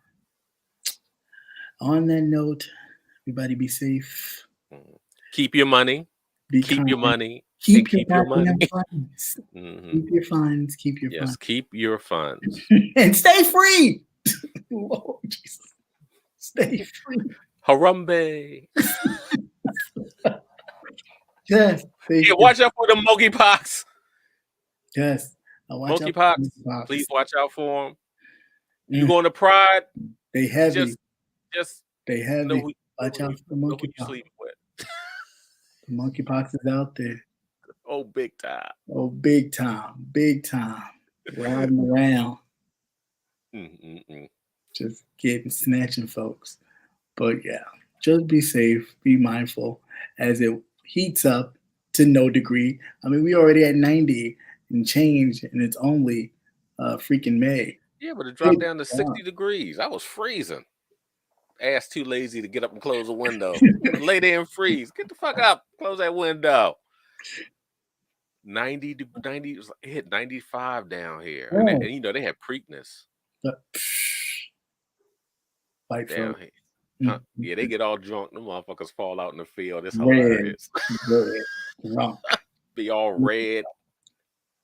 On that note, everybody be safe. Keep your money. Keep your money. Keep your money. funds. Keep your funds. Keep your funds. Yes, keep your funds. And stay free. Lord Jesus. Stay free. Harambe. Yes. Watch out for the monkeypox. Yes. Monkeypox. Please watch out for them. You going to Pride? They heavy. Just they heavy. Watch out for the monkeypox. Who you sleeping with. The monkeypox is out there. Oh, big time. Oh, big time. Big time. Riding around. Just snatching folks. But yeah, just be safe. Be mindful as it heats up to no degree. I mean, we already at 90 and change, and it's only freaking May. Yeah, but it dropped down to 60 degrees. I was freezing. Ass too lazy to get up and close the window. Lay there and freeze. Get the fuck up. Close that window. 90, it hit 95 down here. Oh. And they had Preakness. Down here. Yeah, they get all drunk. Them motherfuckers fall out in the field. It's hilarious. Be all red,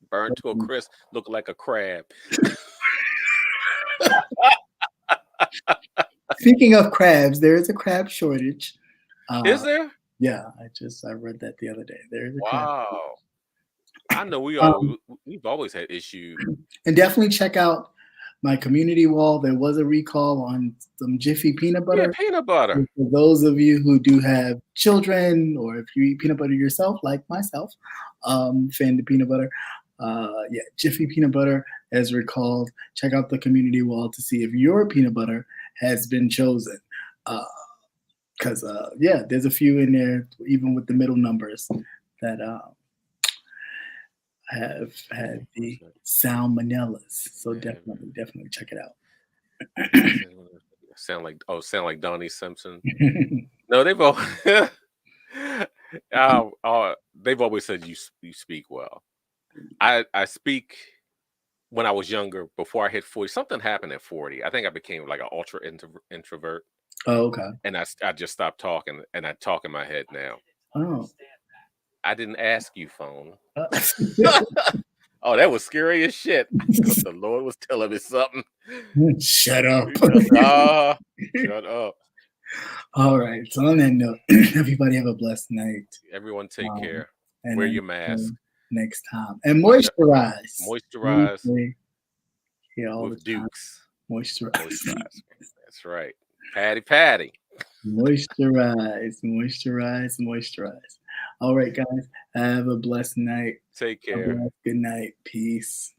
burned to a crisp, look like a crab. Speaking of crabs, there is a crab shortage. Is there? Yeah, I read that the other day. There's a crab. I know we've always had issues. And definitely check out my community wall. There was a recall on some Jiffy peanut butter. Yeah, peanut butter. And for those of you who do have children, or if you eat peanut butter yourself, like myself, fan of peanut butter, Jiffy peanut butter as recalled. Check out the community wall to see if your peanut butter has been chosen. Because there's a few in there, even with the middle numbers, that have had the salmonellas. So definitely check it out. Sound like Donnie Simpson. No, they've always said you speak well. I speak when I was younger, before I hit 40. Something happened at 40. I think I became like an ultra introvert. Oh, okay. And I just stopped talking, and I talk in my head now. Oh. I didn't ask you, phone. Oh, that was scary as shit. The Lord was telling me something. Shut up. Shut up. All right. So on that note, everybody have a blessed night. Everyone take care. Wear your mask. Next time. And moisturize. Moisturize. Yeah, all with the time. Dukes. Moisturize. That's right. Patty. Moisturize. All right, guys. Have a blessed night. Take care. Good night. Peace.